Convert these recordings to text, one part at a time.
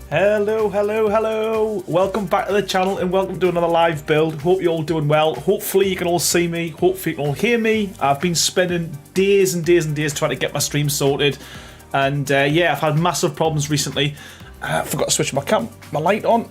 Hello, hello, hello. Welcome back to the channel and welcome to another live build. Hope you're all doing well. Hopefully you can all see me. Hopefully you can all hear me. I've been spending days and days and days trying to get my stream sorted. And yeah, I've had massive problems recently. I forgot to switch my light on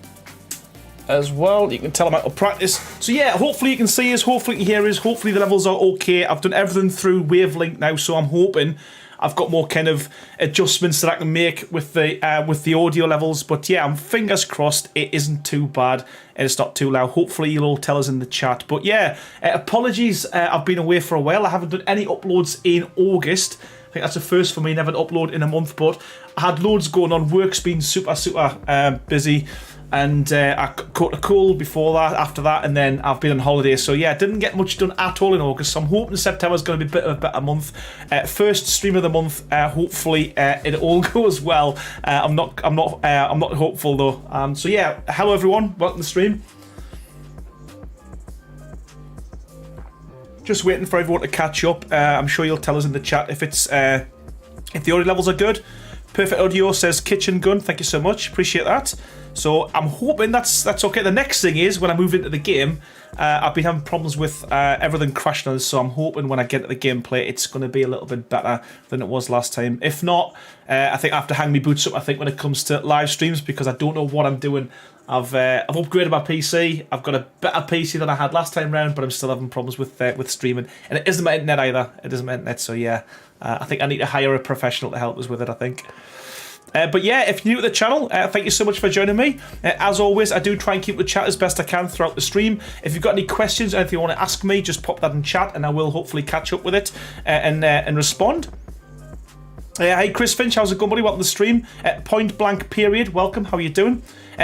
as well. You can tell I'm out of practice. So yeah, hopefully you can see us. Hopefully you can hear us. Hopefully the levels are okay. I've done everything through Wavelength now, so I'm hoping I've got more kind of adjustments that I can make with the audio levels. But yeah, I'm fingers crossed it isn't too bad and it's not too loud. Hopefully you'll all tell us in the chat. But yeah, apologies, I've been away for a while. I haven't done any uploads in August. I think that's the first for me, never upload in a month. But I had loads going on. Work's been super busy. And I caught a cold before that, after that, and then I've been on holiday. So yeah, didn't get much done at all in August. So I'm hoping September's going to be a bit of a better month. First stream of the month. Hopefully it all goes well. I'm not hopeful though. So yeah, hello everyone, welcome to the stream. Just waiting for everyone to catch up. I'm sure you'll tell us in the chat if it's if the audio levels are good. Perfect audio says Kitchen Gun. Thank you so much. Appreciate that. So I'm hoping that's okay. The next thing is when I move into the game, I've been having problems with everything crashing on us. So I'm hoping when I get to the gameplay, it's going to be a little bit better than it was last time. If not, I think I have to hang my boots up. I think when it comes to live streams, because I don't know what I'm doing. I've upgraded my PC. I've got a better PC than I had last time round, but I'm still having problems with streaming. And it isn't my internet either. It isn't my internet. So yeah, I think I need to hire a professional to help us with it, I think. But yeah, if you're new to the channel, thank you so much for joining me. As always, I do try and keep the chat as best I can throughout the stream. If you've got any questions or anything you want to ask me, just pop that in chat and I will hopefully catch up with it and respond. Hey Chris Finch, how's it going, buddy? Welcome to the stream. Point Blank Period, welcome. How are you doing?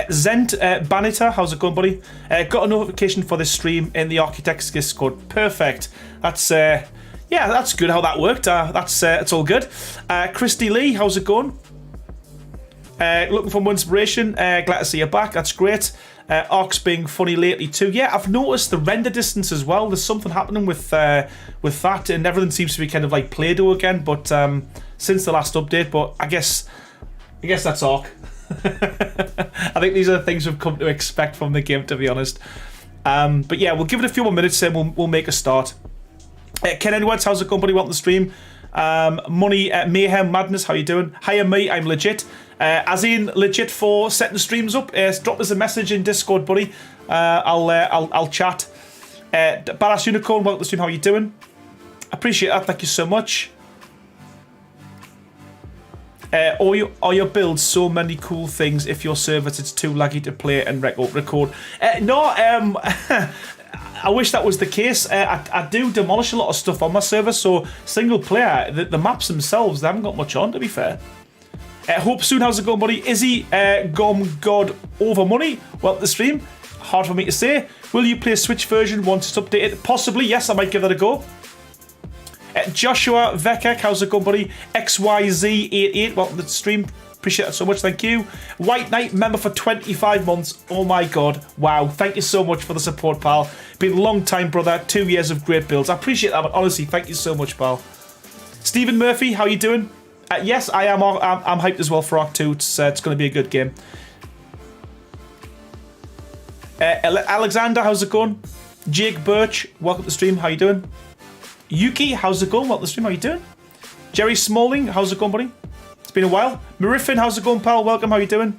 Zent Baniter, how's it going, buddy? Got a notification for this stream in the Architects Discord. Perfect. That's yeah, that's good how that worked. It's all good. Christy Lee, how's it going? Looking for more inspiration. Glad to see you back. That's great. Ark's being funny lately too. Yeah, I've noticed the render distance as well. There's something happening with that, and everything seems to be kind of like Play-Doh again. But since the last update, but I guess that's Ark. I think these are the things we've come to expect from the game, to be honest. But yeah, we'll give it a few more minutes and we'll make a start. Ken Edwards, how's it going, buddy? Welcome to the stream. Money Mayhem Madness, how you doing? Hiya me, I'm legit. As in legit for setting the streams up. Drop us a message in Discord, buddy. I'll chat. Badass Unicorn, welcome to the stream. How you doing? Appreciate that. Thank you so much. Are your builds so many cool things? If your server it's too laggy to play and record. No. I wish that was the case. I do demolish a lot of stuff on my server, so single player, the maps themselves, they haven't got much on, to be fair. Hope soon, how's it going, buddy? Izzy, Gom God over money. Well, the stream, hard for me to say. Will you play a Switch version once it's updated? Possibly, yes, I might give that a go. Joshua Vekek, how's it going, buddy? XYZ88, welcome to the stream. Appreciate that so much, thank you. White Knight, member for 25 months. Oh my god, wow. Thank you so much for the support, pal. Been a long time, brother. 2 years of great builds. I appreciate that, but honestly, thank you so much, pal. Stephen Murphy, how you doing? Yes, I am. I'm hyped as well for Ark 2. It's going to be a good game. Alexander, how's it going? Jake Birch, welcome to the stream. How you doing? Yuki, how's it going? Welcome to the stream. How you doing? Jerry Smalling, how's it going, buddy? It's been a while. Mariffin, how's it going, pal? Welcome. How you doing?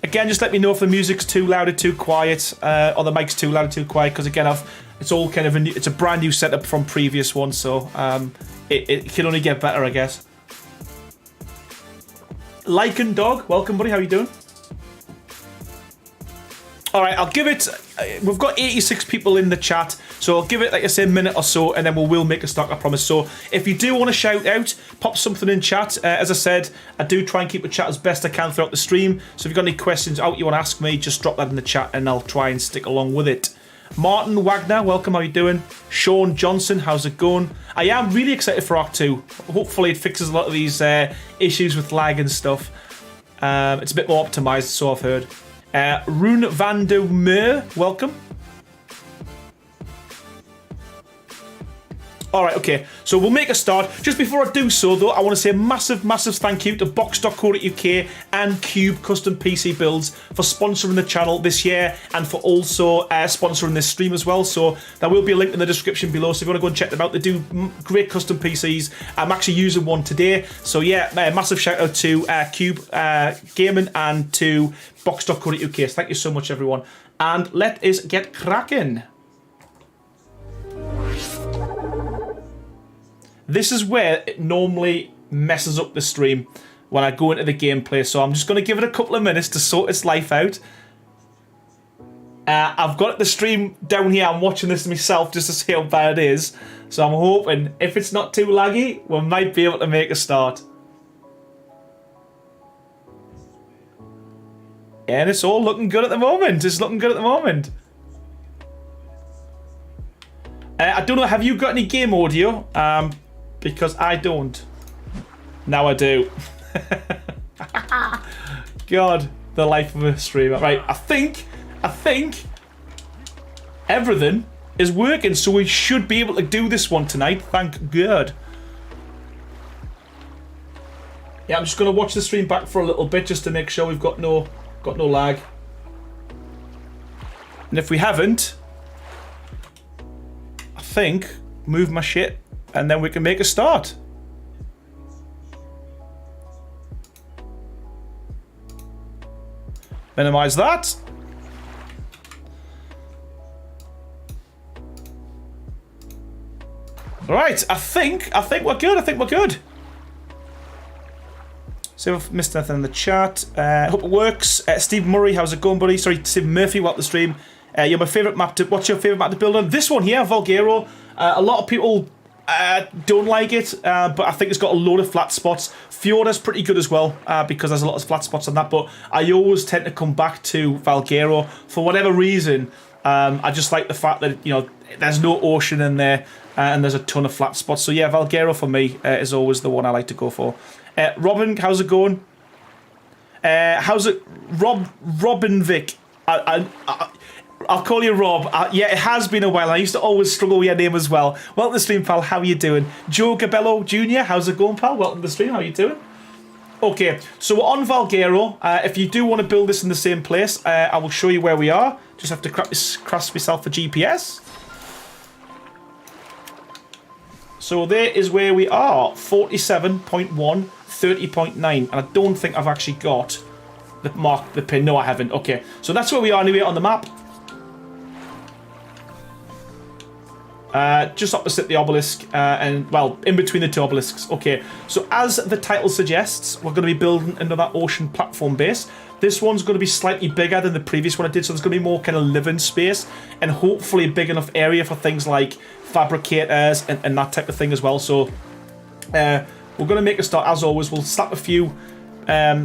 Again, just let me know if the music's too loud or too quiet, or the mic's too loud or too quiet. Because again, it's all kind of it's a brand new setup from previous ones, so it can only get better, I guess. Lycan Dog, welcome, buddy. How you doing? All right, I'll give it. We've got 86 people in the chat, so I'll give it, like I say, a minute or so, and then we will make a start, I promise. So if you do want to shout out, pop something in chat. As I said, I do try and keep the chat as best I can throughout the stream. So if you've got any questions out you want to ask me, just drop that in the chat, and I'll try and stick along with it. Martin Wagner, welcome. How you doing? Sean Johnson, how's it going? I am really excited for Ark 2. Hopefully it fixes a lot of these issues with lag and stuff. It's a bit more optimized, so I've heard. Rune van der Meer, welcome. Alright, okay, so we'll make a start. Just before I do so, though, I want to say a massive, massive thank you to box.co.uk and Cube Custom PC Builds for sponsoring the channel this year and for also sponsoring this stream as well. So there will be a link in the description below, so if you want to go and check them out, they do great custom PCs. I'm actually using one today. So yeah, massive shout out to Cube Gaming and to box.co.uk. So thank you so much, everyone. And let us get cracking. This is where it normally messes up the stream when I go into the gameplay, so I'm just going to give it a couple of minutes to sort its life out. I've got the stream down here, I'm watching this myself just to see how bad it is, so I'm hoping if it's not too laggy, we might be able to make a start. And it's all looking good at the moment, it's looking good at the moment. I don't know, have you got any game audio? Because I don't. Now I do. God, the life of a streamer. Right, I think everything is working, so we should be able to do this one tonight. Thank God. Yeah, I'm just gonna watch the stream back for a little bit just to make sure we've got no lag. And if we haven't, I think move my shit. And then we can make a start. Minimize that. Right, I think we're good. I think we're good. See if I've missed anything in the chat. Hope it works. Steve Murray, how's it going, buddy? Sorry, Steve Murphy, welcome to the stream. You're my favourite map to. What's your favourite map to build on? This one here, Valguero. A lot of people don't like it, but I think it's got a load of flat spots. Fjorda's pretty good as well, because there's a lot of flat spots on that, but I always tend to come back to Valguero for whatever reason. I just like the fact that, you know, there's no ocean in there, and there's a ton of flat spots. So yeah, Valguero for me is always the one I like to go for. Robin, how's it going? How's it, Robin Vic? I'll call you Rob. Yeah, it has been a while. I used to always struggle with your name as well. Welcome to the stream, pal. How are you doing? Joe Gabello Jr., how's it going, pal? Welcome to the stream. How are you doing? Okay, so we're on Valguero. If you do want to build this in the same place, I will show you where we are. Just have to cross myself for GPS. So there is where we are. 47.1, 30.9. And I don't think I've actually got the pin. No, I haven't. Okay, so that's where we are anyway on the map. Just opposite the obelisk, and well, in between the two obelisks. Okay, so as the title suggests, we're going to be building another ocean platform base. This one's going to be slightly bigger than the previous one I did, so there's going to be more kind of living space, and hopefully a big enough area for things like fabricators and that type of thing as well. So we're going to make a start. As always, we'll slap a few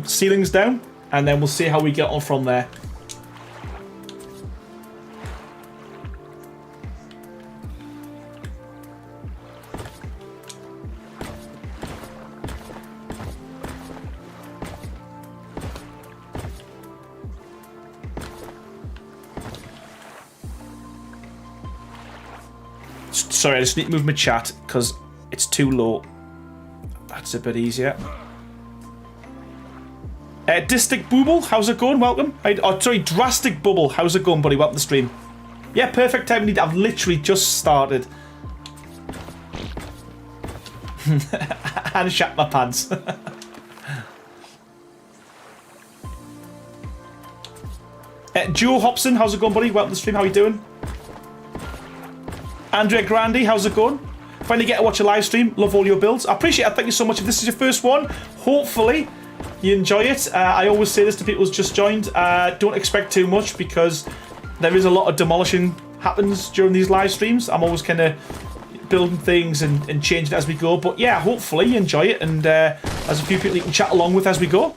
ceilings down, and then we'll see how we get on from there. Sorry, I just need to move my chat because it's too low. That's a bit easier. Distic Bubble, how's it going? Welcome. Sorry, Drastic Bubble, how's it going, buddy? Welcome to the stream. Yeah, perfect time. I've literally just started. And shat my pants. Joe Hobson, how's it going, buddy? Welcome to the stream. How you doing? Andrea Grandi, how's it going? Finally get to watch a live stream. Love all your builds. I appreciate it. Thank you so much. If this is your first one, hopefully you enjoy it. I always say this to people who's just joined. Don't expect too much because there is a lot of demolishing happens during these live streams. I'm always kind of building things and changing it as we go. But yeah, hopefully you enjoy it. And there's a few people you can chat along with as we go.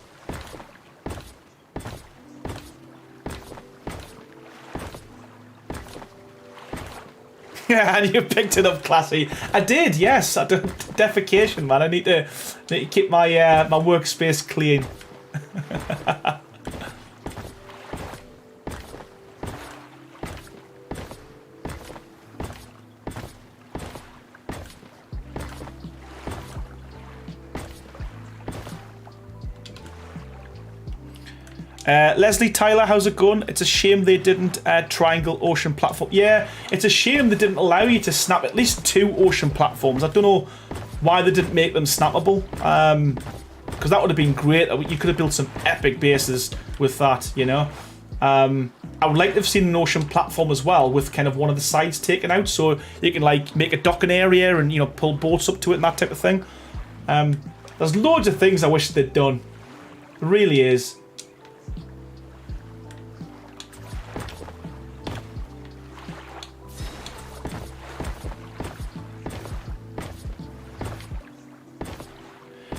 Yeah, and you picked it up classy. I did, yes. I did defecation, man. I need to keep my my workspace clean. Leslie Tyler, how's it going? It's a shame they didn't triangle ocean platform. Yeah, it's a shame they didn't allow you to snap at least 2 ocean platforms. I don't know why they didn't make them snappable. Because that would have been great. You could have built some epic bases with that, you know. I would like to have seen an ocean platform as well with kind of one of the sides taken out so you can like make a docking area and, you know, pull boats up to it and that type of thing. There's loads of things I wish they'd done. It really is.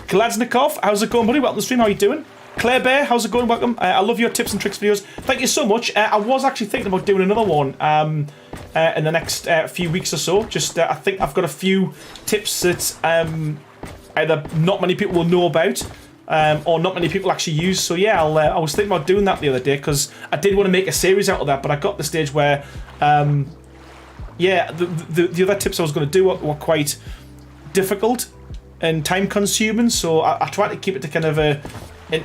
Kaladznikov, how's it going, buddy? Welcome to the stream. How are you doing? Claire Bear, how's it going? Welcome. I love your tips and tricks videos. Thank you so much. I was actually thinking about doing another one in the next few weeks or so. Just I think I've got a few tips that either not many people will know about or not many people actually use. So yeah, I was thinking about doing that the other day because I did want to make a series out of that, but I got to the stage where yeah, the other tips I was going to do were quite difficult and time consuming, so I try to keep it to kind of an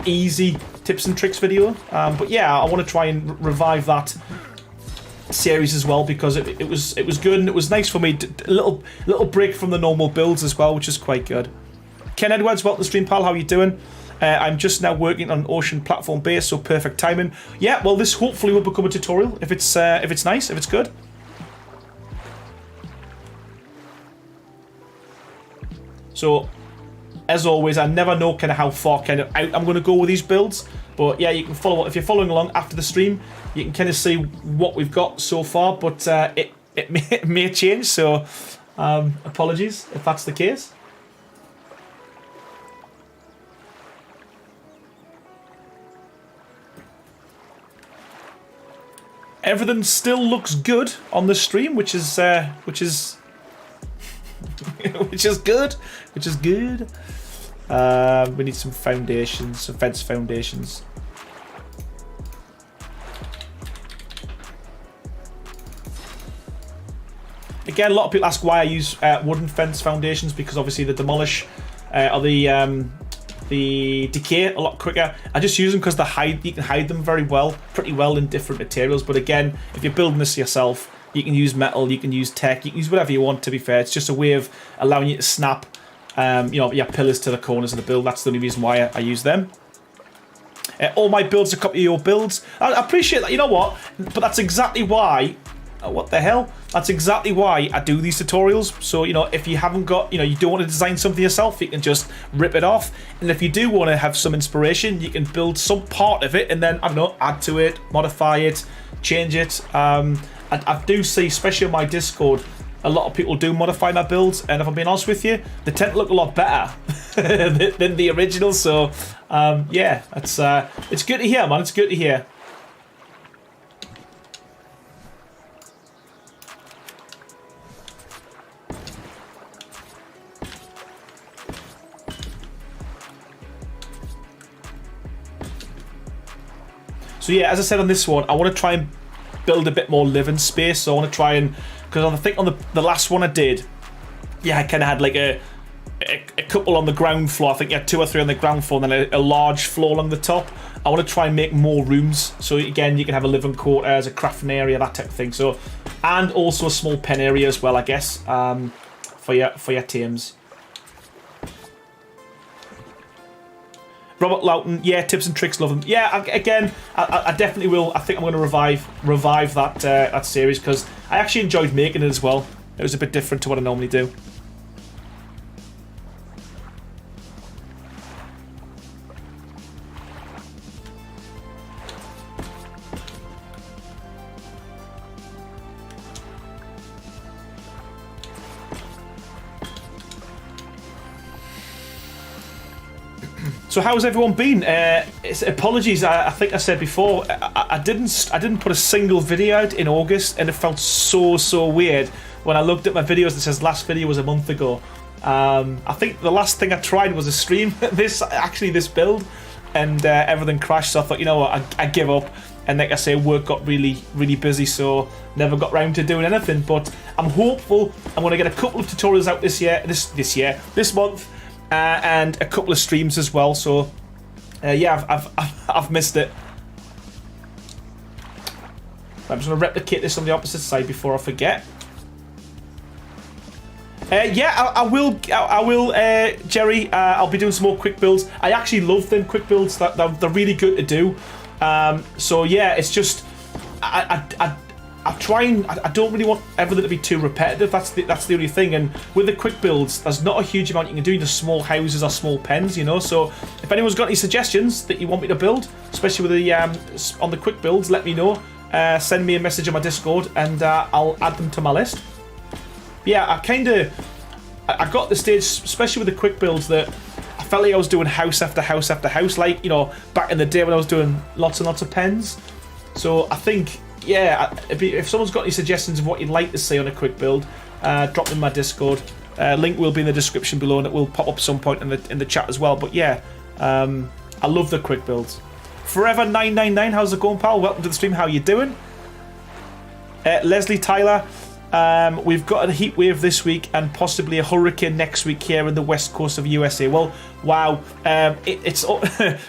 easy tips and tricks video. But yeah, I want to try and revive that series as well because it was good and it was nice for me. A little break from the normal builds as well, which is quite good. Ken Edwards, welcome to the stream, pal. How are you doing? I'm just now working on an ocean platform base, so perfect timing. Yeah, well, this hopefully will become a tutorial if it's nice, if it's good. So, as always, I never know kind of how far kind of out I'm going to go with these builds. But yeah, you can follow, if you're following along after the stream, you can kind of see what we've got so far. But it may change, so apologies if that's the case. Everything still looks good on the stream, which is which is good. Which is good. We need some foundations, some fence foundations. Again, a lot of people ask why I use wooden fence foundations because obviously the demolish or the decay a lot quicker. I just use them because you can hide them pretty well in different materials. But again, if you're building this yourself, you can use metal, you can use tech, you can use whatever you want. To be fair, it's just a way of allowing you to snap, you know, your pillars to the corners of the build. That's the only reason why I use them. All my builds are copy of your builds. I appreciate that. You know what? But that's exactly why. What the hell? That's exactly why I do these tutorials. So, you know, if you haven't got, you know, you don't want to design something yourself, you can just rip it off. And if you do want to have some inspiration, you can build some part of it and then, I don't know, add to it, modify it, change it. I do see, especially on my Discord, a lot of people do modify my builds, and if I'm being honest with you, they tend to look a lot better than the original. So, yeah, it's good to hear, man. It's good to hear. So yeah, as I said on this one, I want to try and build a bit more living space. So I want to try and Because I think on the last one I did, yeah, I kind of had like a couple on the ground floor. I think you had 2 or 3 on the ground floor, and then a large floor along the top. I want to try and make more rooms, so again you can have a living quarters, a crafting area, that type of thing. So, and also a small pen area as well, I guess, for your teams. Robert Loughton, yeah, tips and tricks, love them. Yeah, I definitely will. I think I'm going to revive that series, because I actually enjoyed making it as well. It was a bit different to what I normally do. So how's everyone been? Apologies, I think I said before, I didn't put a single video out in August, and it felt so weird when I looked at my videos. It says last video was a month ago. I think the last thing I tried was a stream, this build, and everything crashed. So I thought, you know what, I give up. And like I say, work got really busy, so never got round to doing anything. But I'm hopeful I'm going to get a couple of tutorials out this month. And a couple of streams as well, so yeah, I've missed it. I'm just going to replicate this on the opposite side before I forget. Yeah, I will, Jerry. I'll be doing some more quick builds. I actually love them quick builds. They're really good to do. So yeah, it's just I don't really want everything to be too repetitive. That's the only thing. And with the quick builds, there's not a huge amount you can do. Just small houses or small pens, you know. So if anyone's got any suggestions that you want me to build, especially with the on the quick builds, let me know. Send me a message on my Discord, and I'll add them to my list. Yeah, I got the stage, especially with the quick builds, that I felt like I was doing house after house after house, like, you know, back in the day when I was doing lots and lots of pens. So I think, yeah, if someone's got any suggestions of what you'd like to see on a quick build, drop them in my Discord. Link will be in the description below, and it will pop up some point in the chat as well. But yeah, I love the quick builds. Forever999, how's it going, pal? Welcome to the stream. How you doing? Leslie Tyler, we've got a heat wave this week and possibly a hurricane next week here in the west coast of USA. Well, wow, it's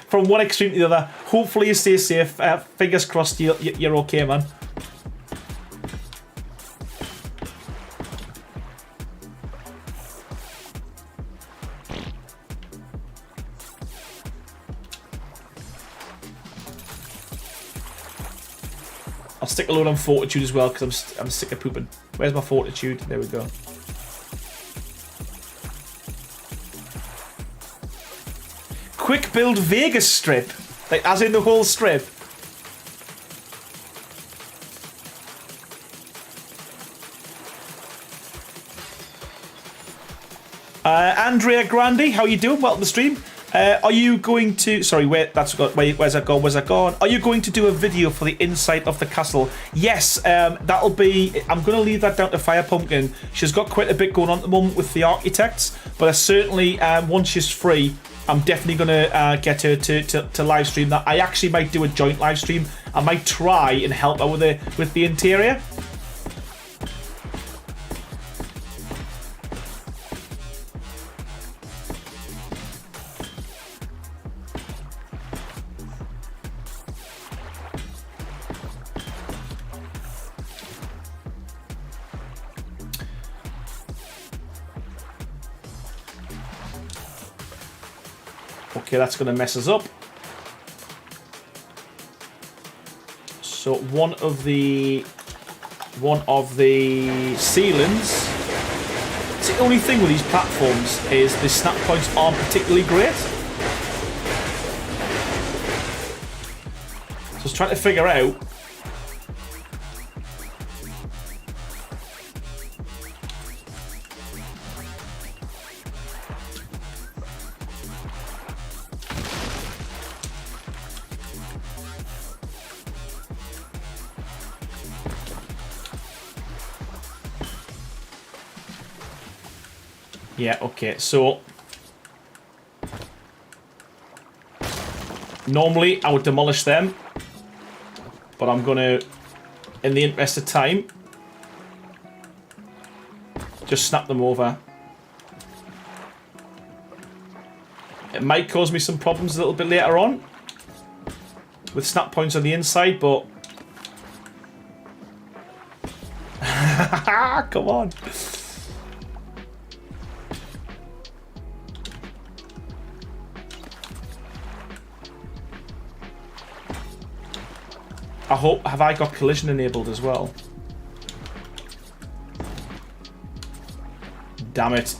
from one extreme to the other. Hopefully you stay safe. Fingers crossed you're okay, man. I'll stick a load on fortitude as well, because I'm sick of pooping. Where's my fortitude? There we go. Quick build Vegas strip, like as in the whole strip. Andrea Grandi, how you doing? Welcome to the stream. Are you going to... Sorry, where's that gone? Where's that gone? Are you going to do a video for the inside of the castle? Yes, that'll be... I'm going to leave that down to Fire Pumpkin. She's got quite a bit going on at the moment with the architects, but I certainly, once she's free, I'm definitely going to get her to live stream that. I actually might do a joint live stream. I might try and help her with the interior. Okay, that's going to mess us up. So one of the ceilings. It's the only thing with these platforms is the snap points aren't particularly great. So I was trying to figure out. Yeah, okay, so normally I would demolish them, but I'm gonna, in the interest of time, just snap them over. It might cause me some problems a little bit later on with snap points on the inside, but come on. I hope, have I got collision enabled as well? Damn it.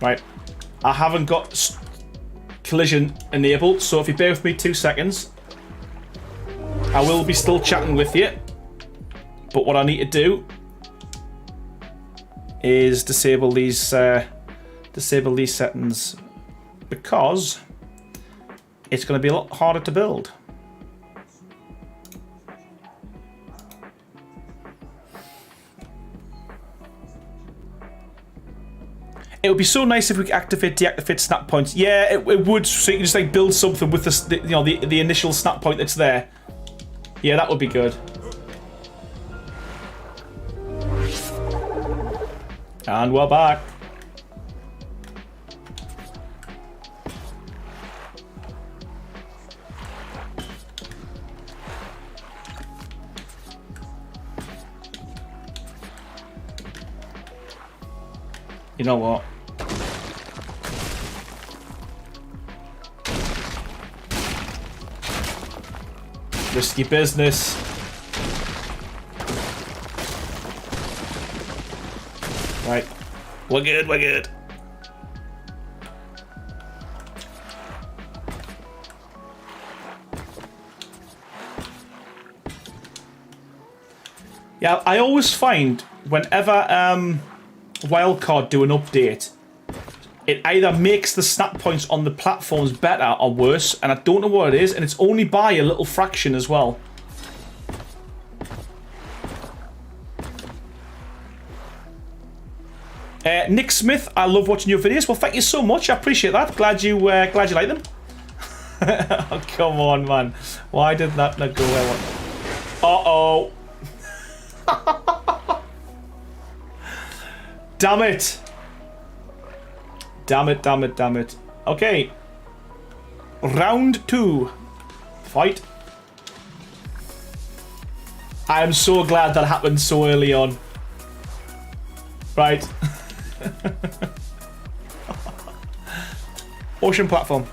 Right. I haven't got collision enabled, so if you bear with me 2 seconds, I will be still chatting with you. But what I need to do is disable these settings, because it's going to be a lot harder to build. It would be so nice if we could deactivate snap points. Yeah, it would, so you can just like build something with the initial snap point that's there. Yeah, that would be good. And we're back. You know what? Risky business. Right. We're good, we're good. Yeah, I always find whenever Wildcard do an update, it either makes the snap points on the platforms better or worse, and I don't know what it is, and it's only by a little fraction as well. Nick Smith, I love watching your videos. Well, thank you so much. I appreciate that. Glad you like them. Oh, come on, man. Why did that not go well? Uh-oh. Damn it. Damn it, damn it, damn it. Okay. Round 2. Fight. I am so glad that happened so early on. Right. Ocean platform.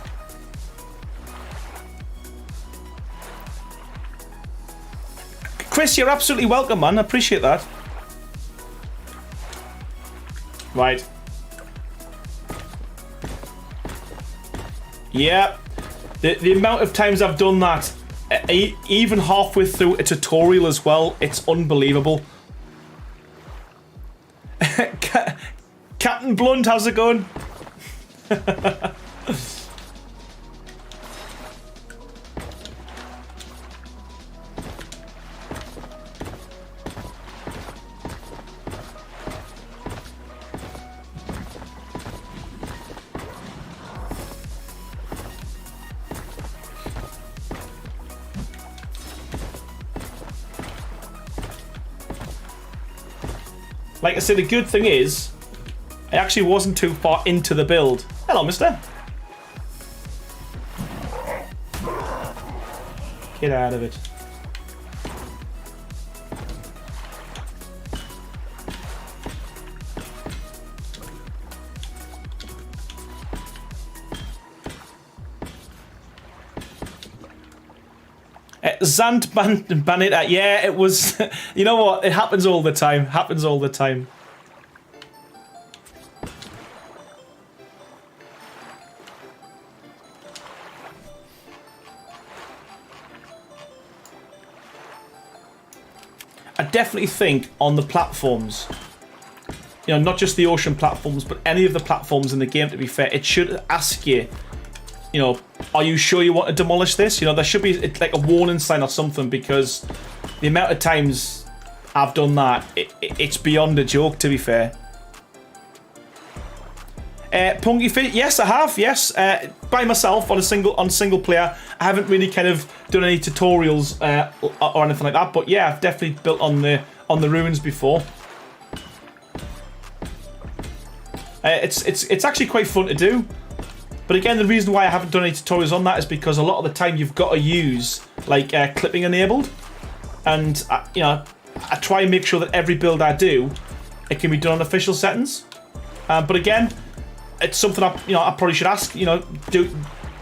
Chris, you're absolutely welcome, man. I appreciate that. Right. Yeah. The amount of times I've done that, even halfway through a tutorial as well, it's unbelievable. Captain Blunt, how's it going? Like I said, the good thing is, I actually wasn't too far into the build. Hello, mister. Get out of it. Zant Banita, yeah, it was. You know what? It happens all the time. Happens all the time. I definitely think on the platforms, you know, not just the ocean platforms, but any of the platforms in the game, to be fair, it should ask you, you know, are you sure you want to demolish this? You know, there should be like a warning sign or something, because the amount of times I've done that, it's beyond a joke, to be fair. Punky Fit, yes, I have. Yes, by myself on single player. I haven't really kind of done any tutorials or anything like that. But yeah, I've definitely built on the ruins before. It's actually quite fun to do. But again, the reason why I haven't done any tutorials on that is because a lot of the time you've got to use like clipping enabled, and I try and make sure that every build I do, it can be done on official settings. But again, it's something I probably should ask. Do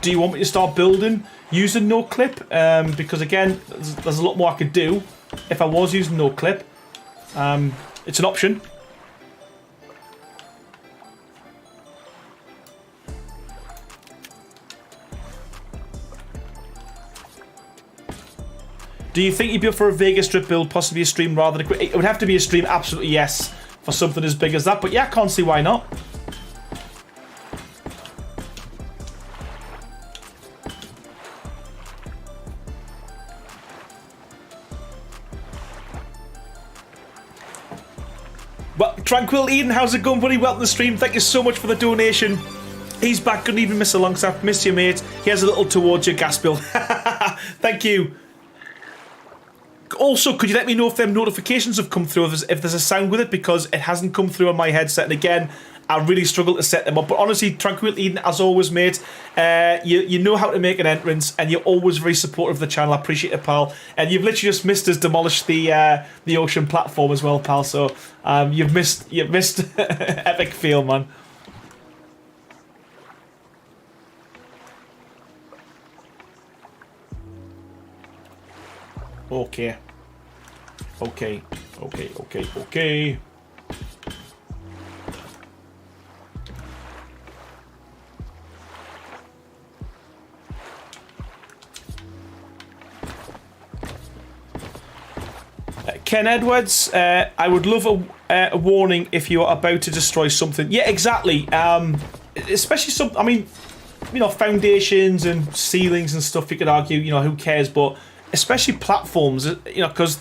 you want me to start building using no clip? Because again, there's a lot more I could do if I was using no clip. It's an option. Do you think you'd be up for a Vegas strip build, possibly a stream rather than it would have to be a stream, absolutely yes, for something as big as that. But yeah, I can't see why not. Well, Tranquil Eden, how's it going, buddy? Welcome to the stream. Thank you so much for the donation. He's back. Couldn't even miss a long stop. Miss you, mate. Here's a little towards your gas bill. Thank you. Also, could you let me know if them notifications have come through, if there's a sound with it, because it hasn't come through on my headset. And again, I really struggle to set them up. But honestly, Tranquil Eden, as always, mate, you know how to make an entrance, and you're always very supportive of the channel. I appreciate it, pal. And you've literally just missed us demolish the ocean platform as well, pal. So you've missed epic feel, man. Okay. Ken Edwards, I would love a warning if you're about to destroy something. Yeah, exactly. Especially foundations and ceilings and stuff, you could argue, who cares, but especially platforms, because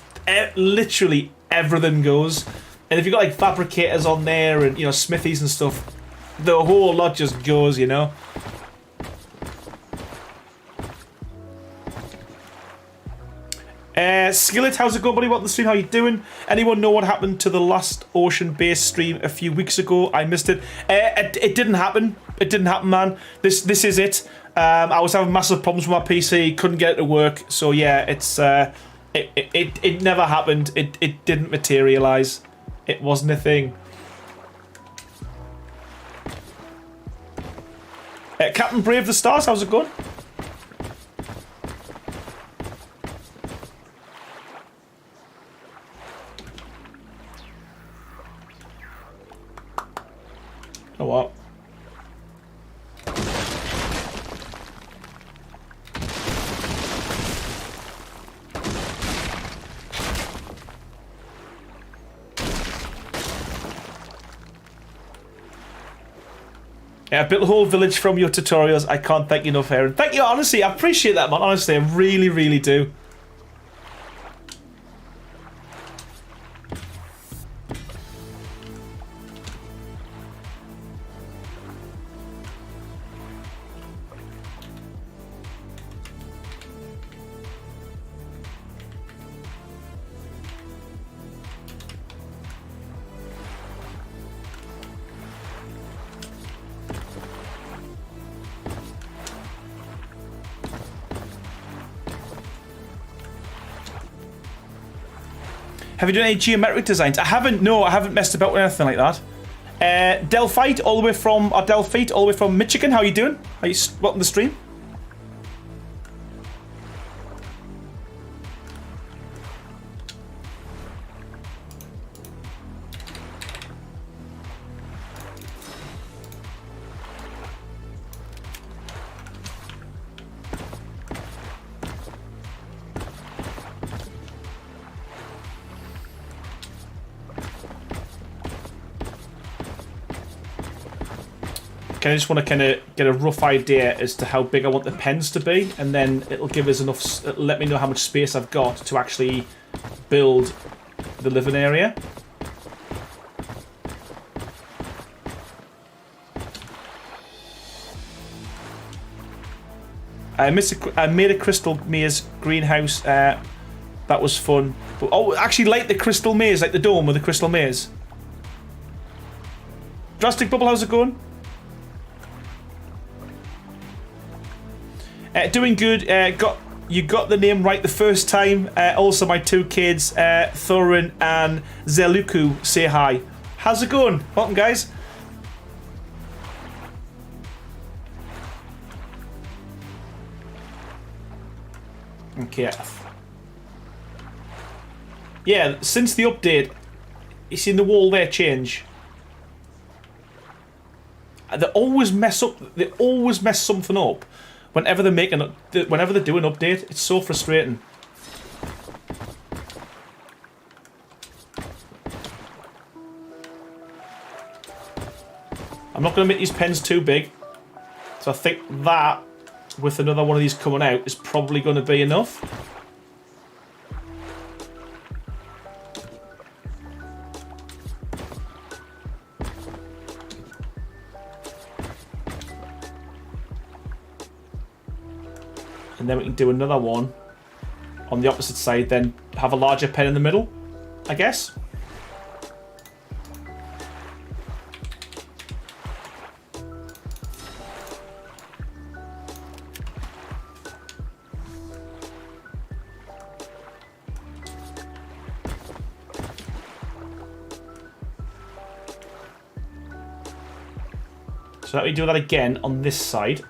literally everything goes. And if you've got like fabricators on there and smithies and stuff, the whole lot just goes. Skillet, how's it going, buddy? Welcome to the stream. How you doing? Anyone know what happened to the last ocean base stream a few weeks ago? I missed it. It didn't happen. It didn't happen, man. This is it. I was having massive problems with my PC. Couldn't get it to work. So yeah, it never happened. It didn't materialize. It wasn't a thing. Captain Brave the Stars, how's it going? Oh, what? Yeah, I built a whole village from your tutorials. I can't thank you enough, Aaron. Thank you, honestly. I appreciate that, man. Honestly, I really, really do. Have you done any geometric designs? I haven't. No, I haven't messed about with anything like that. Delphite, all the way from Michigan. How you doing? Are you welcome to the stream? I just want to kind of get a rough idea as to how big I want the pens to be, and then it'll give us enough, it'll let me know how much space I've got to actually build the living area. I made a crystal maze greenhouse. That was fun. But, oh, actually, like the crystal maze, like the dome with the crystal maze. Drastic Bubble, how's it going? Doing good. You got the name right the first time. Also, my two kids, Thorin and Zeluku, say hi. How's it going? Welcome, guys. Okay. Yeah, since the update, you seen the wall there change. They always mess up. They always mess something up whenever they do an update. It's so frustrating. I'm not going to make these pens too big, so I think that with another one of these coming out is probably going to be enough. And then we can do another one on the opposite side, then have a larger pen in the middle, I guess. So let me do that again on this side.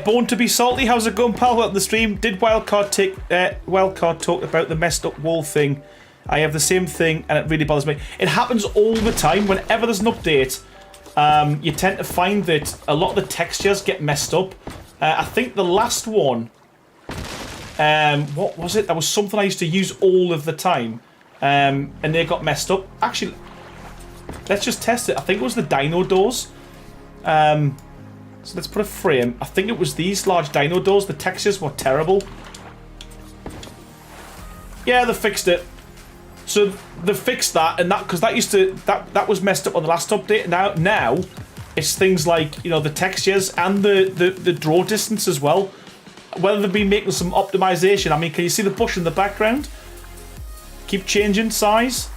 Born to be salty, how's it going, pal? Welcome to the stream. Did Wildcard talk about the messed up wall thing? I have the same thing and it really bothers me. It happens all the time. Whenever there's an update, you tend to find that a lot of the textures get messed up. I think the last one, what was it? That was something I used to use all of the time, and they got messed up. Actually, let's just test it. I think it was the dino doors. So let's put a frame. I think it was these large dino doors. The textures were terrible. Yeah, they fixed it. So they fixed that, and that because that was messed up on the last update. Now it's things like, you know, the textures and the draw distance as well. Whether they've been making some optimization. I mean, can you see the bush in the background? Keep changing size.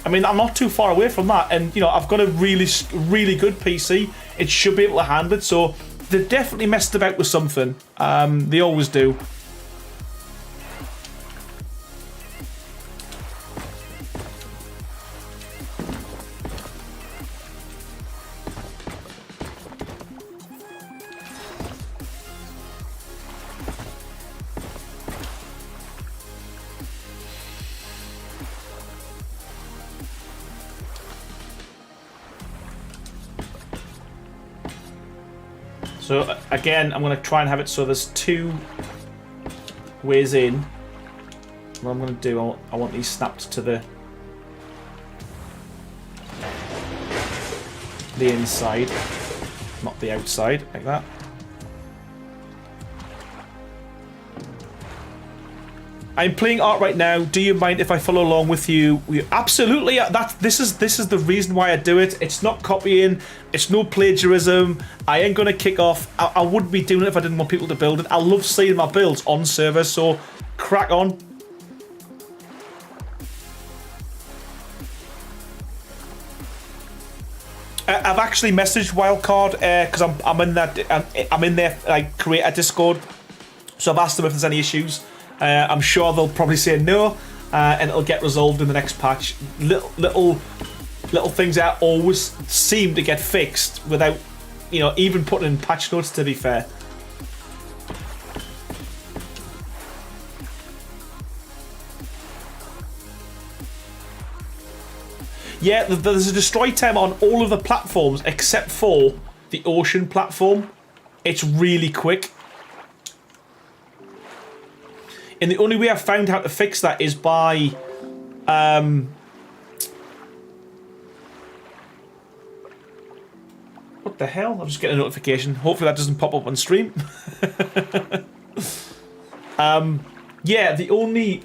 I mean, I'm not too far away from that, and you know, I've got a really good PC. It should be able to handle it. So they definitely messed about with something. They always do. So again, I'm going to try and have it so there's two ways in. What I'm going to do, I want these snapped to the inside, not the outside, like that. I'm playing Ark right now. Do you mind if I follow along with you? Absolutely. This is the reason why I do it. It's not copying. It's no plagiarism. I ain't gonna kick off. I wouldn't be doing it if I didn't want people to build it. I love seeing my builds on server. So crack on. I've actually messaged Wildcard because I'm in there like create a Discord. So I've asked them if there's any issues. I'm sure they'll probably say no, and it'll get resolved in the next patch. Little things that always seem to get fixed without, you know, even putting in patch notes, to be fair. Yeah, there's a destroy time on all of the platforms except for the ocean platform. It's really quick. And the only way I've found how to fix that is by... what the hell? I'm just getting a notification. Hopefully that doesn't pop up on stream. Yeah, the only...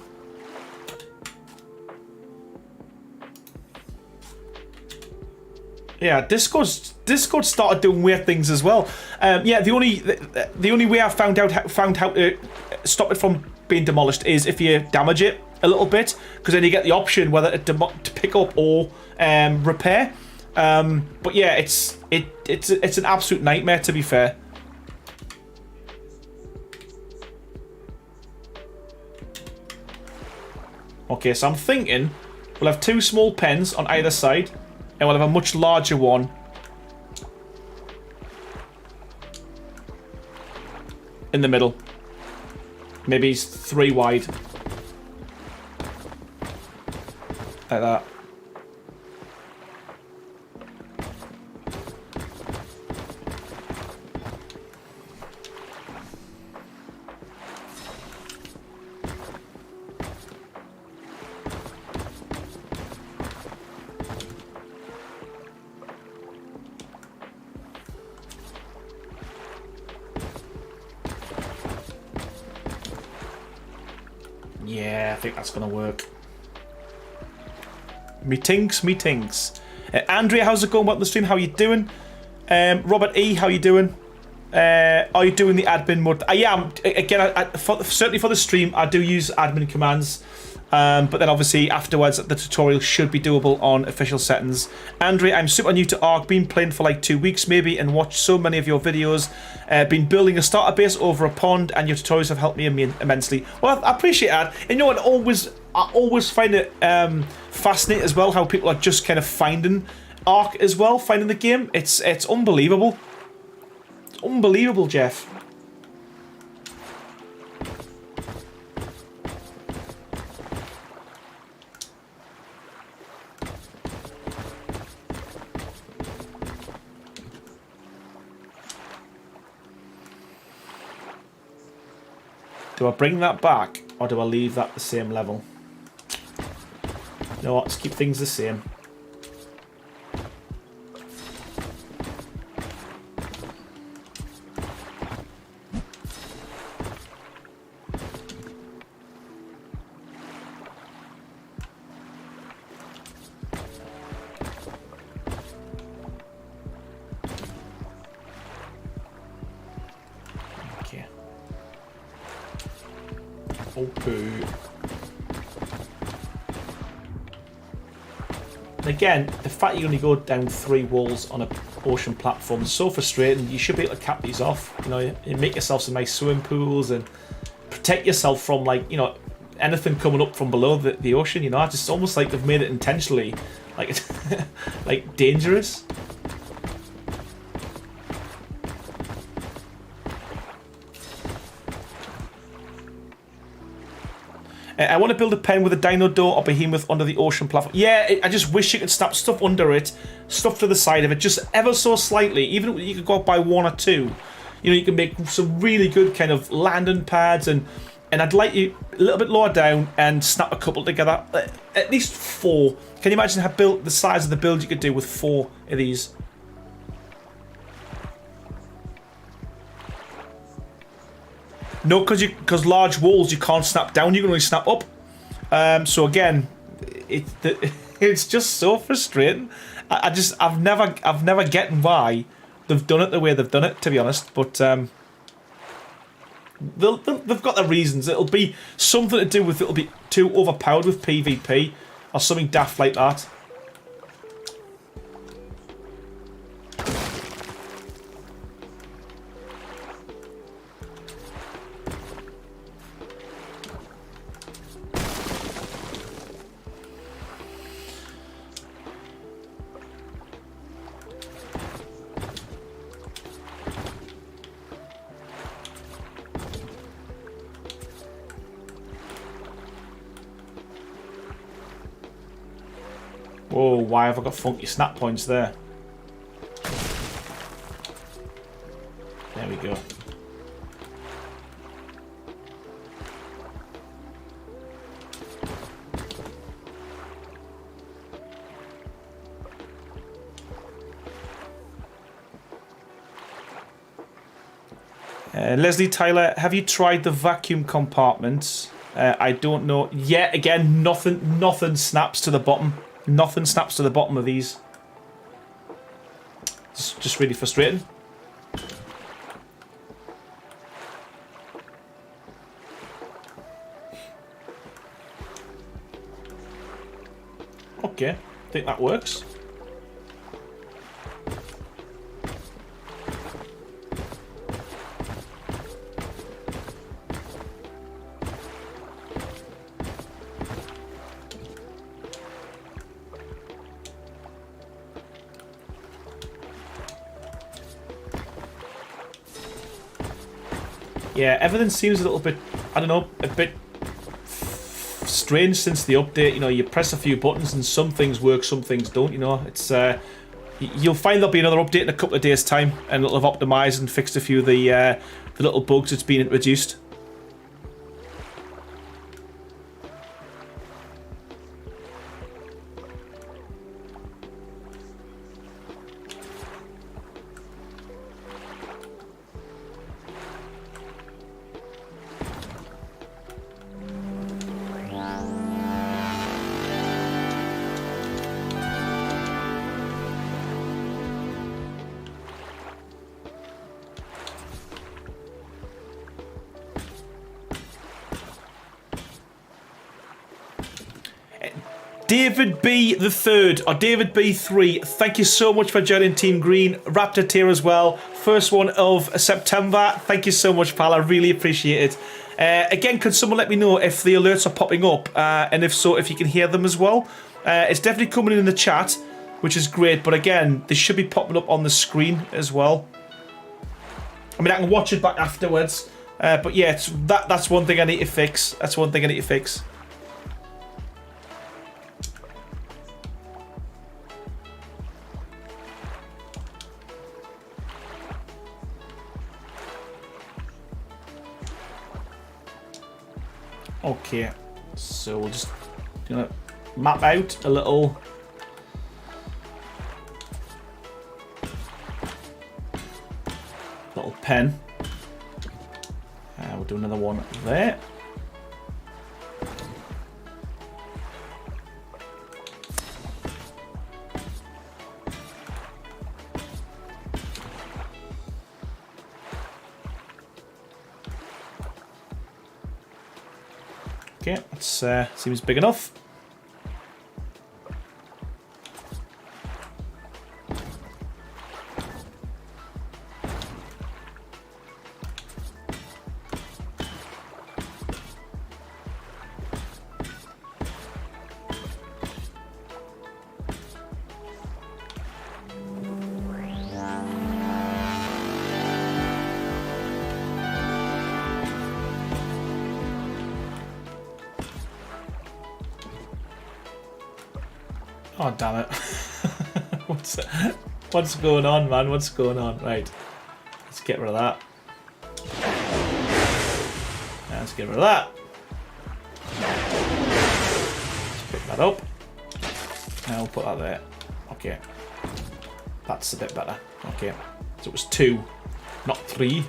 Yeah, Discord started doing weird things as well. Yeah, the only way I found how to stop it from being demolished is if you damage it a little bit, because then you get the option whether to pick up or repair. But yeah, it's an absolute nightmare, to be fair. Okay, so I'm thinking we'll have 2 small pens on either side, and we'll have a much larger one in the middle. Maybe 3 wide. Like that. Yeah, I think that's gonna work. Meetings. Andrea, how's it going about the stream? How you doing? Robert E, how you doing? Are you doing the admin mode? I am. Again, certainly for the stream, I do use admin commands. But then obviously afterwards, the tutorial should be doable on official settings. Andrea, I'm super new to ARK, been playing for like 2 weeks maybe, and watched so many of your videos. Been building a starter base over a pond, and your tutorials have helped me immensely. Well, I appreciate that. And you know what? I always find it fascinating as well how people are just kind of finding ARK as well, finding the game. It's unbelievable. It's unbelievable, Jeff. Do I bring that back, or do I leave that the same level? You know what, let's keep things the same. Again, the fact you only go down 3 walls on an ocean platform is so frustrating. You should be able to cap these off. You know, you make yourself some nice swimming pools and protect yourself from, like, you know, anything coming up from below the ocean. You know, it's just almost like they've made it intentionally, like, like dangerous. I want to build a pen with a dino door or behemoth under the ocean platform. Yeah, I just wish you could snap stuff under it, stuff to the side of it, just ever so slightly. Even if you could go up by 1 or 2. You know, you can make some really good kind of landing pads, and I'd like you a little bit lower down and snap a couple together. At least 4. Can you imagine how the size of the build you could do with 4 of these? No, because large walls you can't snap down. You can only snap up. So again, it's just so frustrating. I've never gotten why they've done it the way they've done it, to be honest. But they've got their reasons. It'll be something to do with it'll be too overpowered with PvP or something daft like that. Whoa, why have I got funky snap points there? There we go. Leslie Tyler, have you tried the vacuum compartments? I don't know. Yet again, nothing snaps to the bottom. Nothing snaps to the bottom of these. It's just really frustrating. Okay, I think that works. Yeah, everything seems a little bit, I don't know, a bit strange since the update. You know, you press a few buttons and some things work, some things don't, you know. It's you'll find there'll be another update in a couple of days' time and it'll have optimized and fixed a few of the little bugs that's been introduced. David B the third, or David B3, thank you so much for joining Team Green. Raptor tier as well. First one of September. Thank you so much, pal. I really appreciate it. Again, could someone let me know if the alerts are popping up? And if so, if you can hear them as well. It's definitely coming in the chat, which is great. But again, they should be popping up on the screen as well. I mean, I can watch it back afterwards. But yeah, that's one thing I need to fix. That's one thing I need to fix. Okay, so we'll just map out a little pen. We'll do another one there. Okay, that seems big enough. Oh, damn it. What's going on, man? What's going on? Right. Let's get rid of that. Let's get rid of that. Let's pick that up. Now we'll put that there. Okay. That's a bit better. Okay. So it was 2, not 3.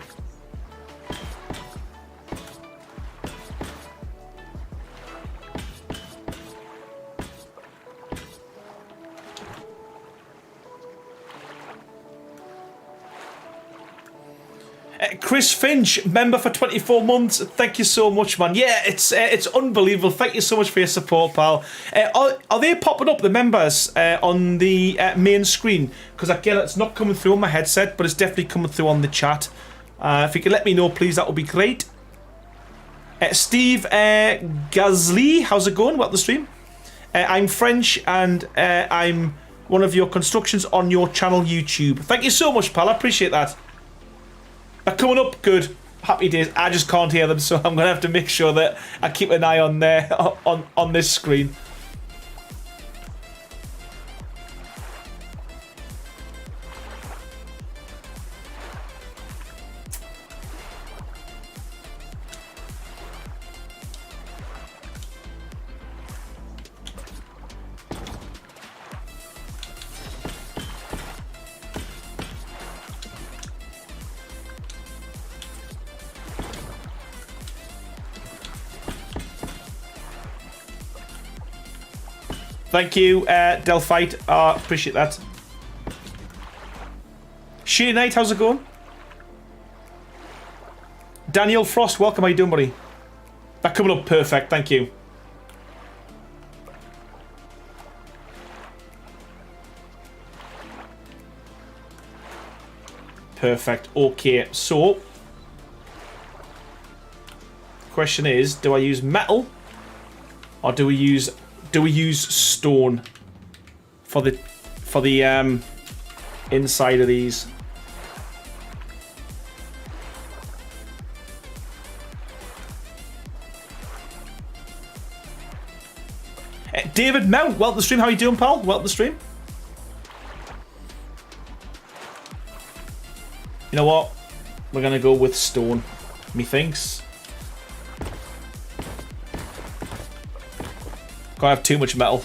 Chris Finch, member for 24 months. Thank you so much, man. Yeah, it's unbelievable. Thank you so much for your support, pal. Are they popping up, the members, on the main screen? Because again, it's not coming through on my headset, but it's definitely coming through on the chat. If you could let me know, please, that would be great. Steve Gazli, how's it going? Welcome to the stream. I'm French, and I'm one of your constructions on your channel YouTube. Thank you so much, pal. I appreciate that. They're coming up, good. Happy days. I just can't hear them, so I'm going to have to make sure that I keep an eye on there on this screen. Thank you, Delphite. Appreciate that. Shady Night, how's it going? Daniel Frost, welcome. How you doing, buddy? That coming up perfect. Thank you. Perfect. Okay, so question is, do I use metal or do we use stone for the inside of these? David Mount, welcome to the stream. How you doing, pal? Welcome to the stream. You know what? We're gonna go with stone, methinks. Can't have too much metal.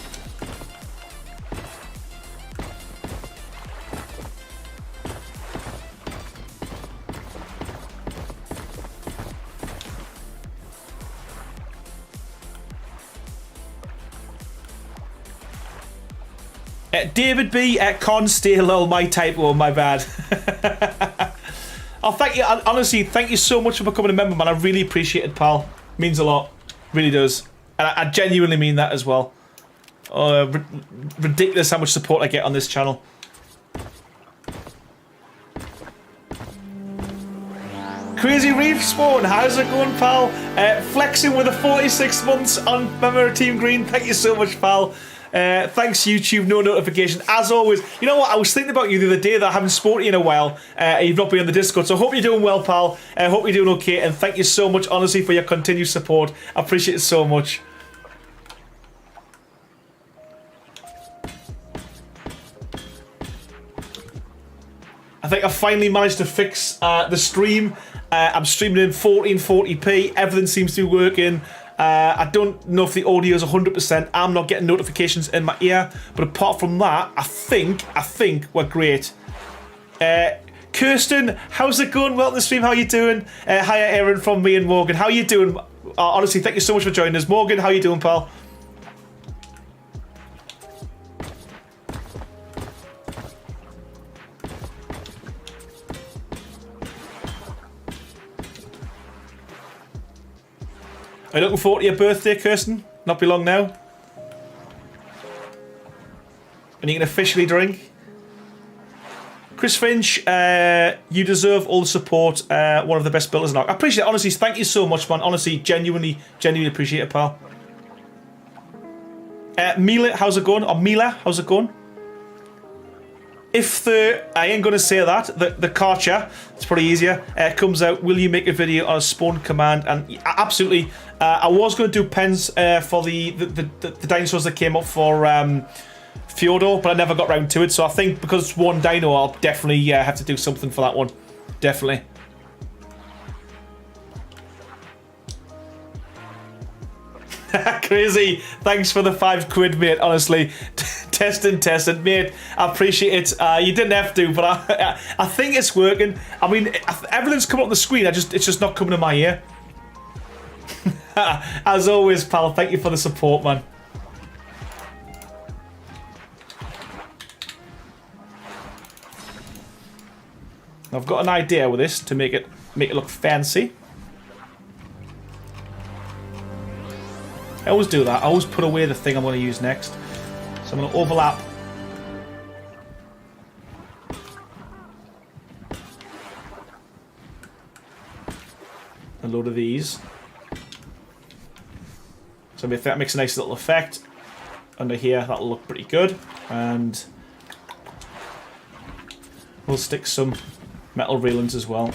David B. Can't stay low. My typo. My bad. Oh, thank you. Honestly, thank you so much for becoming a member, man. I really appreciate it, pal. Means a lot. Really does. And I genuinely mean that as well. Ridiculous how much support I get on this channel. Crazy Reef Spawn, how's it going, pal? Flexing with the 46 months on member of Team Green. Thank you so much, pal. Thanks, YouTube. No notification. As always, you know what? I was thinking about you the other day that I haven't spoken to you in a while. You've not been on the Discord, so I hope you're doing well, pal. I hope you're doing okay, and thank you so much, honestly, for your continued support. I appreciate it so much. I think I finally managed to fix the stream. I'm streaming in 1440p. Everything seems to be working. I don't know if the audio is 100%. I'm not getting notifications in my ear. But apart from that, I think we're great. Kirsten, how's it going? Welcome to the stream. How you doing? Hiya, Aaron from me and Morgan. How you doing? Honestly, thank you so much for joining us. Morgan, how you doing, pal? Are you looking forward to your birthday, Kirsten? Not be long now. And you can officially drink. Chris Finch, you deserve all the support. One of the best builders in ARK. I appreciate it. Honestly, thank you so much, man. Honestly, genuinely appreciate it, pal. Mila, how's it going? Or Mila, how's it going? If I ain't gonna say that, the Karcher, it's probably easier, comes out, will you make a video on a spawn command? And absolutely, I was gonna do pens for the dinosaurs that came up for Fjordo, but I never got round to it, so I think because it's one dino, I'll definitely have to do something for that one. Definitely. Crazy, thanks for the £5, mate, honestly. Testing, mate. I appreciate it. You didn't have to, but I think it's working. I mean, everything's coming up on the screen. It's just not coming to my ear. As always, pal. Thank you for the support, man. I've got an idea with this to make it look fancy. I always do that. I always put away the thing I'm going to use next. So I'm going to overlap a load of these. So that makes a nice little effect. Under here, that'll look pretty good. And we'll stick some metal railings as well.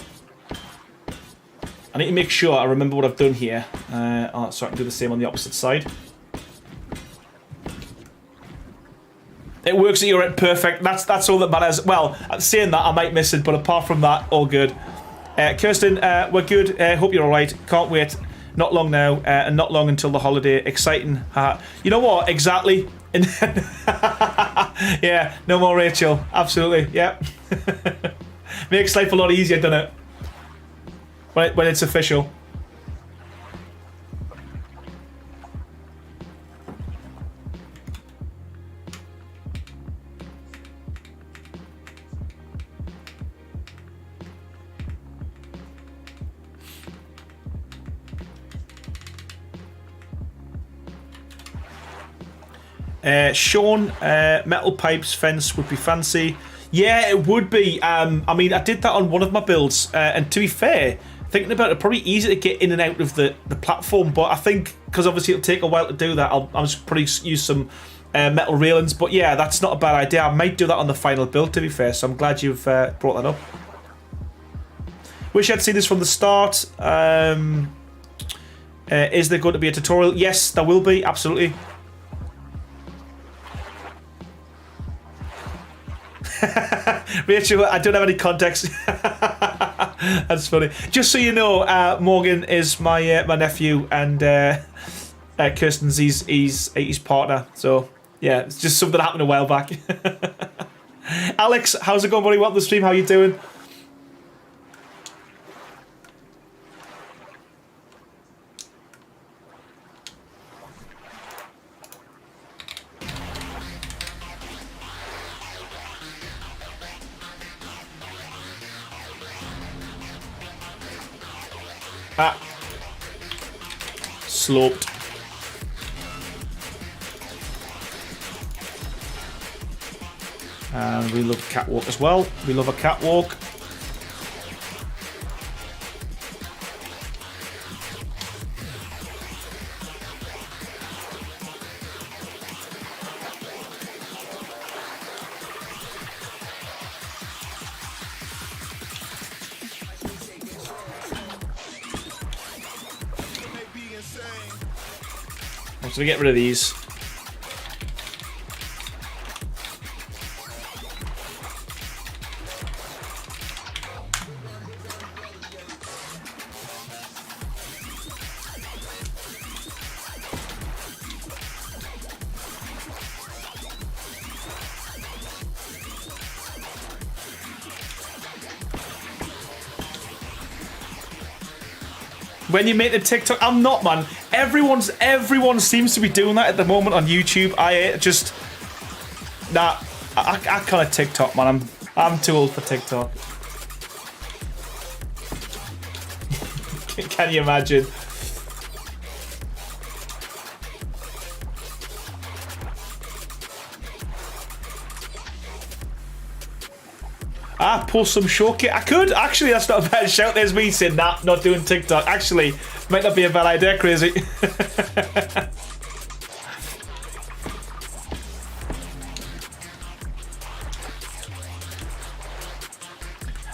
I need to make sure I remember what I've done here. So I can do the same on the opposite side. It works at your end perfect. That's all that matters. Well, saying that, I might miss it, but apart from that, all good. Kirsten, we're good. Hope you're alright. Can't wait. Not long now, and not long until the holiday. Exciting. You know what? Exactly. Yeah, no more Rachel. Absolutely. Yeah. Makes life a lot easier, doesn't it? When it's official. Sean, metal pipes fence would be fancy. Yeah, it would be. I mean, I did that on one of my builds, and to be fair, thinking about it, probably easy to get in and out of the platform, but I think, because obviously it'll take a while to do that, I'll just probably use some metal railings. But yeah, that's not a bad idea. I might do that on the final build, to be fair, so I'm glad you've brought that up. Wish I'd seen this from the start. Is there going to be a tutorial? Yes, there will be, absolutely. Rachel, I don't have any context. That's funny. Just so you know, Morgan is my my nephew, and Kirsten's his partner. So yeah, it's just something that happened a while back. Alex, how's it going, buddy? Welcome to the stream. How you doing? Sloped. And we love catwalk as well. We love a catwalk. So we get rid of these. When you make the TikTok, I'm not, man. Everyone seems to be doing that at the moment on YouTube. I just I can't TikTok, man. I'm too old for TikTok. Can you imagine? Post some showcase. I could actually. That's not a bad shout. There's me saying nah, not doing TikTok. Actually, might not be a bad idea. Crazy.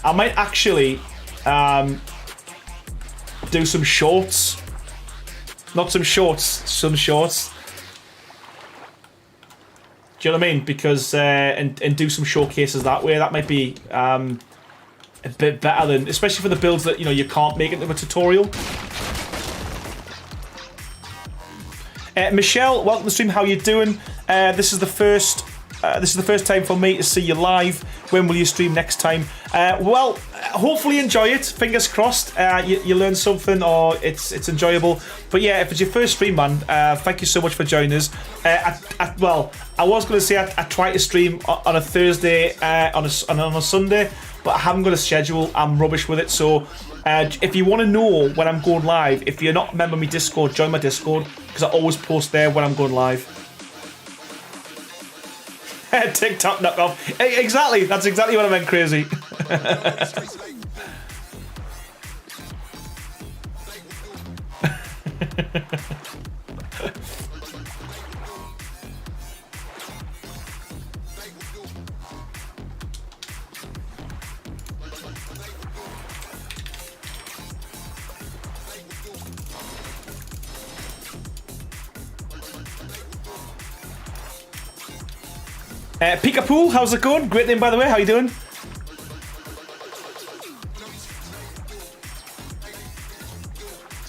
I might actually do some shorts. Not some shorts. Some shorts. Do you know what I mean? Because and do some showcases that way. That might be a bit better than, especially for the builds that you can't make into a tutorial. Michelle, welcome to the stream. How you doing? This is the first time for me to see you live. When will you stream next time? Well, hopefully enjoy it. Fingers crossed. You learn something, or it's enjoyable. But yeah, if it's your first stream, man, thank you so much for joining us. Well, I was going to say I try to stream on a Thursday, on a Sunday, but I haven't got a schedule. I'm rubbish with it. So if you want to know when I'm going live, if you're not a member of my Discord, join my Discord, because I always post there when I'm going live. TikTok knockoff. Exactly. That's exactly what I meant, crazy. Peekapool, how's it going? Great name, by the way. How you doing?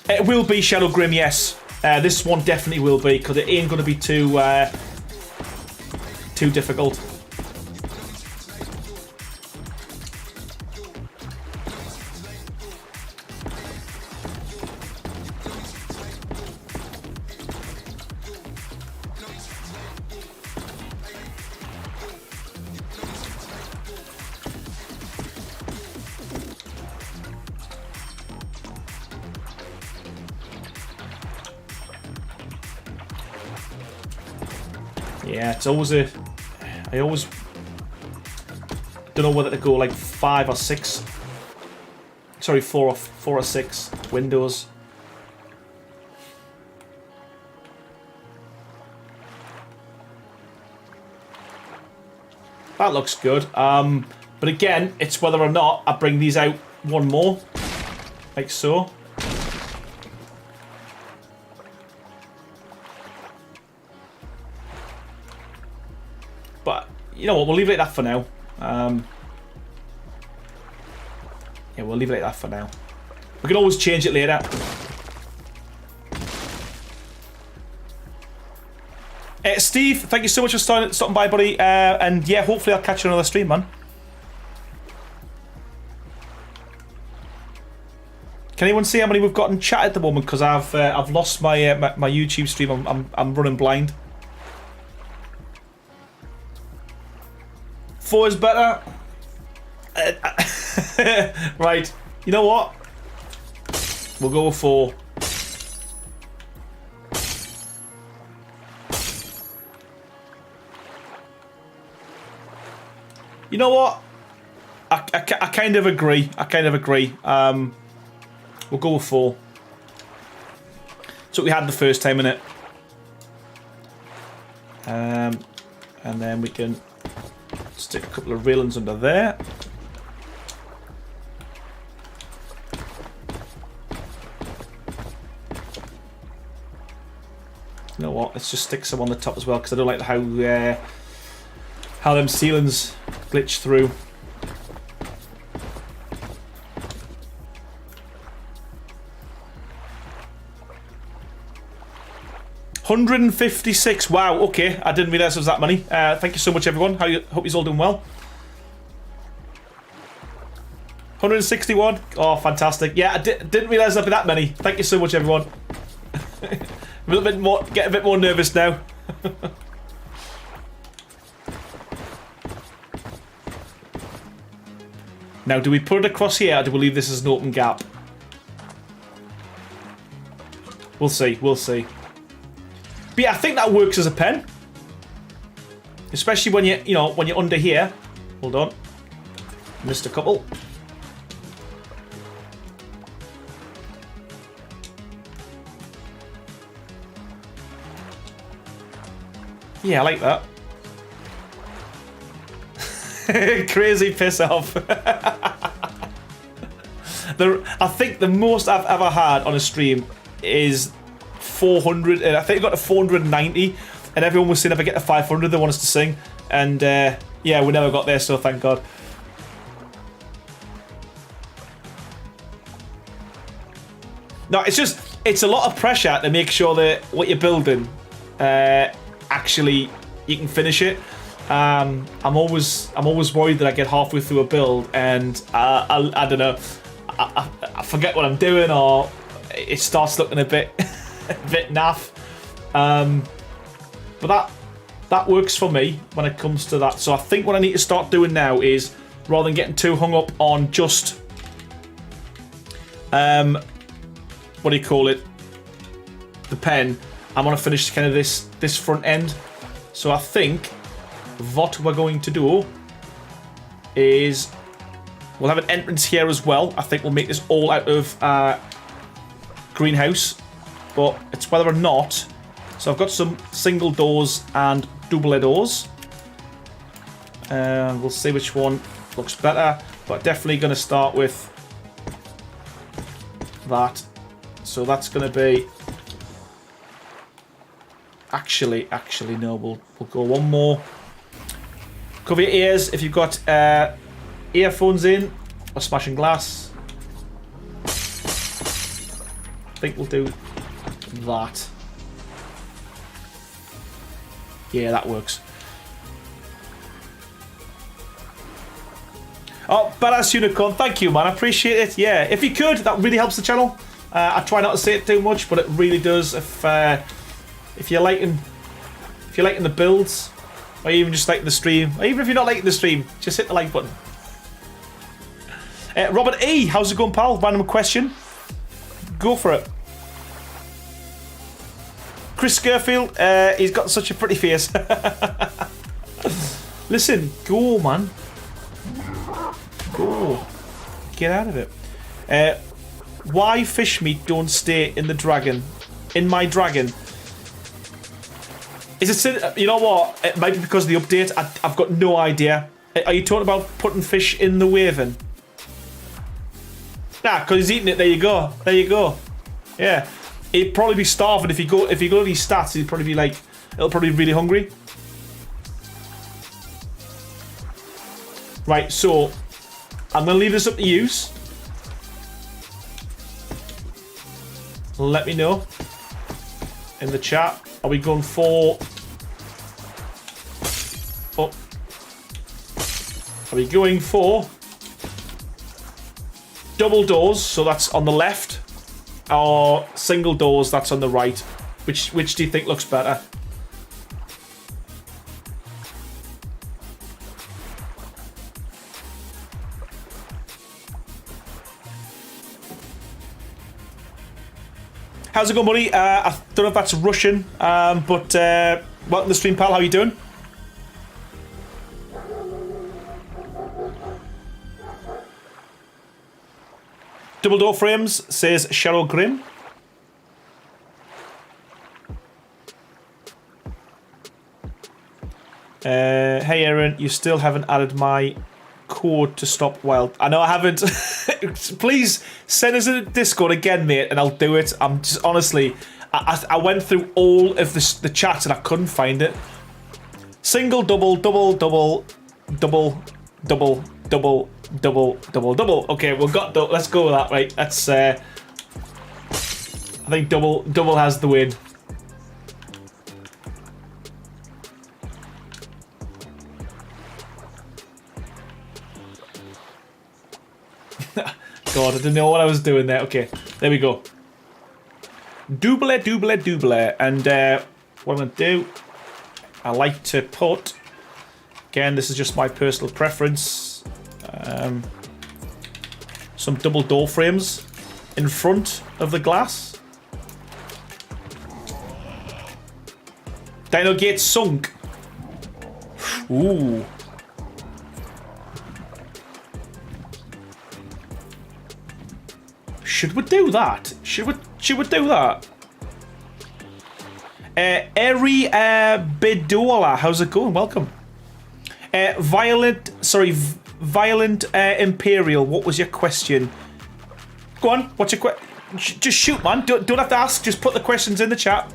It will be Shadow Grim, yes. This one definitely will be, because it ain't going to be too difficult. Yeah, it's always a... I always don't know whether to go like 5 or 6. Sorry, 4 or 6 windows. That looks good. But again, it's whether or not I bring these out one more. Like so. But, you know what, we'll leave it at that for now. Yeah, we'll leave it like that for now. We can always change it later. Steve, thank you so much for stopping by, buddy. And yeah, hopefully I'll catch you on another stream, man. Can anyone see how many we've got in chat at the moment? Because I've lost my my YouTube stream. I'm running blind. 4 is better. Right. You know what? We'll go with 4. You know what? I kind of agree. We'll go with 4. That's what we had the first time, innit? And then we can stick a couple of railings under there. You know what? Let's just stick some on the top as well, because I don't like how them ceilings glitch through. $156. Wow. Okay, I didn't realise it was that many. Thank you so much, everyone. Hope you're all doing well. 161. Oh, fantastic. Yeah, I didn't realise there'd be that many. Thank you so much, everyone. A little bit more. Get a bit more nervous now. Now, do we put it across here, or do we leave this as an open gap? We'll see. We'll see. But yeah, I think that works as a pen, especially when when you're under here. Hold on, missed a couple. Yeah, I like that. Crazy piss off. I think the most I've ever had on a stream is 400, and I think I got to 490, and everyone was saying if I get to 500 they want us to sing, and yeah, we never got there, so thank God. No, it's a lot of pressure to make sure that what you're building actually you can finish it. I'm always worried that I get halfway through a build and I don't know, I forget what I'm doing, or it starts looking a bit naff. But that works for me when it comes to that. So I think what I need to start doing now is, rather than getting too hung up on just what do you call it, the pen, I want to finish kind of this front end. So I think what we're going to do is we'll have an entrance here as well. I think we'll make this all out of greenhouse, but it's whether or not. So I've got some single doors and double doors. We'll see which one looks better, but definitely going to start with that. So that's going to be actually no, we'll go one more. Cover your ears if you've got earphones in or smashing glass. I think we'll do that. Yeah, that works. Oh, badass unicorn, thank you, man. I appreciate it. Yeah, if you could, that really helps the channel. I try not to say it too much, but it really does. If you're liking the builds, or even just like the stream, or even if you're not liking the stream, just hit the like button. Robert E, how's it going, pal? Random question. Go for it. Chris Skerfield, he's got such a pretty face. Listen, go, man. Go. Get out of it. Why fish meat don't stay in the dragon? In my dragon? Is it... You know what? It might be because of the update. I've got no idea. Are you talking about putting fish in the Waven? Nah, because he's eating it. There you go. There you go. Yeah. He'd probably be starving if you go to these stats. He'd probably be like... He'll probably be really hungry. Right, so... I'm going to leave this up to you. Let me know in the chat. Are we going for... Oh. Are we going for... double doors, so that's on the left, or single doors, that's on the right? Which do you think looks better? How's it going, buddy? I don't know if that's Russian, but welcome to the stream, pal. How you doing? Double door frames, says Cheryl Grimm. Hey Aaron, you still haven't added my code to stop wild. I know I haven't. Please send us a Discord again, mate, and I'll do it. I'm just honestly, I went through all of the chats and I couldn't find it. Single, double, double, double, double, double, double, double, double, double. Okay, we've got. Let's go with that. Right. That's. I think double has the win. God, I didn't know what I was doing there. Okay, there we go. Double, double, double, and what I'm gonna do. I like to put. Again, this is just my personal preference. Some double door frames in front of the glass. Dino gate sunk. Ooh. Should we do that? Should we do that? Eri Bedola, how's it going? Welcome. Violent Imperial, what was your question? Go on, what's your question? Just shoot, man. Don't have to ask, just put the questions in the chat.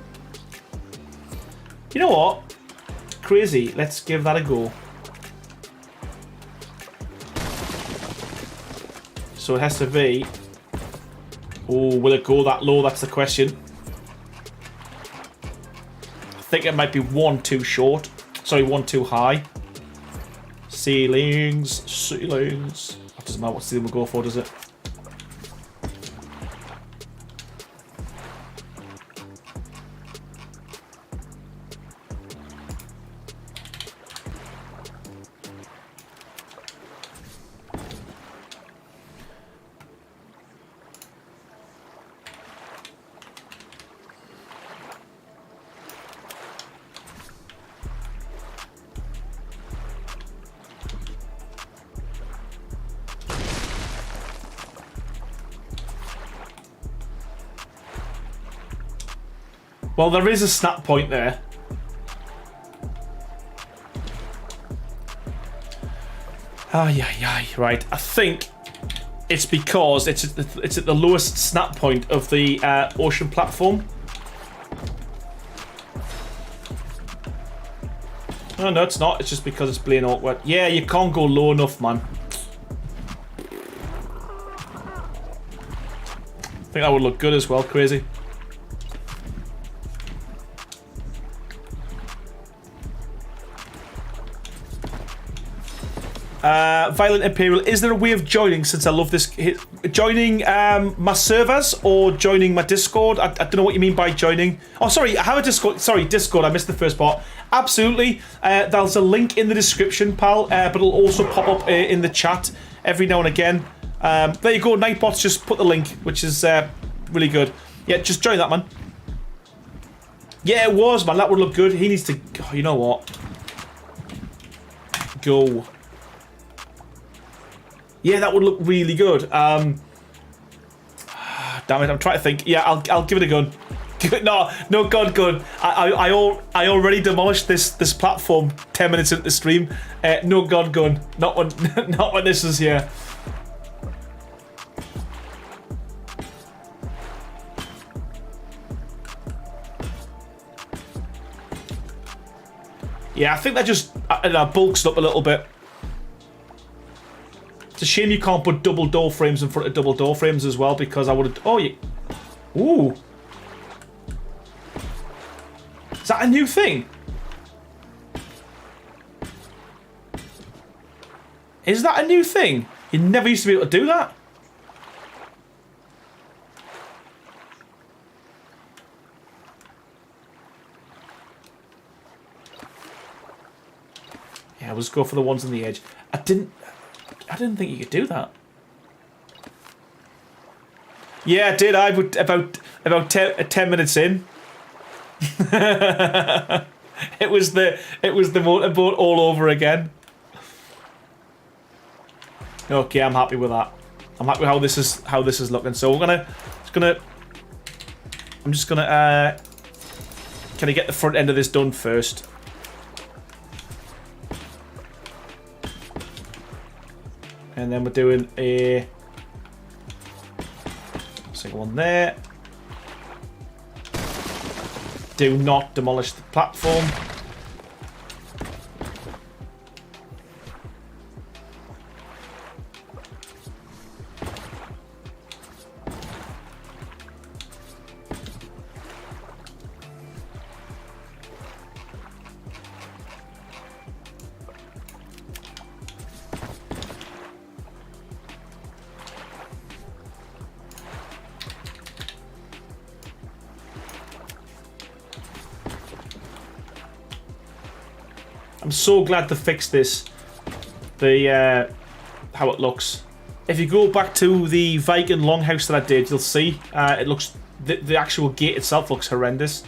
You know what? Crazy, let's give that a go. So it has to be... Oh, will it go that low? That's the question. I think it might be one too short. Sorry, one too high. Ceilings. That doesn't matter what ceiling we go for, does it? Well, there is a snap point there. Right. I think it's because it's at the lowest snap point of the ocean platform. Oh, no, it's not. It's just because it's plain awkward. Yeah, you can't go low enough, man. I think that would look good as well, Crazy. Violent Imperial, is there a way of joining since I love this? Joining my servers or joining my Discord? I don't know what you mean by joining. Oh, sorry, I have a Discord. Sorry, Discord, I missed the first part. Absolutely. There's a link in the description, pal, but it'll also pop up in the chat every now and again. There you go, Nightbots just put the link, which is really good. Yeah, just join that, man. Yeah, it was, man. That would look good. He needs to... Oh, you know what? Go. Yeah, that would look really good. Damn it, I'm trying to think. Yeah, I'll give it a gun. No, God, gun. I already demolished this platform 10 minutes into the stream. No, God, gun. Not when this is here. Yeah, I think that just bulks up a little bit. It's a shame you can't put double door frames in front of double door frames as well, because I would have... Oh, yeah. Ooh. Is that a new thing? Is that a new thing? You never used to be able to do that? Yeah, let's go for the ones on the edge. I didn't think you could do that. Yeah, I did. I would about 10 minutes in. it was the motorboat all over again. Okay, I'm happy with that. I'm happy with how this is looking. So I'm just gonna can I get the front end of this done first? And then we're doing a single one there. Do not demolish the platform. I'm so glad to fix this. How it looks. If you go back to the Viking longhouse that I did, you'll see it looks the actual gate itself looks horrendous.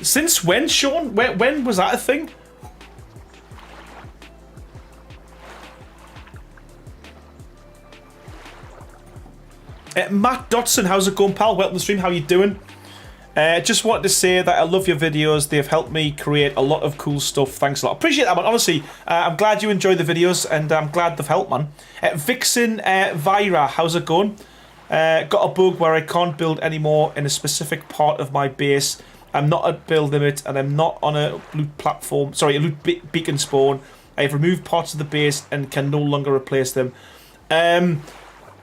Since when, Sean? When was that a thing? Matt Dotson, how's it going, pal? Welcome to the stream. How you doing? Just wanted to say that I love your videos. They've helped me create a lot of cool stuff. Thanks a lot. Appreciate that, man. Honestly, I'm glad you enjoy the videos, and I'm glad they've helped, man. Vixen Vira, how's it going? Got a bug where I can't build anymore in a specific part of my base. I'm not at build limit, and I'm not on a loot platform. Sorry, a loot beacon spawn. I have removed parts of the base and can no longer replace them.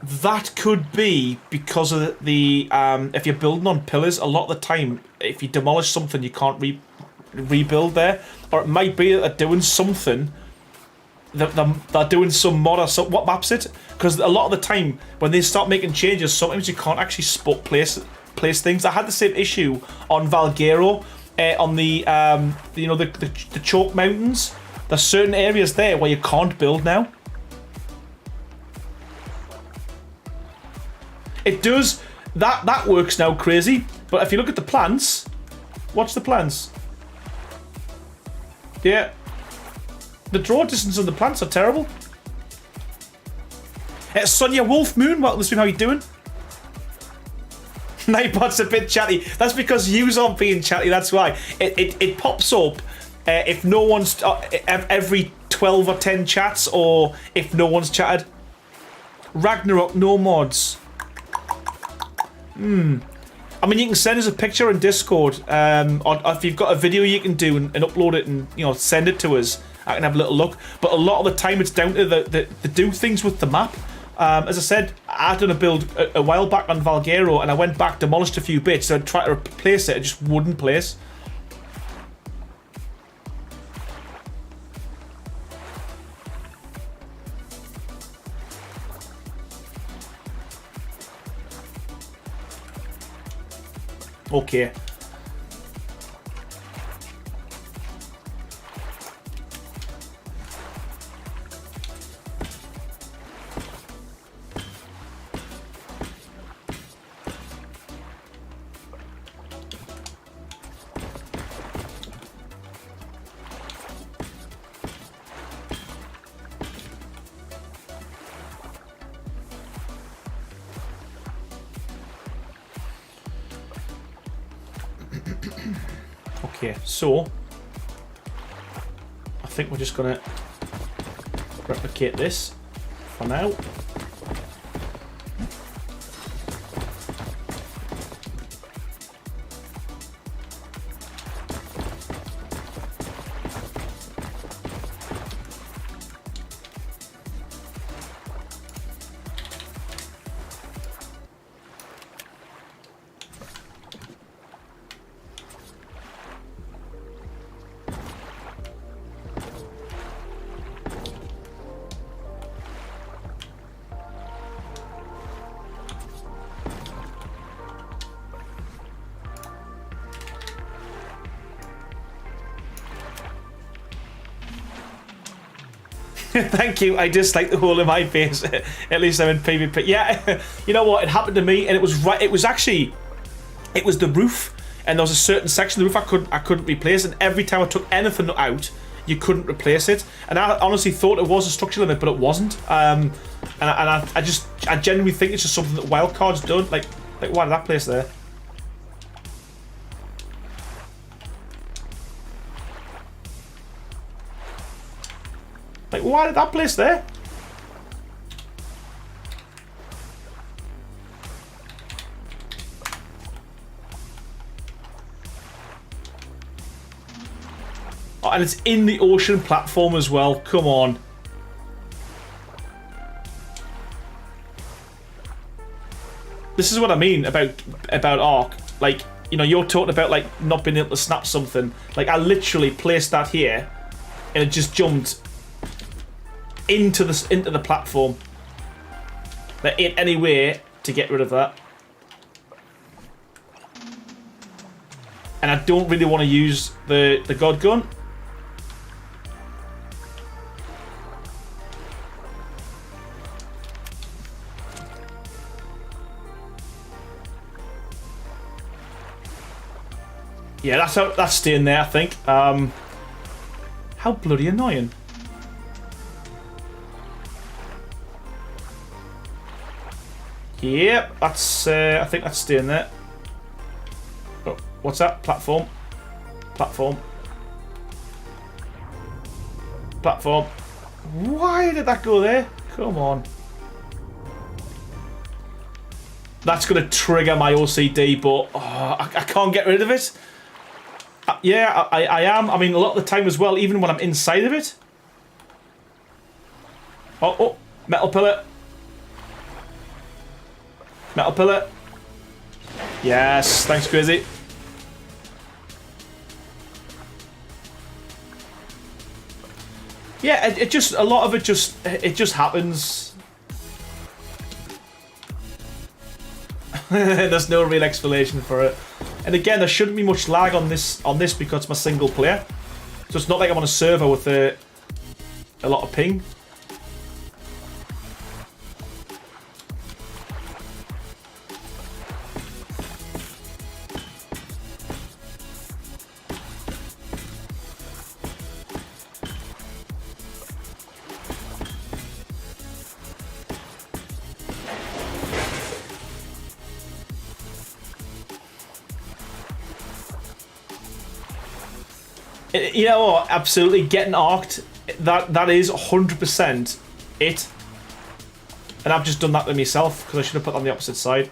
That could be because of the if you're building on pillars, a lot of the time, if you demolish something, you can't rebuild there. Or it might be that they're doing something, they're doing some mod or something. What maps it? Because a lot of the time, when they start making changes, sometimes you can't actually place things. I had the same issue on Valguero, on the you know, the Chalk Mountains. There's certain areas there where you can't build now. It does. That works now, crazy. But if you look at the plants, watch the plants. Yeah. The draw distance on the plants are terrible. Sonia Wolf Moon, welcome to the stream. How you doing? Nightbot's a bit chatty. That's because you aren't being chatty. That's why. It pops up if no one's every 12 or 10 chats, or if no one's chatted. Ragnarok, no mods. I mean, you can send us a picture in Discord, or if you've got a video you can do and upload it and, you know, send it to us. I can have a little look. But a lot of the time it's down to the do things with the map. As I said, I done a build a while back on Valguero, and I went back, demolished a few bits, so I tried to replace it, it just wouldn't place. Okay. Okay, so I think we're just gonna replicate this for now. Thank you. I dislike the hole in my face. At least I'm in PvP. Yeah, you know what? It happened to me, and it was right. It was actually, it was the roof, and there was a certain section of the roof I couldn't replace, and every time I took anything out, you couldn't replace it. And I honestly thought it was a structural limit, but it wasn't. And I genuinely think it's just something that wildcard's done. Like why did that place there? Like, why did that place there? Oh, and it's in the ocean platform as well. Come on. This is what I mean about Ark. Like, you know, you're talking about like not being able to snap something. Like, I literally placed that here, and it just jumped into the platform. There ain't any way to get rid of that. And I don't really want to use the God gun. Yeah, that's staying there, I think. How bloody annoying. Yep, that's. I think that's staying there. Oh, what's that? Platform. Platform. Platform. Why did that go there? Come on. That's going to trigger my OCD, but I can't get rid of it. Yeah, I am. I mean, a lot of the time as well, even when I'm inside of it. Oh, metal pillar. Metal pillar. Yes, thanks, Crazy. Yeah, it just, a lot of it just happens. There's no real explanation for it. And again, there shouldn't be much lag on this because it's my single player. So it's not like I'm on a server with a lot of ping. You know what? Absolutely, getting arced. That is 100% it. And I've just done that to myself because I should have put it on the opposite side.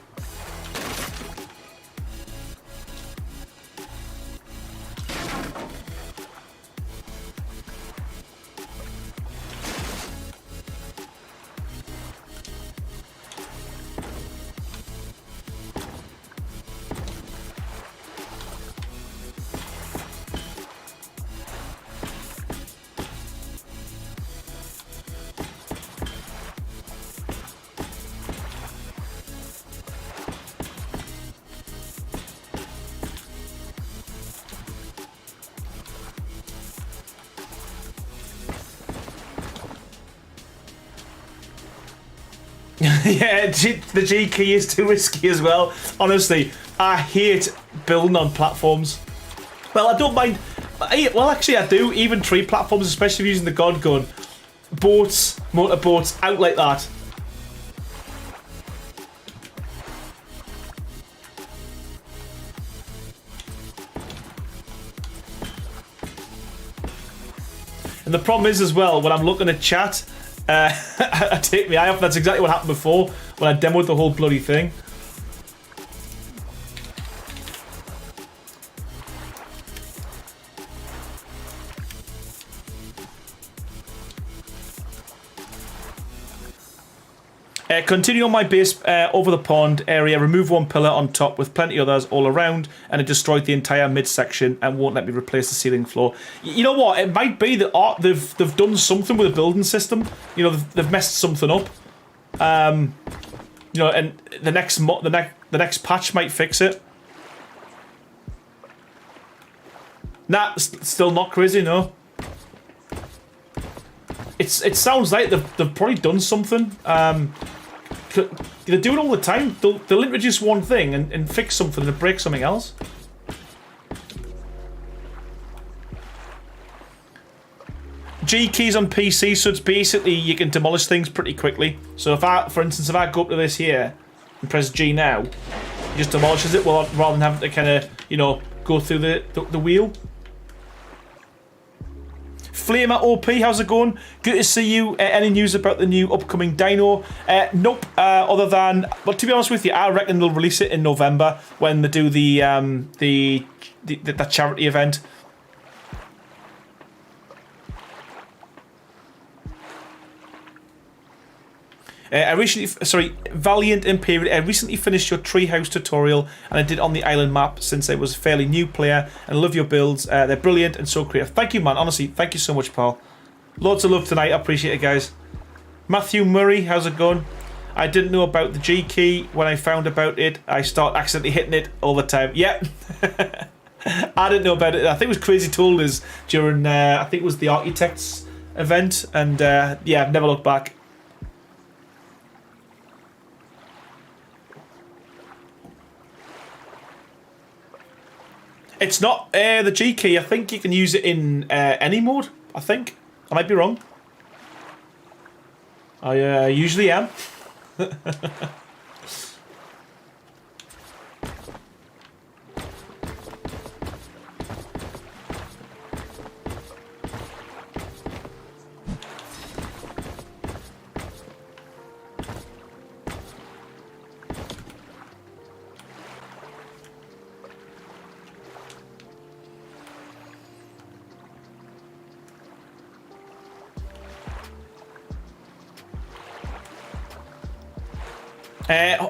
Yeah, the G key is too risky as well. Honestly, I hate building on platforms. Well, I don't mind. Well, actually, I do. Even tree platforms, especially using the God gun. Boats, motorboats, out like that. And the problem is as well, when I'm looking at chat, I take my eye off. That's exactly what happened before when I demoed the whole bloody thing. Continue on my base over the pond area, remove one pillar on top with plenty others all around, and it destroyed the entire midsection and won't let me replace the ceiling floor. You know what? It might be that they've done something with the building system. You know, they've messed something up. You know, and the next patch might fix it. Nah, still not crazy, no. It sounds like they've probably done something. They do it all the time. They'll introduce one thing and fix something and break something else. G keys on PC, so it's basically you can demolish things pretty quickly. So for instance, if I go up to this here and press G now, it just demolishes it rather than having to kind of, you know, go through the wheel. Flamer OP, how's it going? Good to see you. Any news about the new upcoming Dino? Nope. Other than, but to be honest with you, I reckon they'll release it in November when they do the charity event. Valiant Imperial. I recently finished your treehouse tutorial, and I did it on the island map since I was a fairly new player. And I love your builds. They're brilliant and so creative. Thank you, man. Honestly, thank you so much, pal. Loads of love tonight. I appreciate it, guys. Matthew Murray, how's it going? I didn't know about the G key. When I found about it, I start accidentally hitting it all the time. Yep. I didn't know about it. I think it was Crazy told us during, I think it was the Architects event. And yeah, I've never looked back. It's not the G key. I think you can use it in any mode. I think. I might be wrong. I usually am.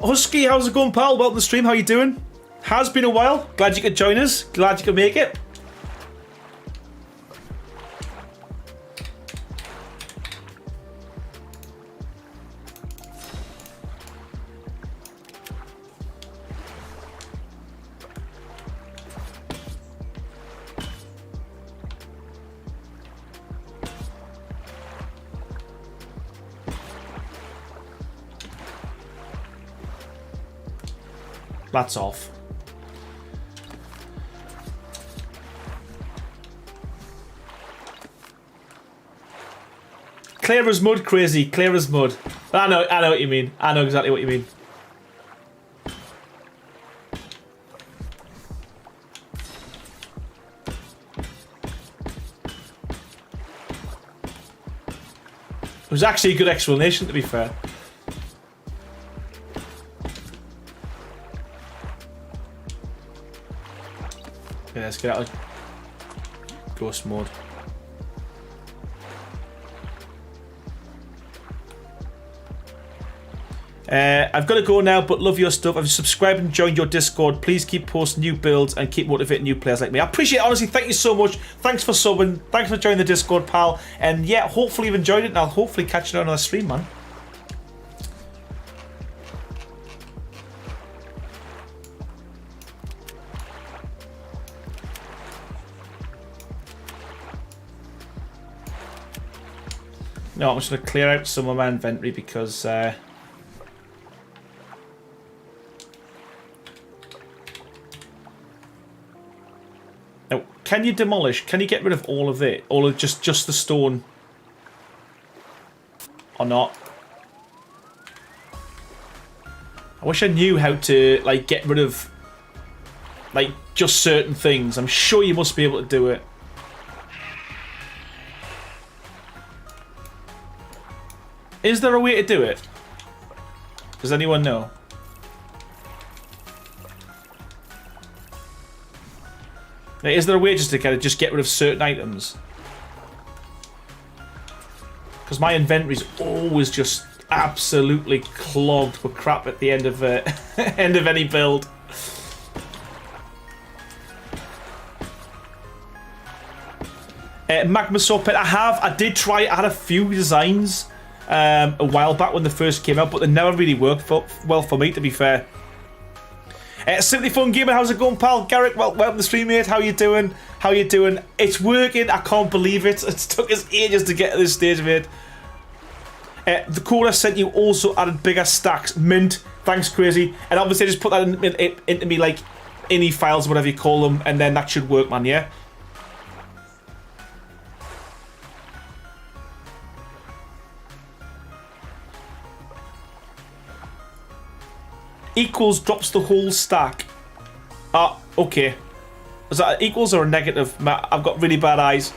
Husky, how's it going, pal? Welcome to the stream. How you doing? Has been a while. Glad you could join us. Glad you could make it. That's off. Clear as mud, crazy. Clear as mud. I know what you mean. I know exactly what you mean. It was actually a good explanation, to be fair. Okay, let's get out of ghost mode. I've got to go now, but love your stuff. I've subscribed and joined your Discord. Please keep posting new builds and keep motivating new players like me. I appreciate it, honestly. Thank you so much. Thanks for subbing. Thanks for joining the Discord, pal. And yeah, hopefully you've enjoyed it, and I'll hopefully catch you on another stream, man. No, I'm just going to clear out some of my inventory because... Now, can you demolish? Can you get rid of all of it? All of just the stone? Or not? I wish I knew how to, like, get rid of, like, just certain things. I'm sure you must be able to do it. Is there a way to do it? Does anyone know? Is there a way just to kind of just get rid of certain items? Because my inventory's always just absolutely clogged with crap at the end of end of any build. Magma Sword Pit, I did try it. I had a few designs a while back when they first came out, but they never really worked well for me, to be fair. Simply Fun Gamer, how's it going, pal? Garrick, welcome to the stream, mate. How you doing? How you doing? It's working. I can't believe it. It's took us ages to get to this stage, mate. The code I sent you also added bigger stacks. Mint. Thanks, Crazy. And obviously, just put that into me, like, ini files, whatever you call them, and then that should work, man, yeah? Equals drops the whole stack. Ah, okay. Is that equals or a negative? I've got really bad eyes.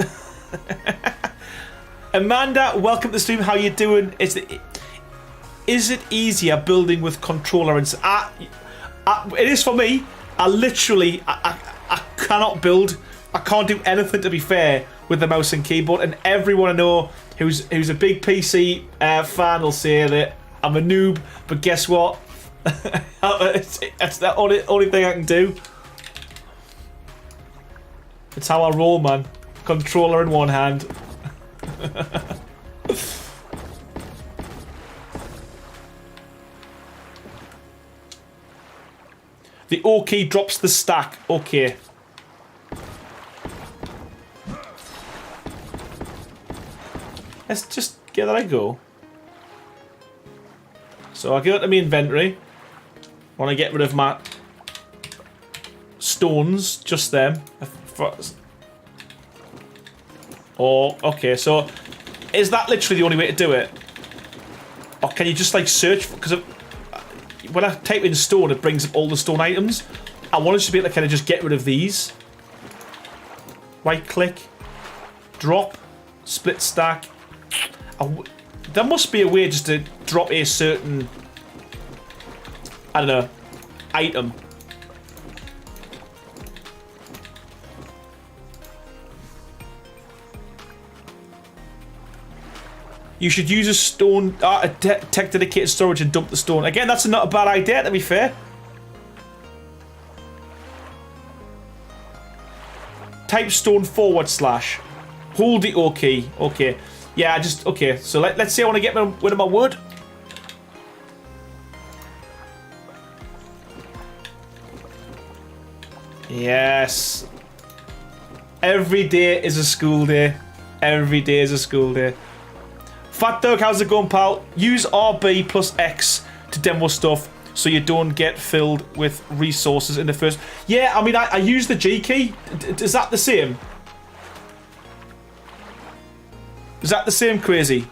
Amanda, welcome to the stream. How you doing? Is it easier building with controller? And it is for me. I cannot build. I can't do anything, to be fair, with the mouse and keyboard. And everyone I know who's a big PC fan will say that I'm a noob. But guess what? That's the only thing I can do. It's how I roll, man. Controller in one hand. The O key drops the stack. Okay. Let's just give that a go. So I go to my inventory. Want to get rid of my stones, just them. Oh, okay, so is that literally the only way to do it? Or can you just like search? Because when I type in stone, it brings up all the stone items. I wanted to be able to kind of just get rid of these. Right click, drop, split stack. There must be a way just to drop a certain, I don't know, item. You should use a stone, a tech dedicated storage and dump the stone. Again, that's not a bad idea, to be fair. Type stone / hold the O key. Okay. Yeah, okay. So let's say I want to get rid of my wood. Yes. Every day is a school day. Every day is a school day. Fat Dog, how's it going, pal? Use RB plus X to demo stuff so you don't get filled with resources in the first. Yeah, I mean, I use the G key. Is that the same? Is that the same, Crazy?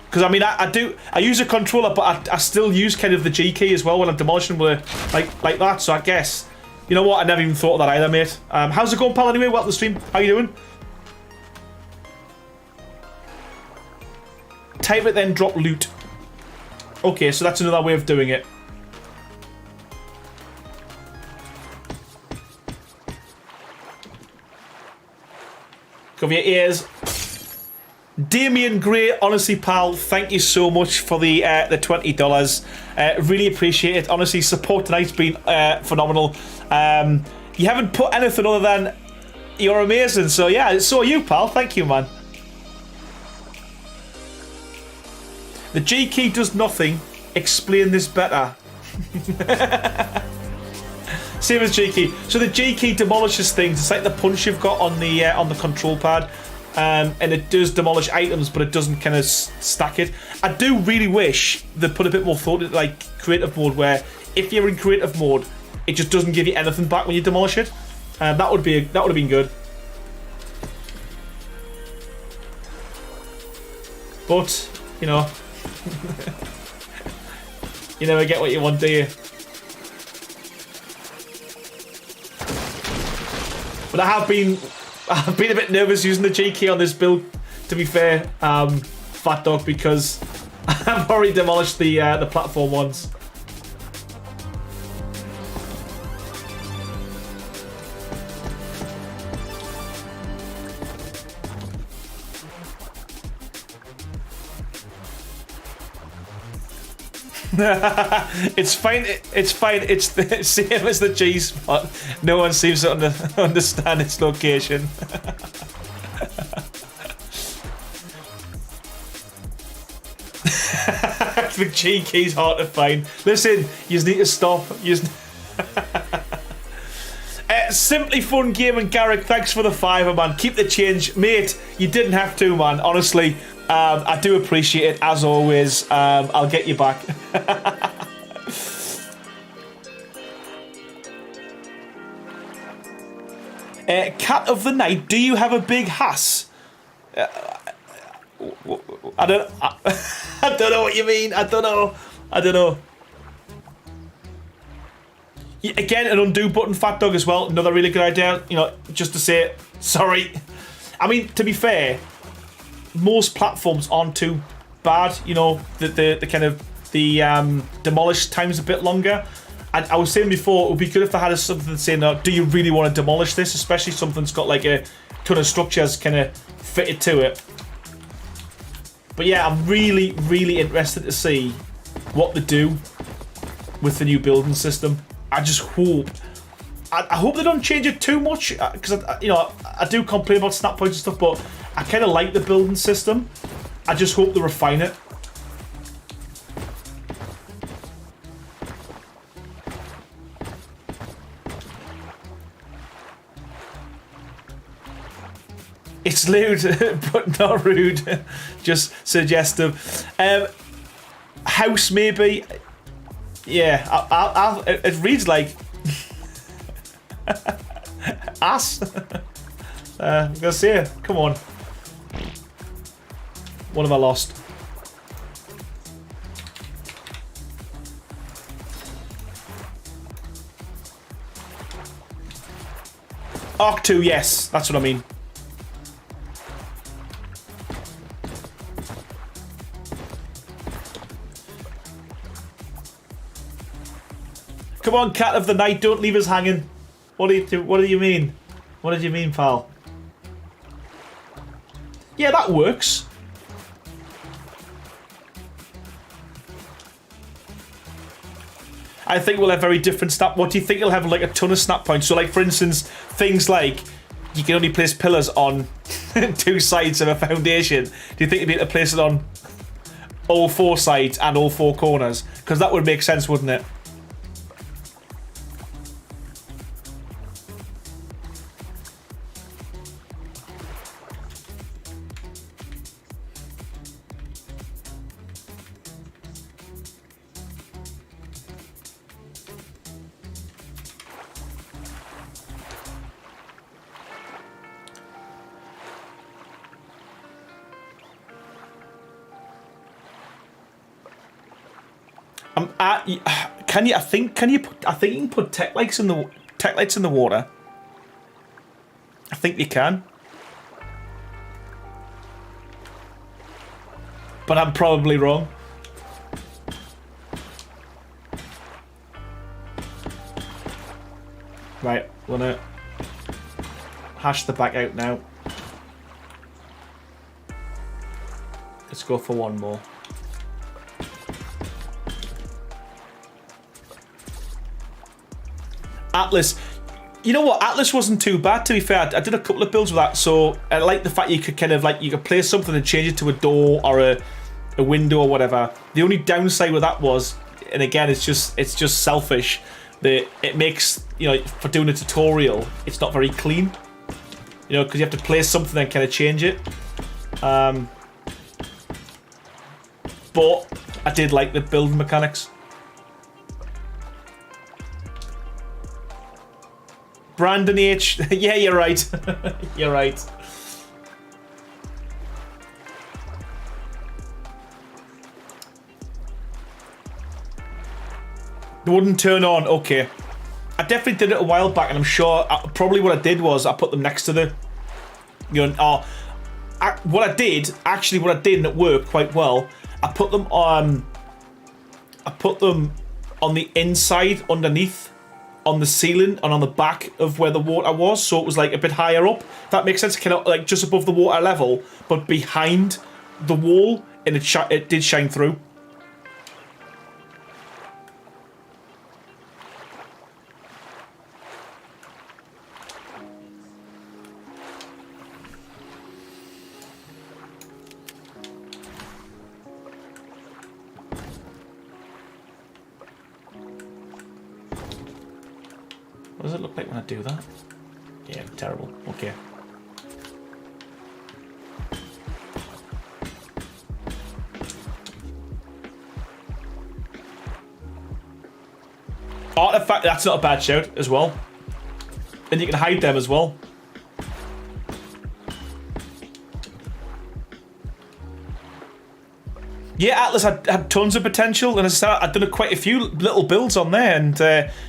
Because, I mean, I use a controller, but I still use kind of the G key as well when I'm demolishing with like that, so I guess. You know what? I never even thought of that either, mate. How's it going, pal, anyway? Welcome to the stream. How you doing? Type it, then drop loot. Okay, so that's another way of doing it. Cover your ears. Damien Gray, honestly, pal, thank you so much for the $20. Really appreciate it. Honestly, support tonight's been phenomenal. You haven't put anything other than you're amazing. So yeah, so are you, pal. Thank you, man. The G key does nothing. Explain this better. Same as G key. So the G key demolishes things. It's like the punch you've got on the control pad. And it does demolish items, but it doesn't kind of stack it. I do really wish they put a bit more thought into like creative mode, where if you're in creative mode, it just doesn't give you anything back when you demolish it. That would have been good. But you know, you never get what you want, do you? But I've been a bit nervous using the G key on this build, to be fair, Fat Dog, because I've already demolished the platform ones. It's fine. It's fine. It's the same as the G spot. No one seems to understand its location. The G key's hard to find. Listen, you need to stop. Simply Fun Game and Garrick, thanks for the £5, man. Keep the change, mate. You didn't have to, man. Honestly, I do appreciate it as always. I'll get you back. Cat of the Night, do you have a big hass? I don't know what you mean. I don't know. Again, an undo button, Fat Dog, as well. Another really good idea. You know, just to say sorry. I mean, to be fair, most platforms aren't too bad. You know, the kind of demolish time's a bit longer. I was saying before, it would be good if they had something saying, do you really want to demolish this? Especially something that's got like a ton of structures kind of fitted to it. But yeah, I'm really, really interested to see what they do with the new building system. I just hope... I hope they don't change it too much, because, you know, I do complain about snap points and stuff, but I kind of like the building system. I just hope they refine it. It's lewd, but not rude. Just suggestive. House, maybe. Yeah, it reads like... ass. I'm gonna say it. Come on. What have I lost? Arc 2, yes. That's what I mean. Come on, Cat of the Night, don't leave us hanging. What do you mean? What did you mean, pal? Yeah, that works. I think we'll have very different snap. What do you think? You'll have like a ton of snap points. So, like for instance, things like you can only place pillars on 2 sides of a foundation. Do you think you'd be able to place it on all 4 sides and all 4 corners? Because that would make sense, wouldn't it? Can you? I think you can put tech lights in the water. I think you can, but I'm probably wrong. Right, we're gonna hash the back out now. Let's go for one more. Atlas, you know what? Atlas wasn't too bad, to be fair. I did a couple of builds with that, so I like the fact you could kind of like you could place something and change it to a door or a window or whatever. The only downside with that was, and again, it's just selfish, that it makes, you know, for doing a tutorial, it's not very clean. You know, because you have to place something and kind of change it. But I did like the building mechanics. Brandon H. Yeah, you're right. You're right. It wouldn't turn on. Okay. I definitely did it a while back, and I'm sure probably what I did was I put them next to the. You know, what I did, and it worked quite well. I put them on the inside underneath on the ceiling and on the back of where the water was, so it was like a bit higher up. If that makes sense, kind of like just above the water level, but behind the wall, and it did shine through. What does it look like when I do that? Yeah, terrible. Okay. Artifact, that's not a bad shout as well. And you can hide them as well. Yeah, Atlas had tons of potential, and I'd done quite a few little builds on there, and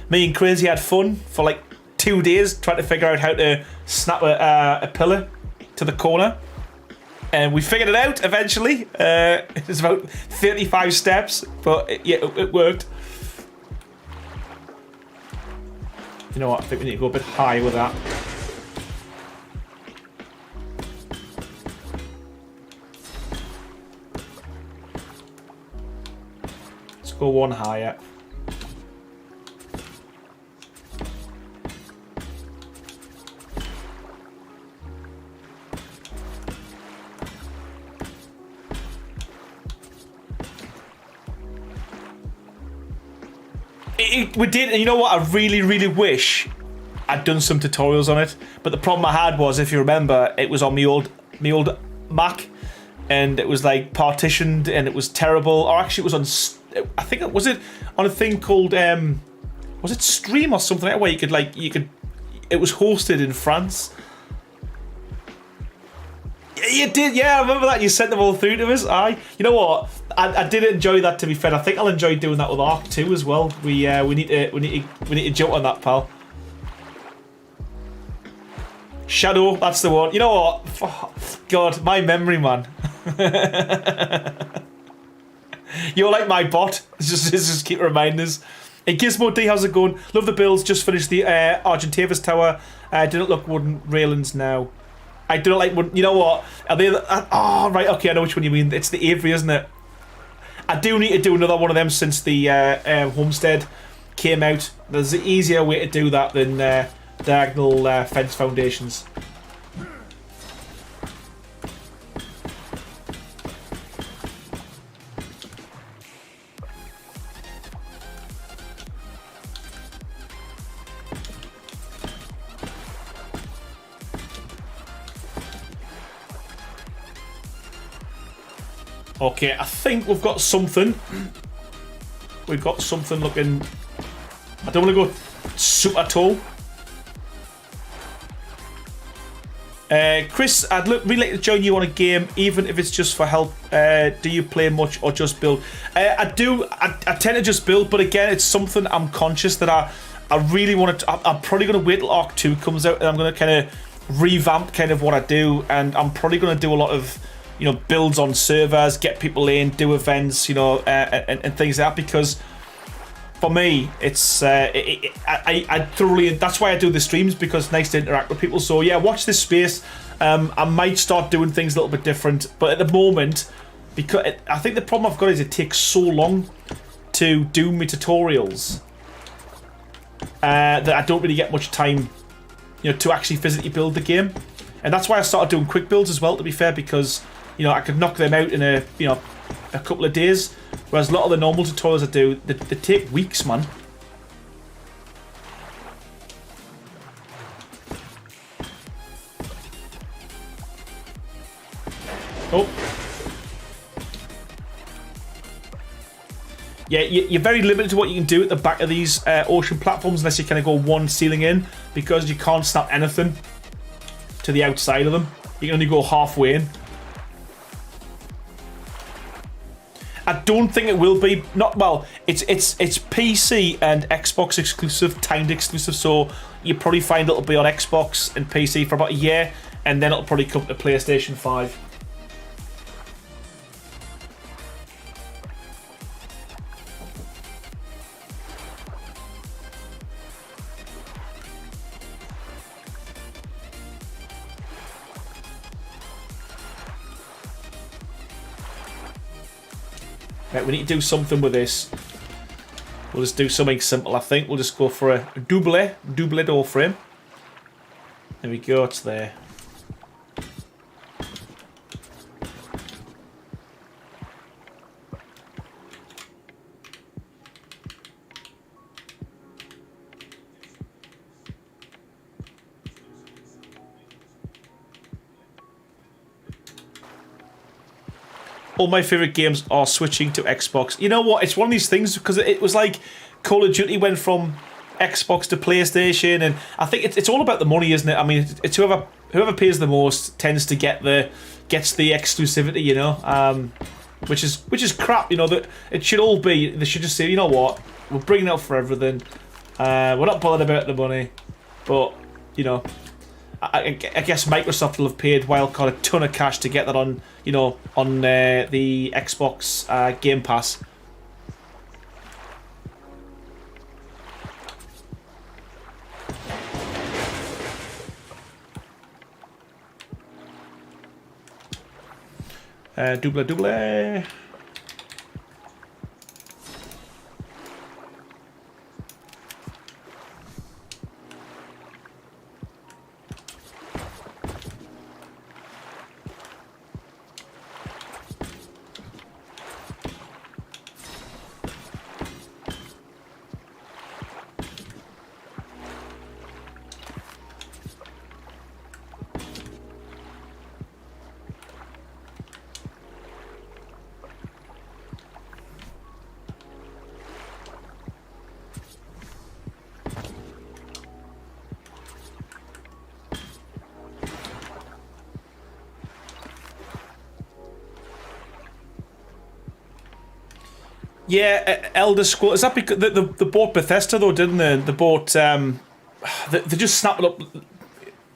me and Crazy had fun for like 2 days trying to figure out how to snap a pillar to the corner. And we figured it out eventually. It was about 35 steps, but it worked. You know what? I think we need to go a bit higher with that. Let's go one higher. We did, and you know what? I really, really wish I'd done some tutorials on it. But the problem I had was, if you remember, it was on my old Mac, and it was like partitioned, and it was terrible. Or actually, it was on. I think it was on a thing called was it Stream or something like that, where you could. It was hosted in France. You did, yeah. I remember that. You sent them all through to us. You know what? I did enjoy that. To be fair, I think I'll enjoy doing that with Ark too as well. We need to jump on that, pal. Shadow, that's the one. You know what? Oh, God, my memory, man. You're like my bot. Just keep reminding us. Hey, Gizmo D, how's it going? Love the builds. Just finished the Argentavis Tower. Didn't look wooden railings now. I don't like wooden. You know what? Are they? Oh, right. Okay, I know which one you mean. It's the Avery, isn't it? I do need to do another one of them since the Homestead came out. There's an easier way to do that than diagonal fence foundations. Okay, I think we've got something. We've got something looking... I don't want to go super tall. Chris, I'd really like to join you on a game, even if it's just for help. Do you play much or just build? I do. I tend to just build, but again, it's something I'm conscious that I really want to... I'm probably going to wait till Ark 2 comes out, and I'm going to kind of revamp kind of what I do, and I'm probably going to do a lot of... builds on servers, get people in, do events, and things like that, because for me, it's I thoroughly, that's why I do the streams, because it's nice to interact with people. So yeah, watch this space. I might start doing things a little bit different, but at the moment, because I think the problem I've got is it takes so long to do my tutorials that I don't really get much time, to actually physically build the game, and that's why I started doing quick builds as well. To be fair, because I could knock them out in a couple of days, whereas a lot of the normal tutorials I do, they take weeks, man. Oh. Yeah, you're very limited to what you can do at the back of these ocean platforms, unless you kind of go one ceiling in, because you can't snap anything to the outside of them. You can only go halfway in. I don't think it will be. It's PC and Xbox exclusive, timed exclusive, so you probably find it'll be on Xbox and PC for about a year, and then it'll probably come to PlayStation 5. Right, we need to do something with this. We'll just do something simple, I think. We'll just go for a double door frame. There we go, it's there. All my favourite games are switching to Xbox. You know what? It's one of these things because it was like Call of Duty went from Xbox to PlayStation, and I think it's all about the money, isn't it? I mean, it's whoever pays the most tends to gets the exclusivity, you know, which is crap. You know, that it should all be. They should just say, you know what, we're bringing it up for everything. We're not bothered about the money, but you know. I guess Microsoft will have paid Wildcard a ton of cash to get that on, you know, on the Xbox Game Pass. Double. Yeah, Elder Scrolls. Is that because they bought Bethesda though, didn't they? They bought they just snapped up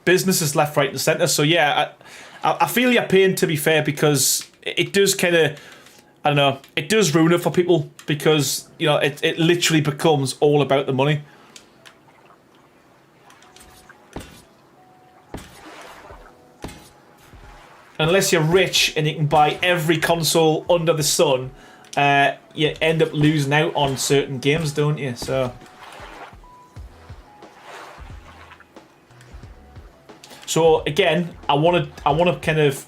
businesses left, right, and centre. So yeah, I feel your pain, to be fair, because it does kind of, I don't know, it does ruin it for people because you know it literally becomes all about the money. Unless you're rich and you can buy every console under the sun. You end up losing out on certain games, don't you? So again, I want to kind of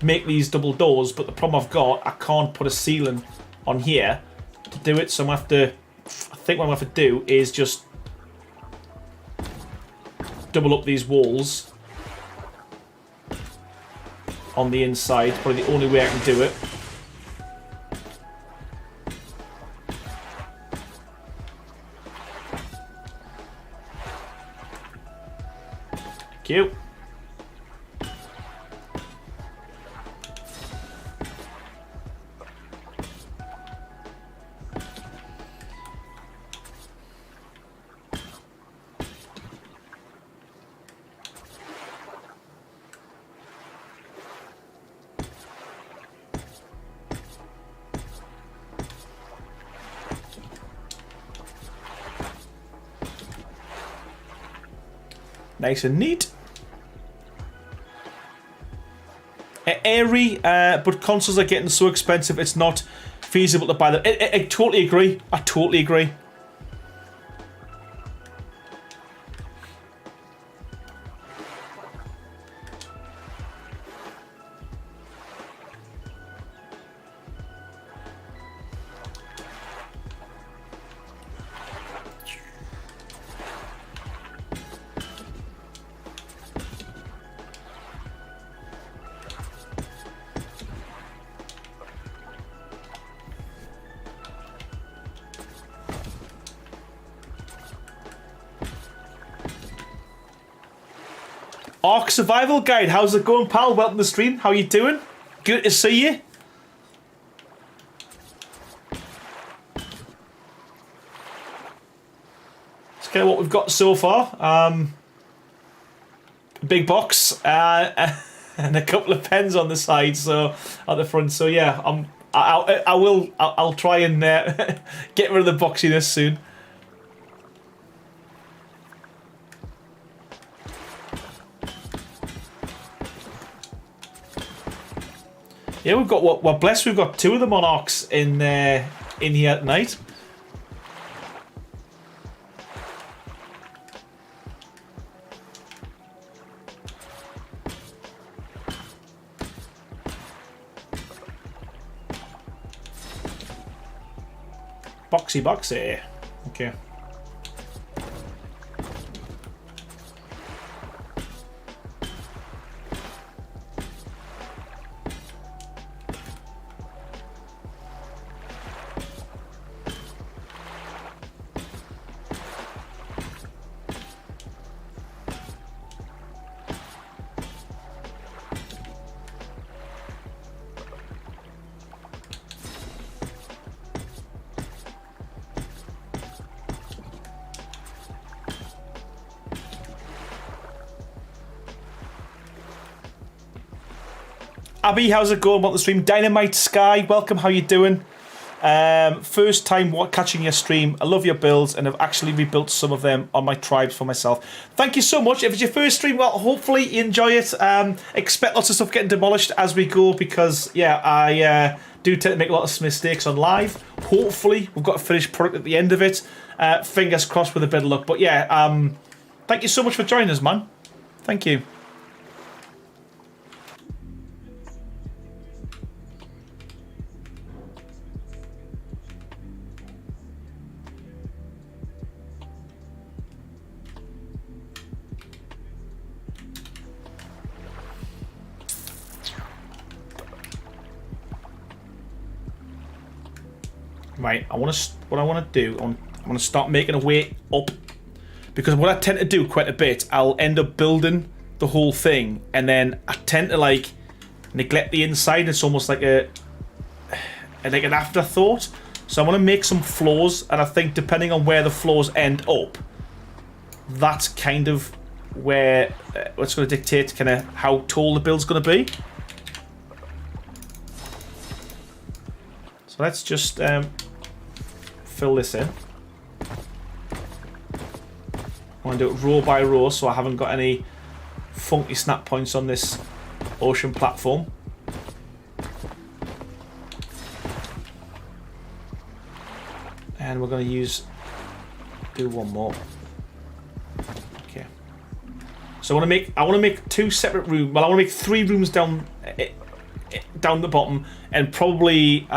make these double doors, but the problem I've got, I can't put a ceiling on here to do it. So I think what I'm gonna have to do is just double up these walls on the inside. Probably the only way I can do it. Cute. Nice and neat. Airy, but consoles are getting so expensive it's not feasible to buy them. I totally agree. I totally agree. Ark Survival Guide, how's it going, pal? Welcome to the stream. How you doing? Good to see you. It's kind of what we've got so far. Big box and a couple of pens on the side, so at the front. So yeah, I'll try and get rid of the boxiness soon. Yeah, we've got what? We're blessed. We've got 2 of the monarchs in here tonight. Boxy. Okay. Abby, how's it going? Welcome to the stream. Dynamite Sky, welcome. How you doing? First time catching your stream. I love your builds and have actually rebuilt some of them on my tribes for myself. Thank you so much. If it's your first stream, well, hopefully you enjoy it. Expect lots of stuff getting demolished as we go because, yeah, I do tend to make a lot of mistakes on live. Hopefully we've got a finished product at the end of it. Fingers crossed with a bit of luck. But yeah, thank you so much for joining us, man. Thank you. Right, what I want to do, I want to start making a way up, because what I tend to do quite a bit, I'll end up building the whole thing, and then I tend to like neglect the inside. It's almost like an afterthought. So I want to make some floors, and I think depending on where the floors end up, that's kind of where what's going to dictate kind of how tall the build's going to be. So let's just fill this in. I want to do it row by row so I haven't got any funky snap points on this ocean platform. And we're going to do one more. Okay. So I want to make 2 separate rooms. Well, I want to make 3 rooms down the bottom, and probably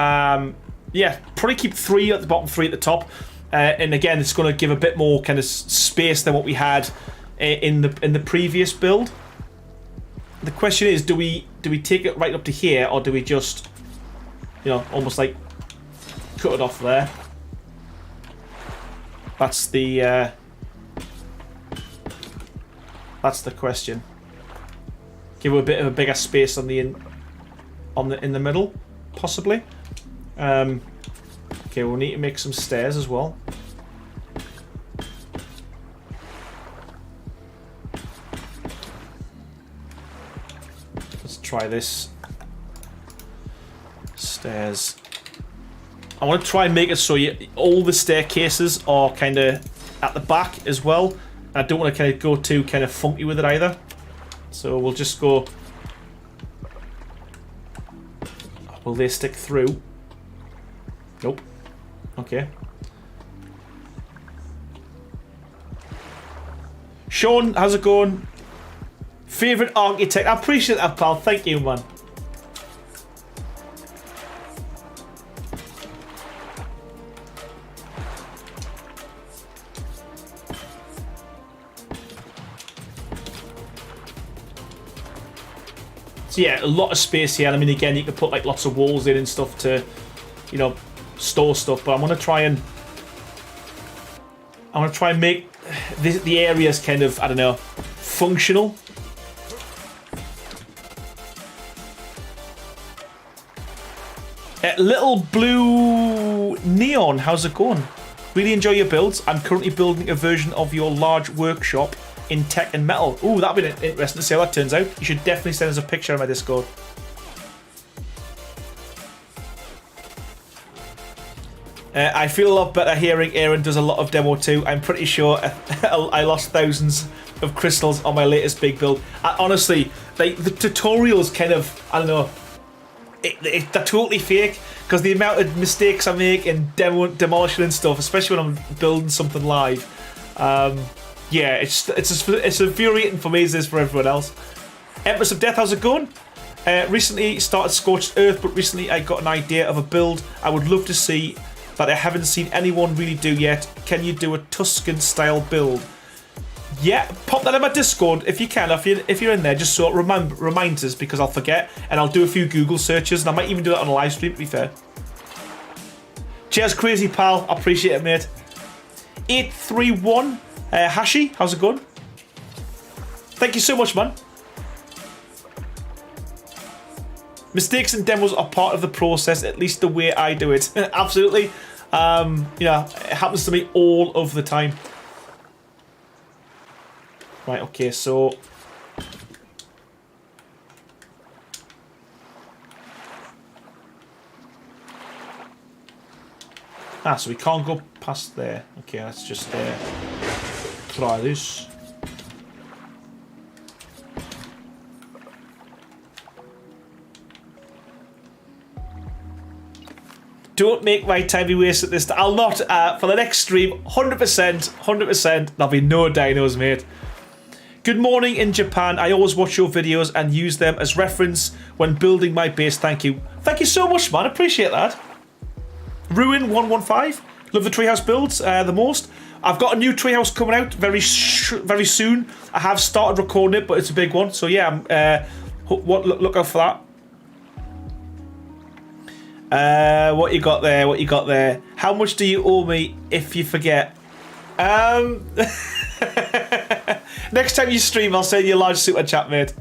probably keep 3 at the bottom, 3 at the top. And again, it's going to give a bit more kind of space than what we had in the previous build. The question is, do we take it right up to here, or do we just, almost like cut it off there? That's the question. Give it a bit of a bigger space on in the middle, possibly. Okay, we'll need to make some stairs as well. Let's try this. Stairs. I want to try and make it so all the staircases are kind of at the back as well. I don't want to kind of go too kind of funky with it either. So we'll just go. Will they stick through? Nope. Okay. Sean, how's it going? Favourite architect? I appreciate that, pal. Thank you, man. So yeah, a lot of space here. I mean, again, you can put like lots of walls in and stuff to, store stuff. But I want to try and make the areas kind of, I don't know, functional. Little Blue Neon, how's it going? Really enjoy your builds. I'm currently building a version of your large workshop in tech and metal. Ooh, that'd be interesting to see how that turns out. You should definitely send us a picture on my Discord. I feel a lot better hearing Aaron does a lot of demo too. I'm pretty sure I lost thousands of crystals on my latest big build. Honestly, like the tutorials kind of, I don't know, they're totally fake, because the amount of mistakes I make in demolishing and stuff, especially when I'm building something live, yeah, it's infuriating for me as it is for everyone else. Empress of Death, how's it going? Recently started Scorched Earth, but recently I got an idea of a build I would love to see that I haven't seen anyone really do yet. Can you do a Tuscan style build? Yeah, pop that in my Discord if you can. If you're in there, just so it reminds us, because I'll forget, and I'll do a few Google searches, and I might even do that on a live stream, to be fair. Cheers, crazy pal. I appreciate it, mate. 831 Hashi, how's it going? Thank you so much, man. Mistakes and demos are part of the process, at least the way I do it. Absolutely. Yeah, it happens to me all of the time. Right, okay, so... so we can't go past there. Okay, let's just try this. Don't make my time be wasted this. I'll not, for the next stream, 100%, there'll be no dinos, mate. Good morning in Japan. I always watch your videos and use them as reference when building my base. Thank you. Thank you so much, man. Appreciate that. Ruin115. Love the treehouse builds the most. I've got a new treehouse coming out very soon. I have started recording it, but it's a big one. So yeah, look out for that. What you got there? What you got there? How much do you owe me if you forget? Next time you stream, I'll send you a large super chat, mate.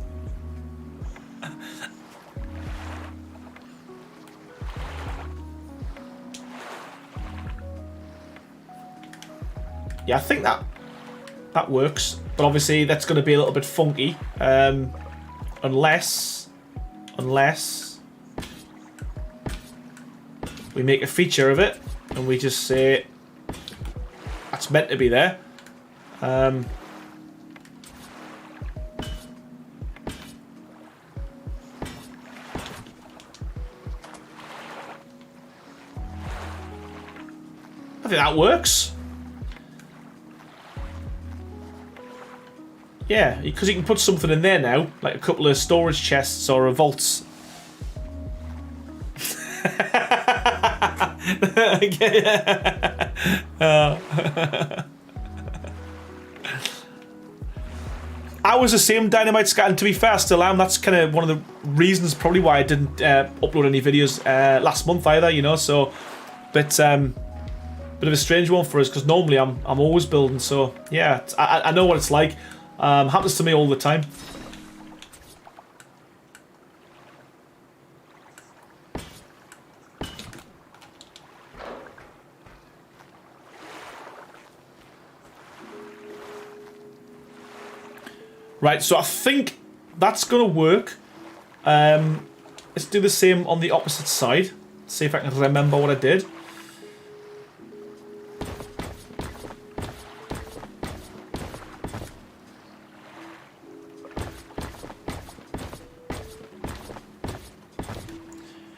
Yeah, I think that works, but obviously that's going to be a little bit funky, unless we make a feature of it and we just say that's meant to be there. I think that works. Yeah, because you can put something in there now, like a couple of storage chests or a vaults. I was the same, Dynamite Scat, and to be fair, I still am. That's kind of one of the reasons probably why I didn't upload any videos last month either, you know, so bit of a strange one for us, because normally I'm always building, so yeah, I know what it's like. Happens to me all the time. Right, so I think that's gonna work. Let's do the same on the opposite side. See if I can remember what I did.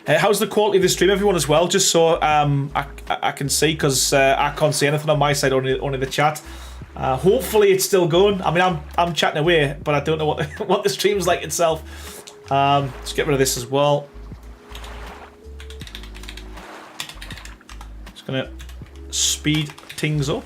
How's the quality of the stream, everyone, as well? Just so I can see, because I can't see anything on my side, only the chat. Hopefully it's still going. I mean, I'm chatting away, but I don't know what the stream's like itself. Let's get rid of this as well. Just gonna speed things up.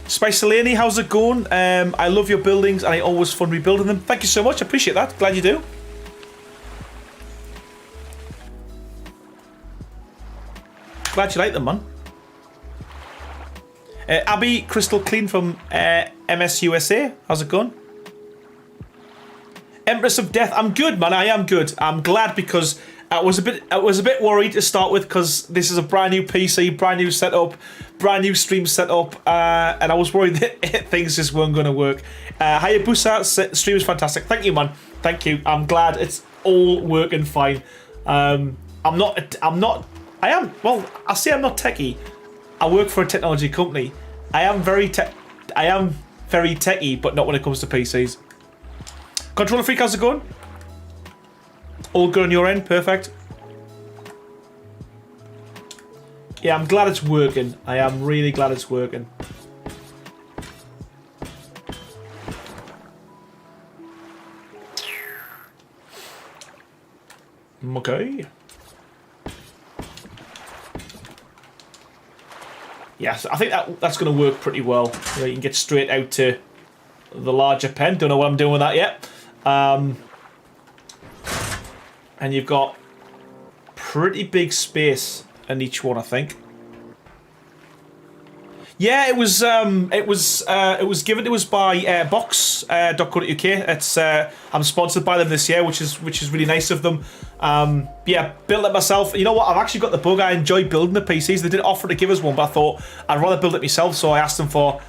Spicelani, how's it going? I love your buildings and I always fun rebuilding them. Thank you so much, I appreciate that. Glad you do. Glad you like them, man. Abby Crystal Clean from MSUSA, how's it going? Empress of Death, I'm good, man. I am good. I'm glad, because I was a bit worried to start with, because this is a brand new PC, brand new setup, brand new stream setup, and I was worried that things just weren't going to work. Hayabusa, stream is fantastic. Thank you, man. Thank you. I'm glad it's all working fine. I am. Well, I'll say I'm not techie. I work for a technology company. I am very techie, but not when it comes to PCs. Controller freak, how's it going? All good on your end? Perfect. Yeah, I'm glad it's working. I am really glad it's working. Okay. Yes, I think that's going to work pretty well. You know, you can get straight out to the larger pen. Don't know what I'm doing with that yet. And you've got pretty big space in each one, I think. Yeah, it was given to us by box.co.uk. It's I'm sponsored by them this year, which is really nice of them. Yeah, built it myself. You know what? I've actually got the bug. I enjoy building the PCs. They did offer to give us one, but I thought I'd rather build it myself. So I asked them for,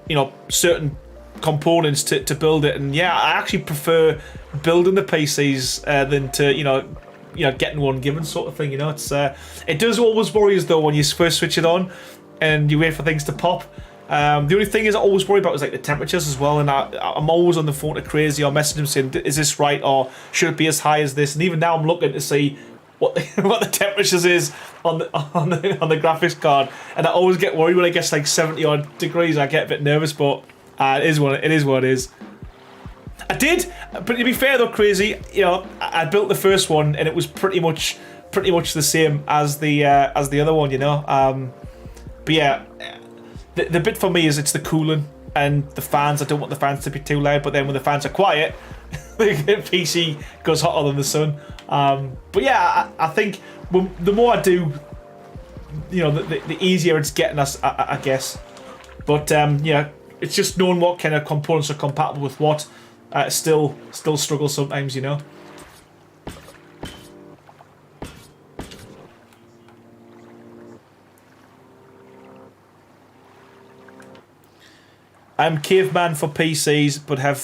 you know, certain components to build it. And yeah, I actually prefer building the PCs than to you know getting one given sort of thing. You know, it's it does always worry us though when you first switch it on and you wait for things to pop. The only thing is I always worry about is like the temperatures as well, and I'm always on the phone to Crazy or messaging him saying, is this right, or should it be as high as this? And even now I'm looking to see what the temperatures is on the graphics card, and I always get worried when it gets like 70 odd degrees. I get a bit nervous, but it is what it is. I did, but to be fair though, Crazy, you know, I built the first one and it was pretty much the same as the other one, you know. But yeah, the bit for me is it's the cooling and the fans. I don't want the fans to be too loud, but then when the fans are quiet, the PC goes hotter than the sun. But yeah, I think the more I do, you know, the easier it's getting us, I guess. But yeah, it's just knowing what kind of components are compatible with what. Still struggle sometimes, you know. I'm caveman for PCs, but have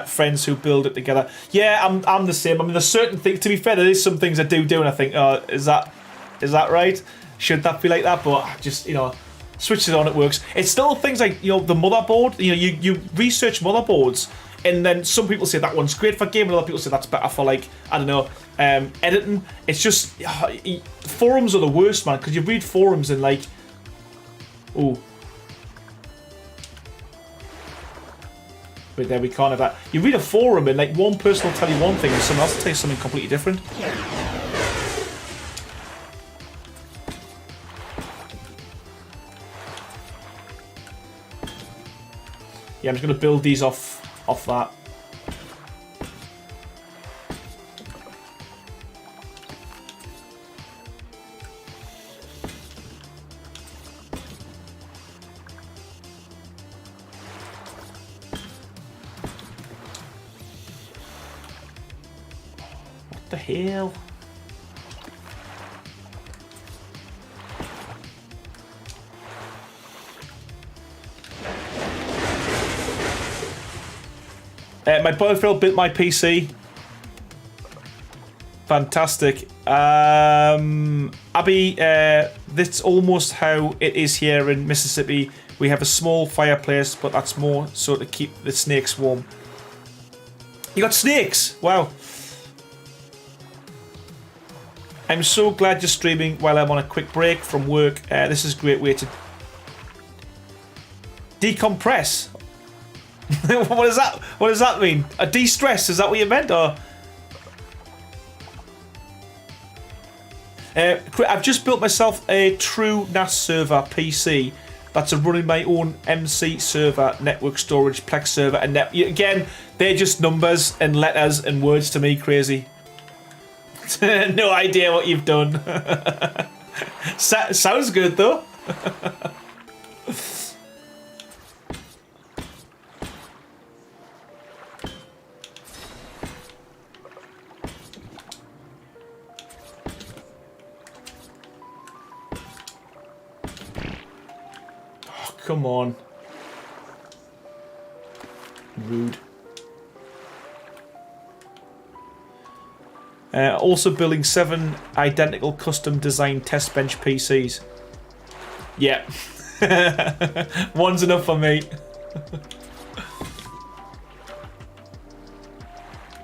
friends who build it together. Yeah, I'm the same. I mean, there's certain things. To be fair, there is some things I do, and I think, oh, is that right? Should that be like that? But just, you know, switch it on, it works. It's still things like, you know, the motherboard. You know, you research motherboards, and then some people say that one's great for gaming, and other people say that's better for, like, I don't know, editing. It's just forums are the worst, man, because you read forums and like, oh. But there we can't have that. You read a forum and like one person will tell you one thing and someone else will tell you something completely different. Yeah, I'm just going to build these off that. What the hell? My boyfriend built my PC. Fantastic. Abby, that's almost how it is here in Mississippi. We have a small fireplace, but that's more so to keep the snakes warm. You got snakes? Wow. I'm so glad you're streaming while I'm on a quick break from work. This is a great way to decompress. What does that mean? A de-stress? Is that what you meant? Or I've just built myself a true NAS server PC. That's running my own MC server, network storage, Plex server, and again, they're just numbers and letters and words to me, Crazy. No idea what you've done. Sounds good though. Oh, come on. Rude. Also building 7 identical custom designed test bench PCs. Yeah. One's enough for me.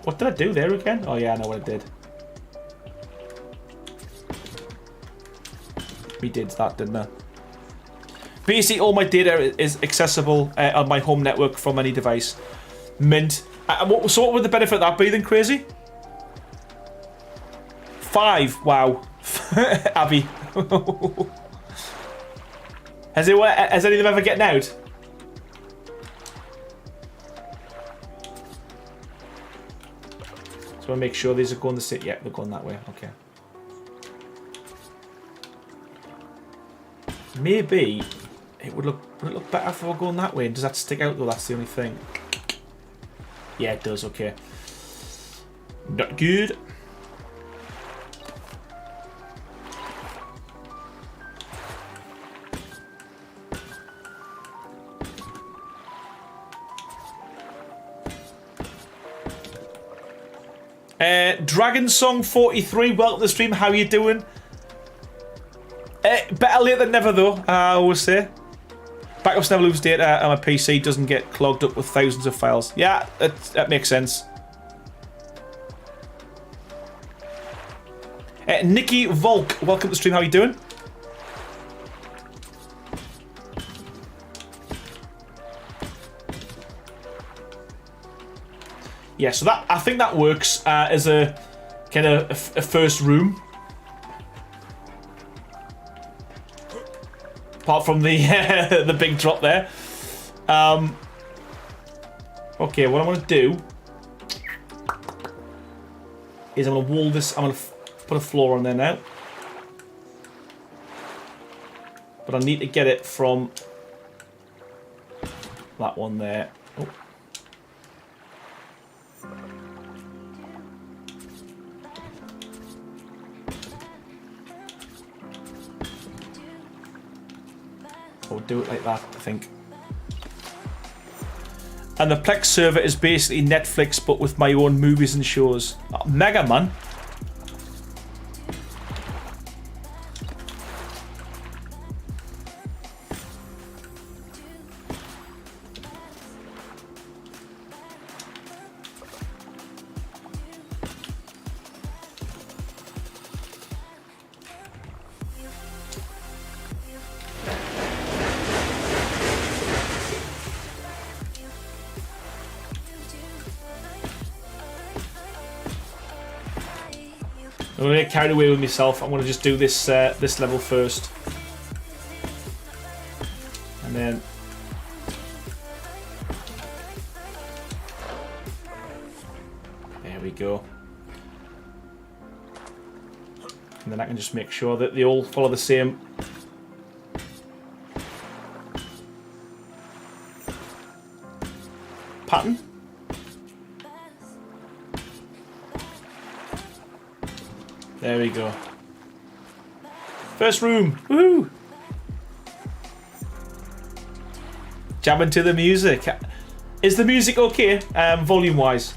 What did I do there again? Oh yeah, I know what I did. We did that, didn't I? Basically, all my data is accessible on my home network from any device. Mint. So what would the benefit of that be then, Crazy? 5. Wow. Abby. Has any of them ever getting out? So I make sure these are going the same. Yeah, they're going that way. Okay. Maybe would it look better if we're going that way? Does that stick out though? That's the only thing. Yeah, it does. Okay. Not good. Dragon Song 43, welcome to the stream. How you doing? Better late than never, though. I always say. Backups never lose data, and my PC doesn't get clogged up with thousands of files. Yeah, that makes sense. Nikki Volk, welcome to the stream. How you doing? Yeah, so that I think that works as a kind of a first room. Apart from the the big drop there. Okay, what I'm gonna do is I'm gonna wall this. I'm gonna put a floor on there now, but I need to get it from that one there. Oh. Or do it like that, I think. And the Plex server is basically Netflix, but with my own movies and shows. Oh, mega, man. I'm gonna get carried away with myself. I'm gonna just do this this level first, and then there we go. And then I can just make sure that they all follow the same pattern. There we go. First room. Woohoo! Jamming to the music. Is the music okay, volume wise?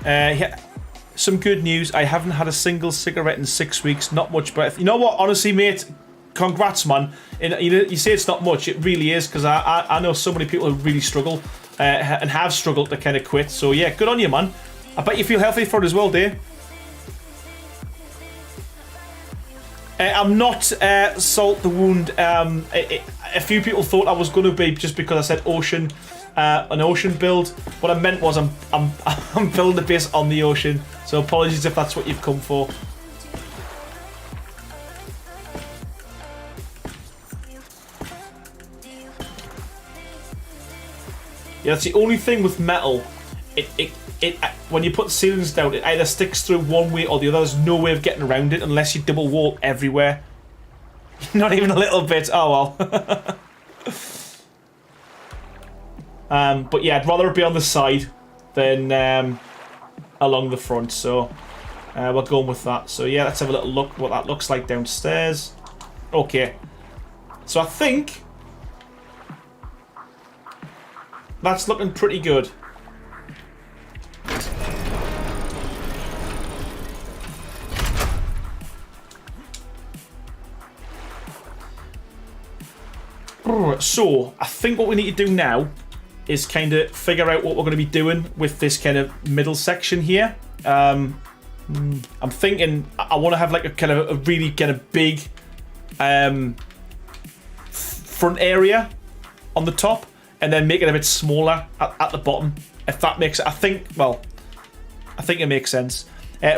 Yeah. Some good news. I haven't had a single cigarette in 6 weeks. Not much, but you know what? Honestly, mate, congrats, man. And you say it's not much. It really is, because I know so many people who really struggle and have struggled to kind of quit. So yeah, good on you, man. I bet you feel healthy for it as well, Dave. I'm not Salt the Wound. A few people thought I was going to be just because I said ocean, an ocean build. What I meant was I'm building a base on the ocean. So apologies if that's what you've come for. Yeah, that's the only thing with metal. It when you put ceilings down, it either sticks through one way or the other. There's no way of getting around it unless you double wall everywhere. Not even a little bit. Oh well. But yeah, I'd rather it be on the side than along the front. So we're going with that. So yeah, let's have a little look what that looks like downstairs. Okay. So I think that's looking pretty good. So I think what we need to do now is kind of figure out what we're going to be doing with this kind of middle section here. I'm thinking I want to have like a kind of a really kind of big front area on the top, and then make it a bit smaller at the bottom. If that makes it, I think it makes sense.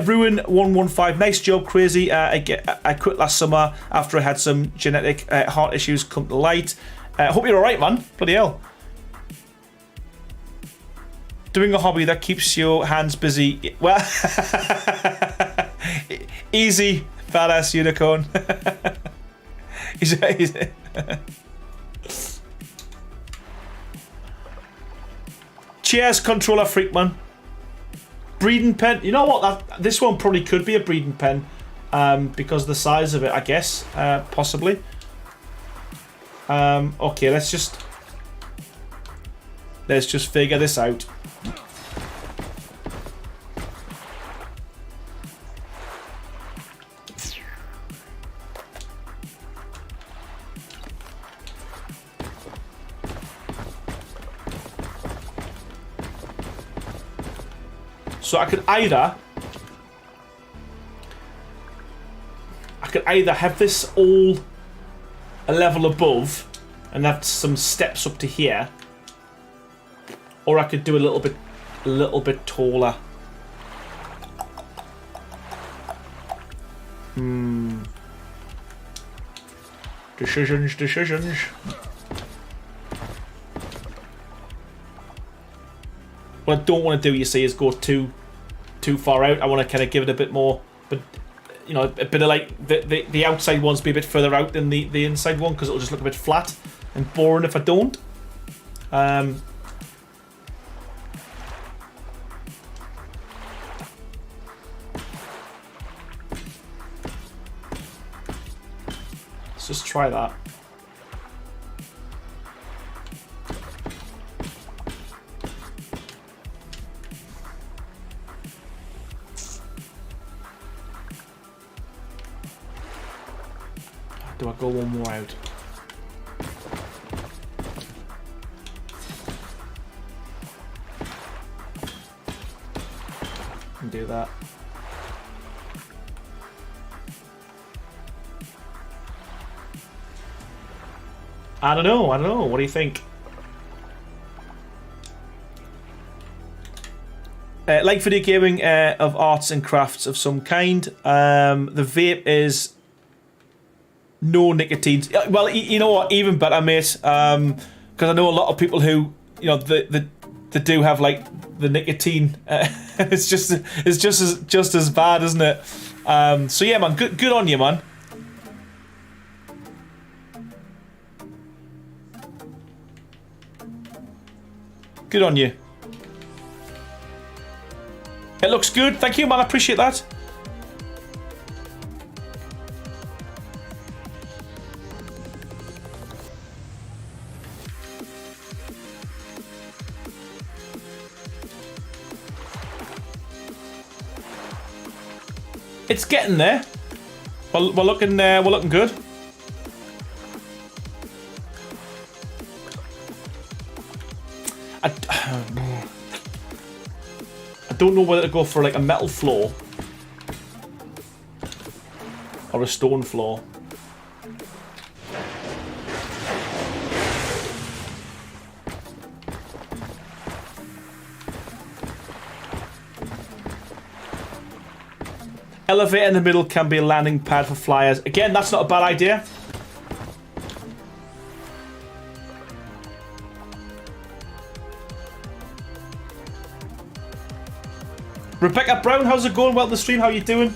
Ruin 115, nice job, Crazy. I quit last summer after I had some genetic heart issues come to light. Hope you're alright, man. Bloody hell. Doing a hobby that keeps your hands busy. Well, easy, badass unicorn. Cheers, controller freak, man. Breeding pen. You know what? This one probably could be a breeding pen, because of the size of it, I guess. Possibly. Okay, let's just figure this out. So I could either have this all a level above and have some steps up to here, or I could do a little bit taller. Decisions. What I don't want to do, you see, is go too far out. I want to kind of give it a bit more, but you know, a bit of like the outside ones be a bit further out than the inside one, because it'll just look a bit flat and boring if I don't. Let's just try that. Do I go one more out? And do that. I don't know. What do you think? Like video gaming of arts and crafts of some kind. The vape is no nicotine. Well, you know what? Even better, mate. Because I know a lot of people who, you know, they do have like the nicotine. It's just as bad, isn't it? So yeah, man. Good on you, man. Good on you. It looks good. Thank you, man. I appreciate that. It's getting there. We're looking good. I don't know whether to go for like a metal floor or a stone floor. Elevator in the middle can be a landing pad for flyers. Again, that's not a bad idea. Rebecca Brown, how's it going? Welcome to the stream. How you doing?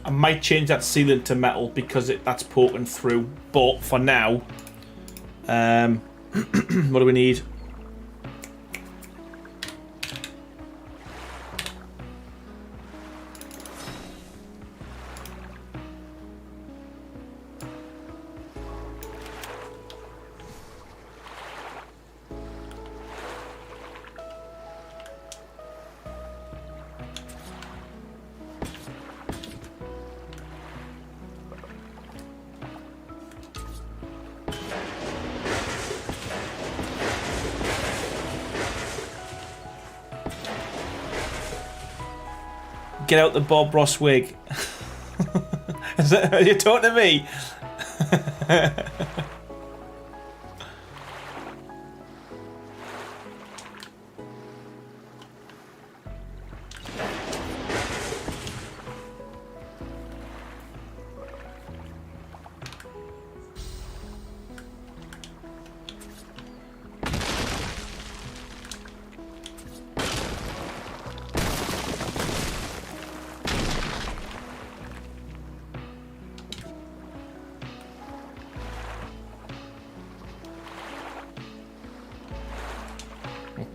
I might change that ceiling to metal because that's poking through. But for now, what do we need? Get out the Bob Ross wig. Are you talking to me?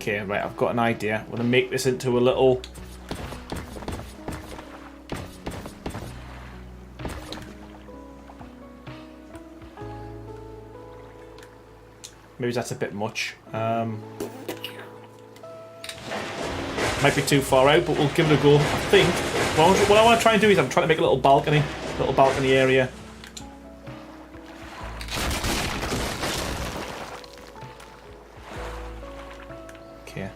Okay, right, I've got an idea. I'm going to make this into a little... Maybe that's a bit much. Might be too far out, but we'll give it a go. I think what I want to try and do is I'm trying to make a little balcony area. Okay.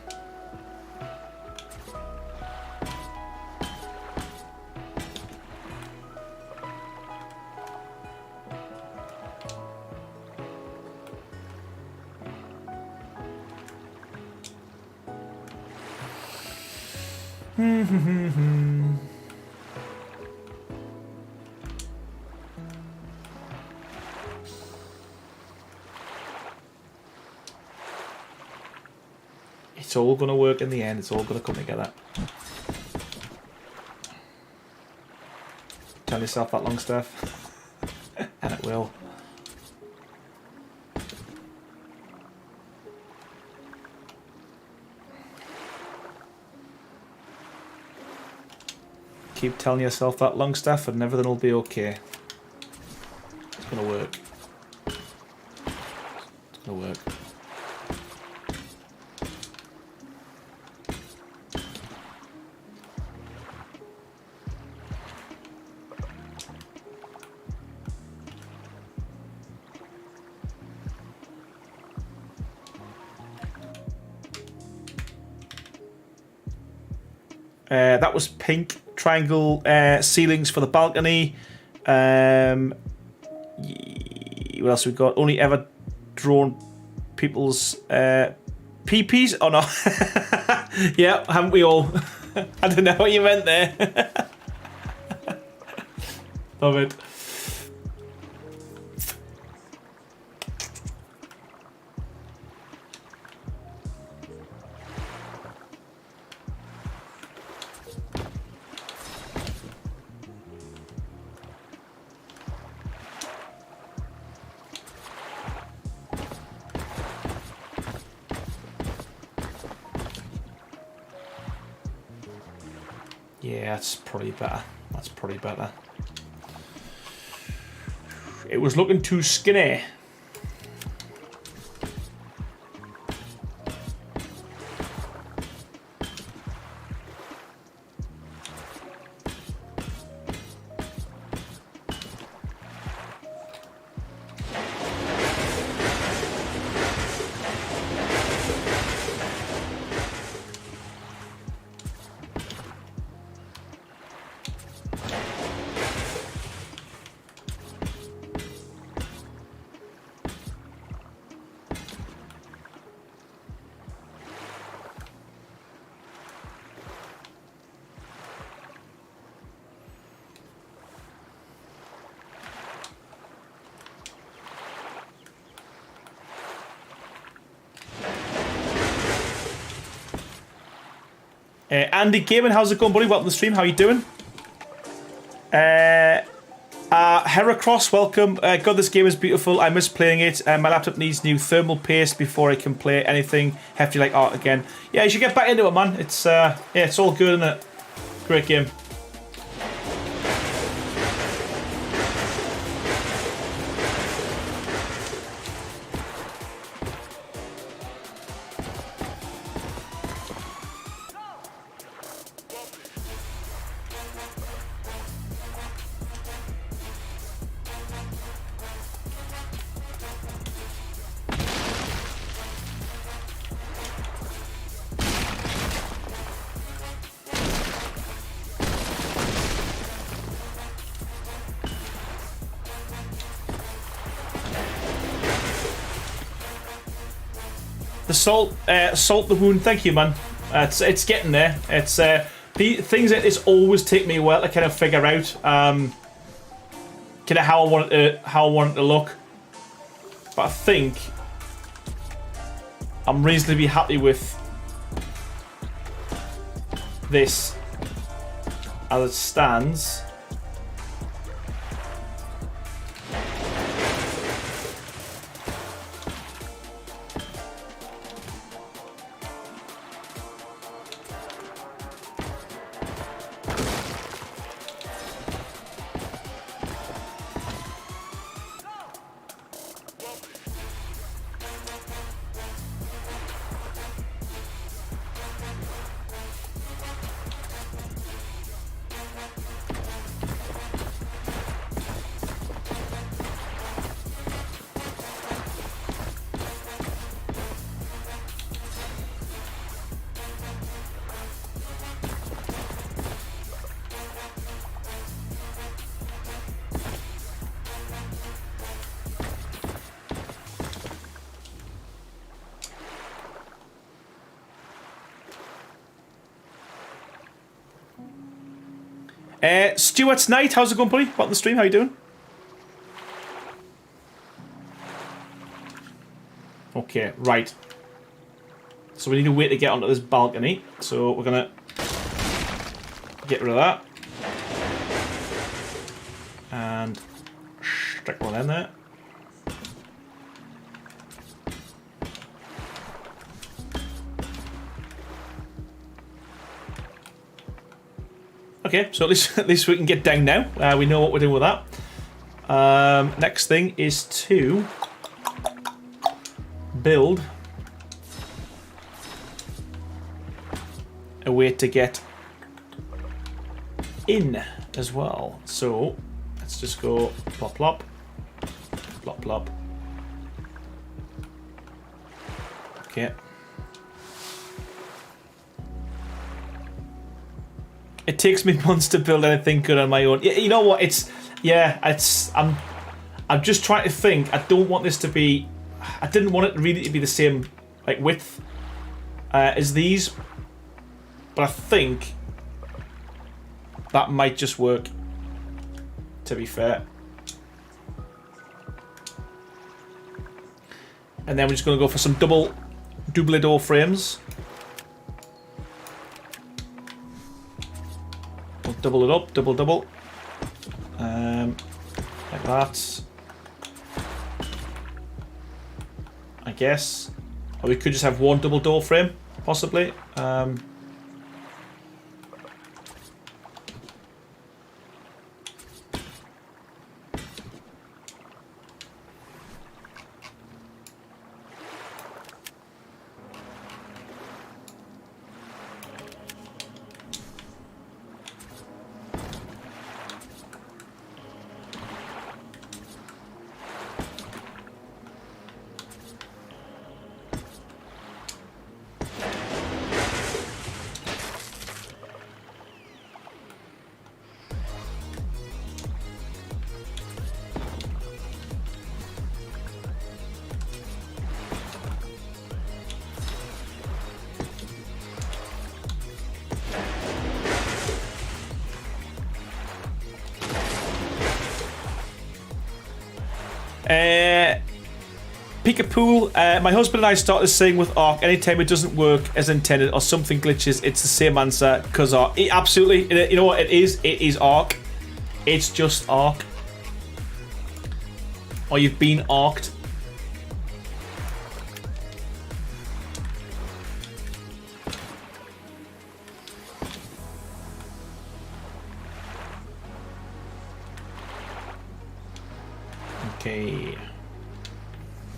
It's all going to work in the end. It's all going to come together. Tell yourself that, long stuff. And it will. Keep telling yourself that, long stuff, and everything will be okay. It's going to work. It's going to work. That was pink triangle ceilings for the balcony. What else we got? Only ever drawn people's peepees? Oh no. Yeah, haven't we all? I don't know what you meant there. Love it. Yeah, that's probably better. That's probably better. It was looking too skinny. Andy Gaming, how's it going, buddy? Welcome to the stream. How you doing? Heracross, welcome. God, this game is beautiful. I miss playing it. My laptop needs new thermal paste before I can play anything hefty like Ark again. Yeah, you should get back into it, man. It's yeah, it's all good, isn't it? Great game. The salt the wound. Thank you, man. It's getting there. It's the things that it's always take me a while to kind of figure out, kind of how I want it to look. But I think I'm reasonably happy with this as it stands. Stuart's Night, how's it going, buddy? What on the stream? How you doing? Okay, right. So we need a way to get onto this balcony. So we're gonna get rid of that. And stick one in there. Okay, so at least we can get down now. We know what we're doing with that. Next thing is to build a way to get in as well. So let's just go plop plop, plop plop. Okay. It takes me months to build anything good on my own. You know what? I'm just trying to think. I don't want this to be. I didn't want it really to be the same like width as these, but I think that might just work. To be fair. And then we're just going to go for some double door frames. We'll double it up, double. Like that. I guess. Or we could just have one double door frame, possibly. Peek-a-pool. My husband and I started saying with Ark, anytime it doesn't work as intended or something glitches, it's the same answer, because Ark. Absolutely. You know what it is? It is Ark. It's just Ark. or you've been arked. Okay.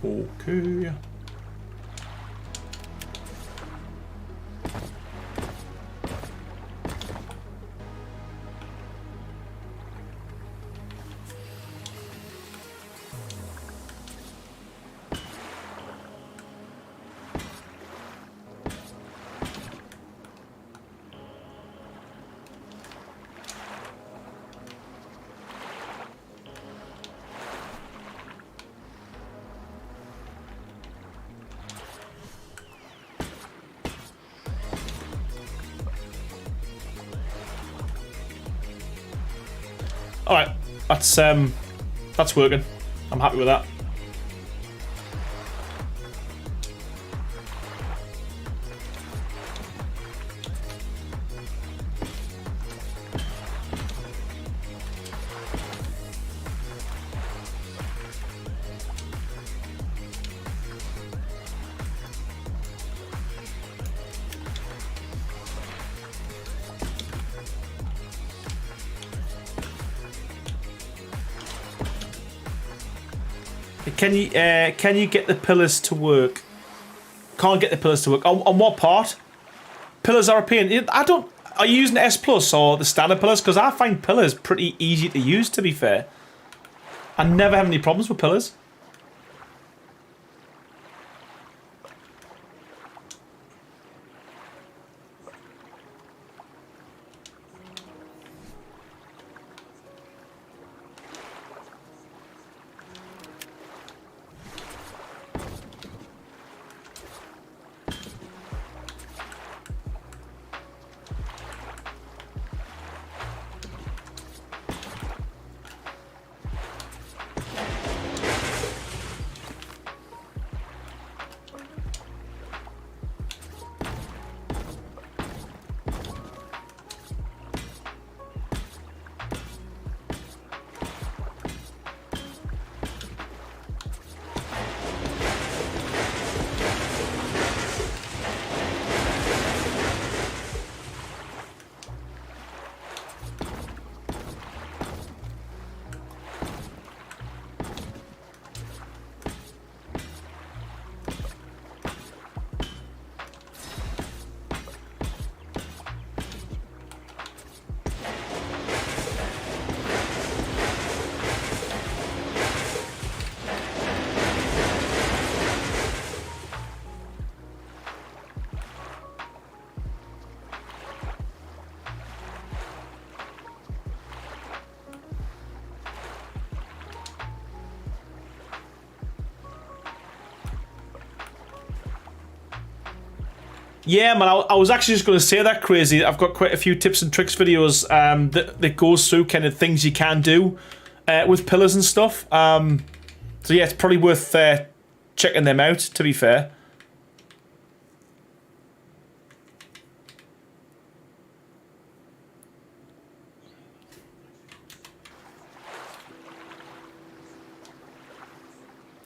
Okay. All right, that's working. I'm happy with that. Can you get the pillars to work? Can't get the pillars to work. On what part? Pillars are a pain. I don't. Are you using S Plus or the standard pillars? Because I find pillars pretty easy to use. To be fair, I never have any problems with pillars. Yeah, man, I was actually just going to say that, Crazy. I've got quite a few tips and tricks videos that goes through kind of things you can do with pillars and stuff. So yeah, it's probably worth checking them out, to be fair.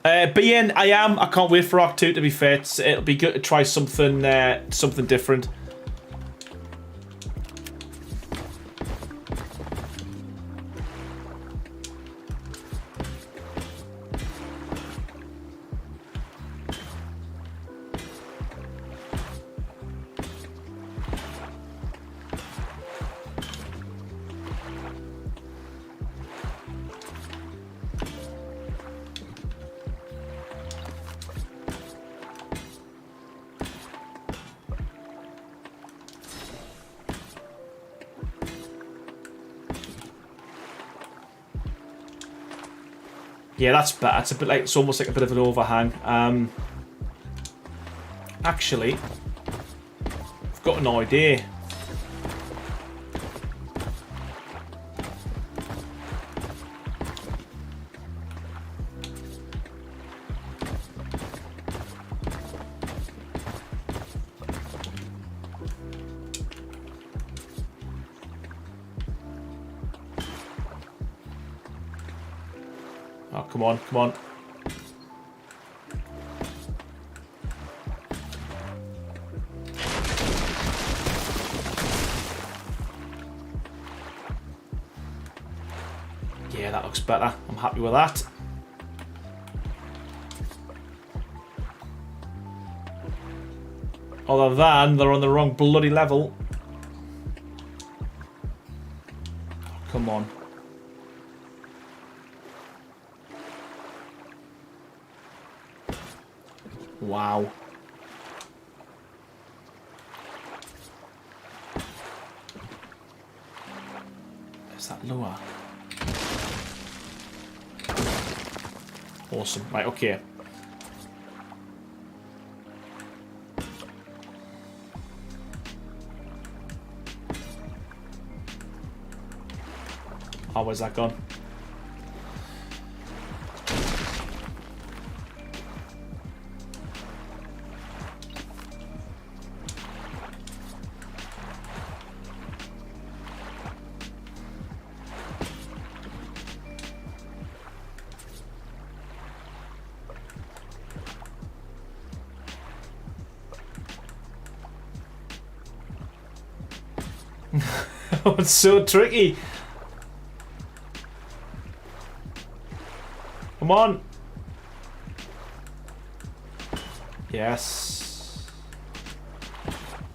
BN, I am. I can't wait for Ark 2, to be fair. It'll be good to try something something different. Yeah, that's better. It's a bit like, it's almost like a bit of an overhang. Actually, I've got an idea. Oh, come on, come on. Yeah, that looks better. I'm happy with that. Other than they're on the wrong bloody level. Oh, come on. Wow. Is that lower? Awesome. Right, okay. How has that gone? Oh, it's so tricky. Come on. Yes.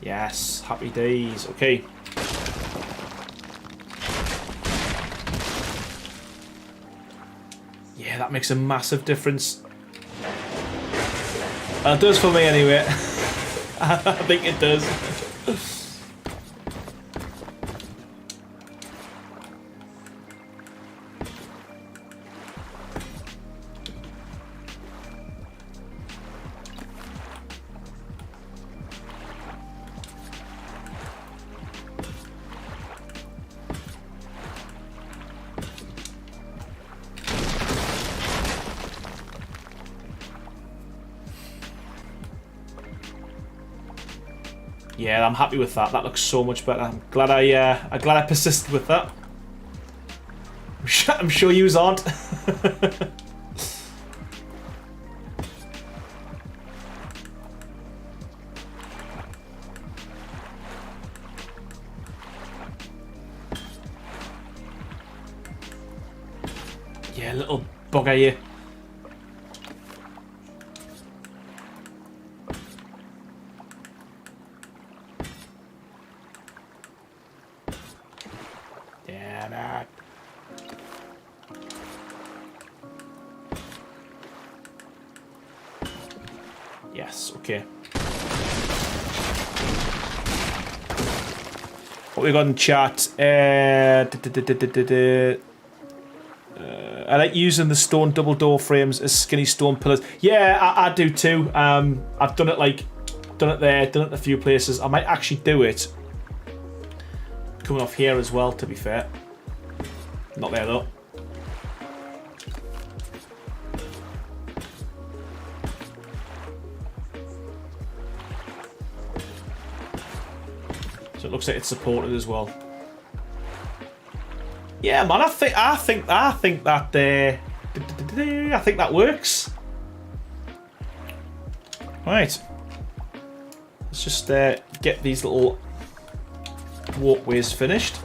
Yes. Happy days. Okay. Yeah, that makes a massive difference. It does for me anyway. I think it does. Yeah, I'm happy with that. That looks so much better. I'm glad I persisted with that. I'm sure yous aren't. Yeah, little bugger you. Yes, okay. What we got in chat? I like using the stone double door frames as skinny stone pillars. Yeah, I do too. I've done it done it there, done it in a few places. I might actually do it coming off here as well, to be fair. Not there though. So it looks like it's supported as well. Yeah, man, I think that works. Right. Let's just get these little walkways finished.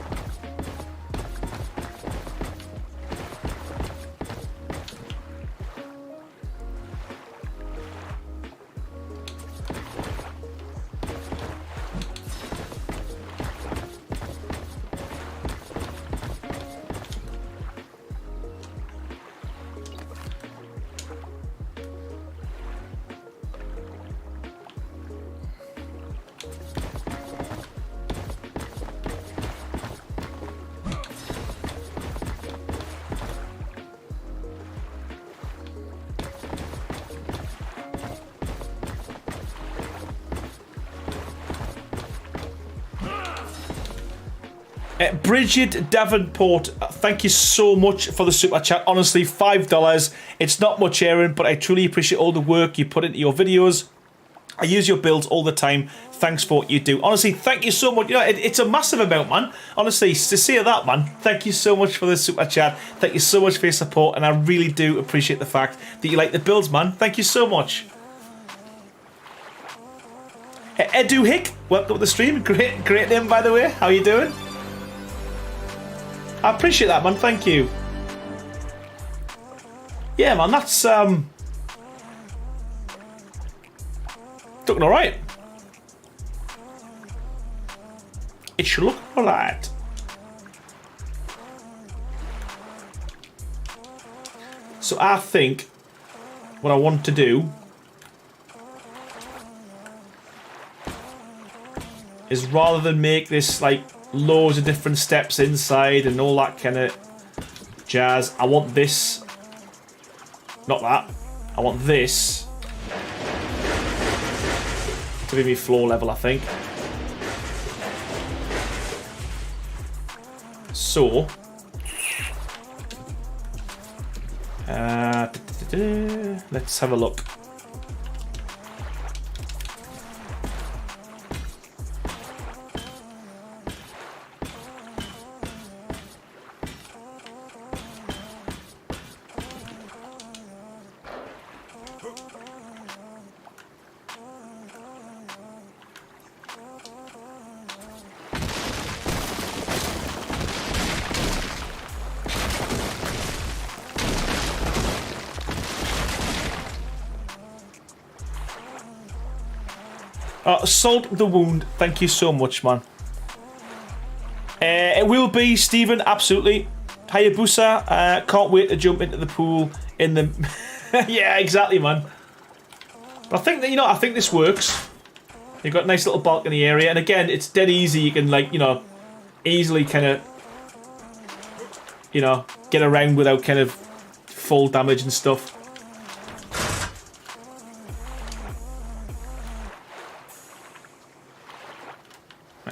Bridget Davenport, thank you so much for the super chat. Honestly, $5. It's not much, Aaron, but I truly appreciate all the work you put into your videos. I use your builds all the time. Thanks for what you do. Honestly, thank you so much. You know, it's a massive amount, man. Honestly, to see that, man, thank you so much for the super chat. Thank you so much for your support, and I really do appreciate the fact that you like the builds, man. Thank you so much. Edu Hick, welcome to the stream. Great name, by the way. How you doing? I appreciate that, man. Thank you. Yeah, man, that's looking all right. It should look all right. So I think what I want to do is, rather than make this like loads of different steps inside and all that kind of jazz, I want this, not that, I want this to be my floor level, I think. So, let's have a look. Salt the wound. Thank you so much, man. It will be, Stephen. Absolutely. Hayabusa. Can't wait to jump into the pool in the. Yeah, exactly, man. But I think that, you know, I think this works. You've got a nice little balcony area, and again, it's dead easy. You can, like, you know, easily kind of, you know, get around without kind of full damage and stuff.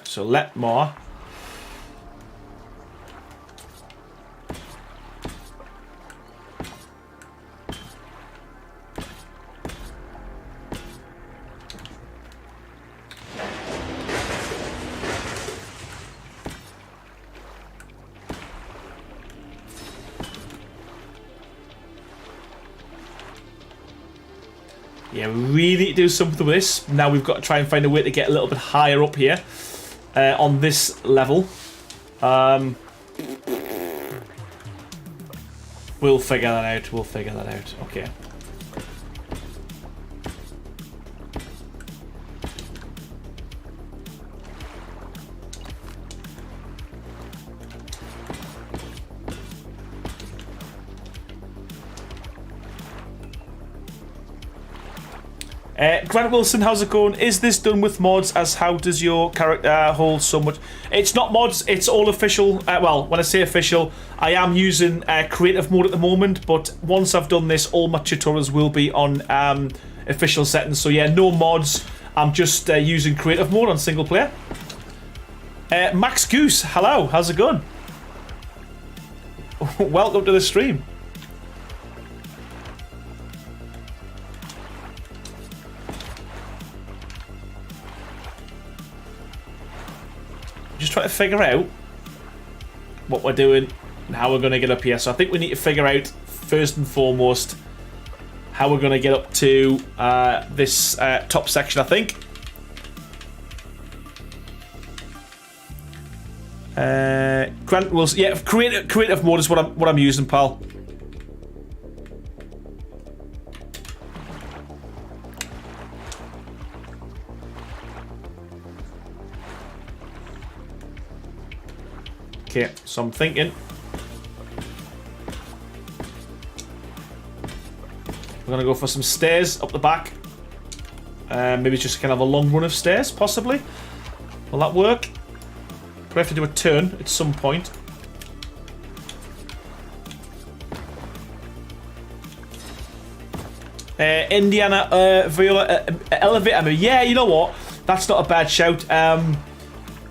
So let more. Yeah, we really need to do something with this. Now we've got to try and find a way to get a little bit higher up here. On this level. We'll figure that out. We'll figure that out. Okay. Grant Wilson, how's it going? Is this done with mods? As how does your character hold so much? It's not mods, it's all official. Well, when I say official, I am using creative mode at the moment, but once I've done this, all my tutorials will be on official settings. So yeah, no mods. I'm just using creative mode on single player. Max Goose, hello, how's it going? Welcome to the stream. Just trying to figure out what we're doing and how we're going to get up here. So I think we need to figure out, first and foremost, how we're going to get up to this top section, I think. Grant Wilson, yeah, creative mode is what I'm using, pal. Okay, so I'm thinking we're gonna go for some stairs up the back. Maybe just kind of a long run of stairs, possibly. Will that work? Probably have to do a turn at some point. Indiana Viola elevator. Yeah, you know what? That's not a bad shout.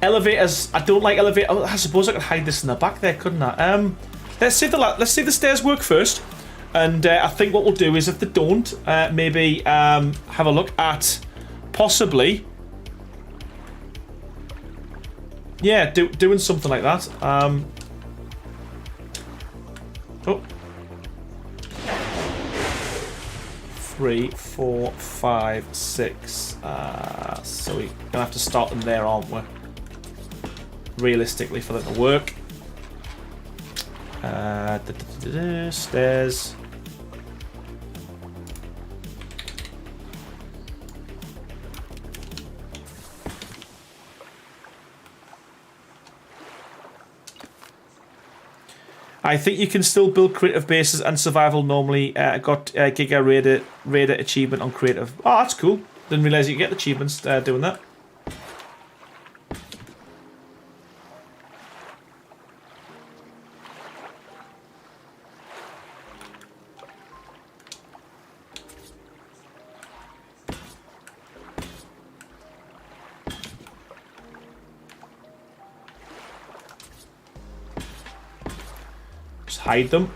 Elevators. I don't like elevators. I suppose I could hide this in the back there, couldn't I? Let's see the stairs work first. And I think what we'll do is, if they don't, maybe have a look at possibly... Yeah, doing something like that. Oh. 3, 4, 5, 6. So we're gonna have to start them there, aren't we? Realistically, for them to work. Stairs. I think you can still build creative bases and survival normally. I got Giga Raider achievement on creative. Oh, that's cool. Didn't realise you could get achievements doing that. Hide them.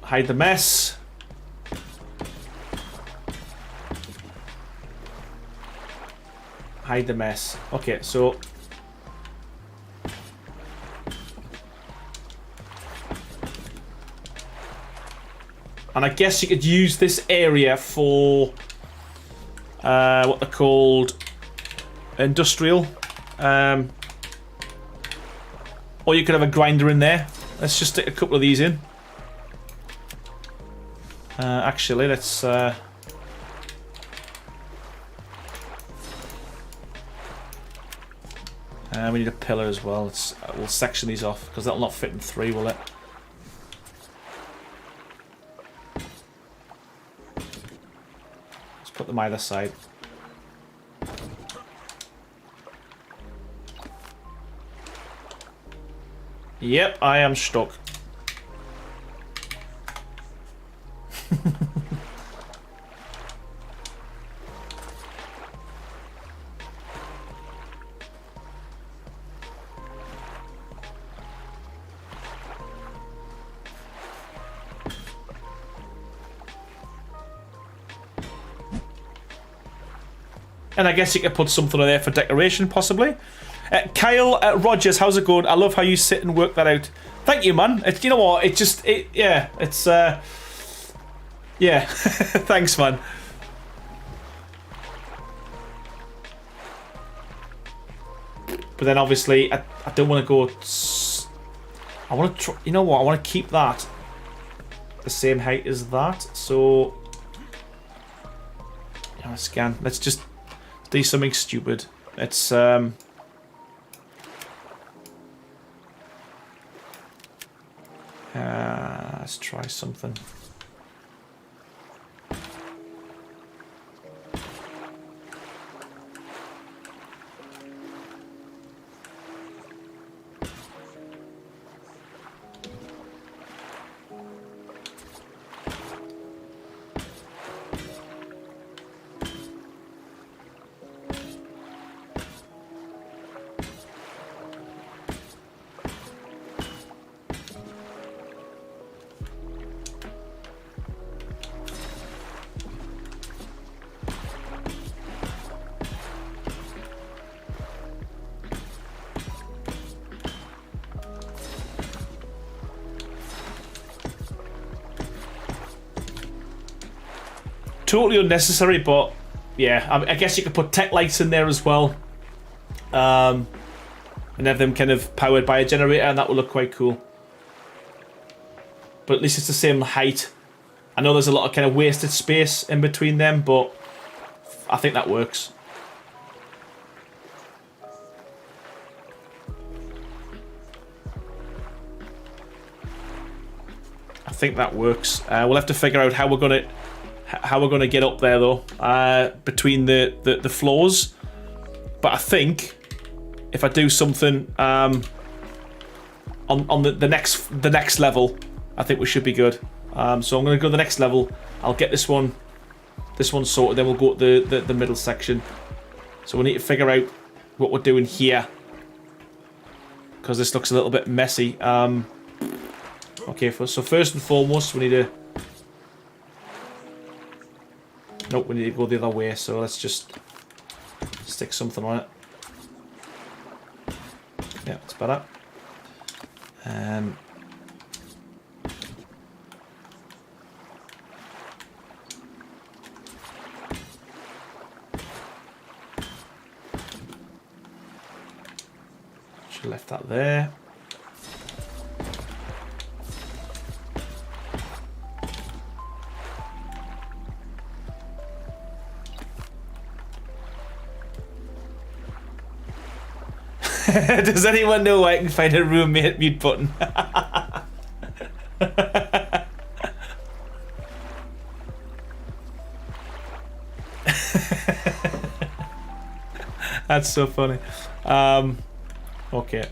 Hide the mess. Hide the mess. Okay, so... And I guess you could use this area for... what they're called... industrial. Or you could have a grinder in there. Let's just stick a couple of these in. Actually, let's... we need a pillar as well. We'll section these off, because that'll not fit in 3, will it? Let's put them either side. Yep, I am stuck. And I guess you could put something on there for decoration, possibly. Kyle Rogers, how's it going? I love how you sit and work that out. Thank you, man. You know what? Yeah, it's yeah. Thanks, man. But then obviously, I don't want to go. I want to try. You know what? I want to keep that the same height as that. So, yeah, scan. Let's just do something stupid. It's let's try something. Totally unnecessary, but yeah, I guess you could put tech lights in there as well, and have them kind of powered by a generator, and that would look quite cool. But at least it's the same height. I know there's a lot of kind of wasted space in between them, but I think that works. I think that works. We'll have to figure out how we're gonna get up there though, between the floors. But I think if I do something on the next level, I think we should be good. So I'm gonna go to the next level. I'll get this one sorted. Then we'll go to the middle section. So we need to figure out what we're doing here, because this looks a little bit messy. Okay, so first and foremost, we need to. Nope, we need to go the other way, so let's just stick something on it. Yeah, it's better. Should have left that there. Does anyone know where I can find a roommate mute button? That's so funny. Okay.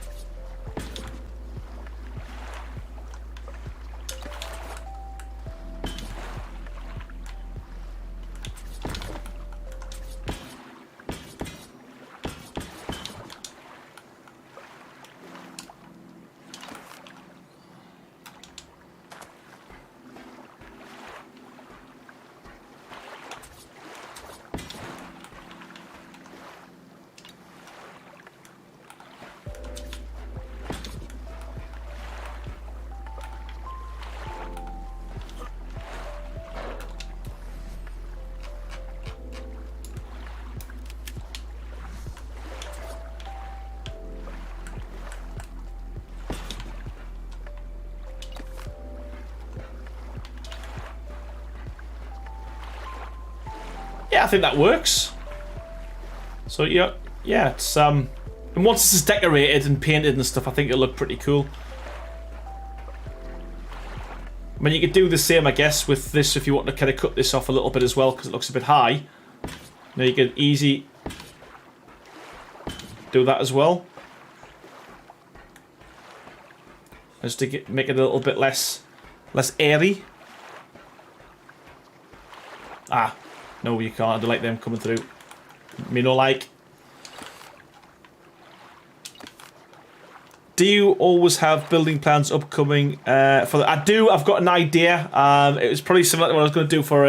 Yeah, I think that works. So yeah, it's and once this is decorated and painted and stuff, I think it'll look pretty cool. I mean, you could do the same, I guess, with this if you want to kind of cut this off a little bit as well, because it looks a bit high. Now you can easy do that as well, just to make it a little bit less airy. Ah. No, you can't. I don't like them coming through. Me no like. Do you always have building plans upcoming for I do. I've got an idea. It was probably similar to what I was going to do for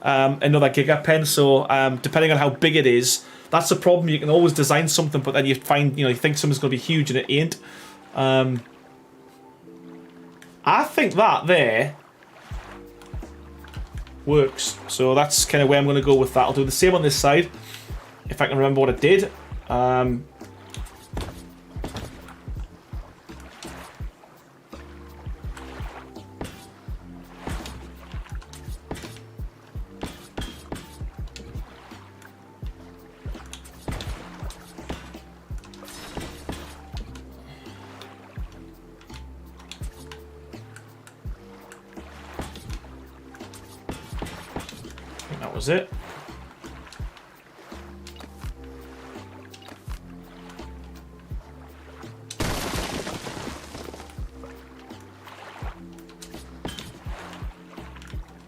another Giga Pen. So depending on how big it is, that's the problem. You can always design something, but then you find, you think something's going to be huge and it ain't. I think that there works, so that's kind of where I'm going to go with that. I'll do the same on this side if I can remember what it did. That was it.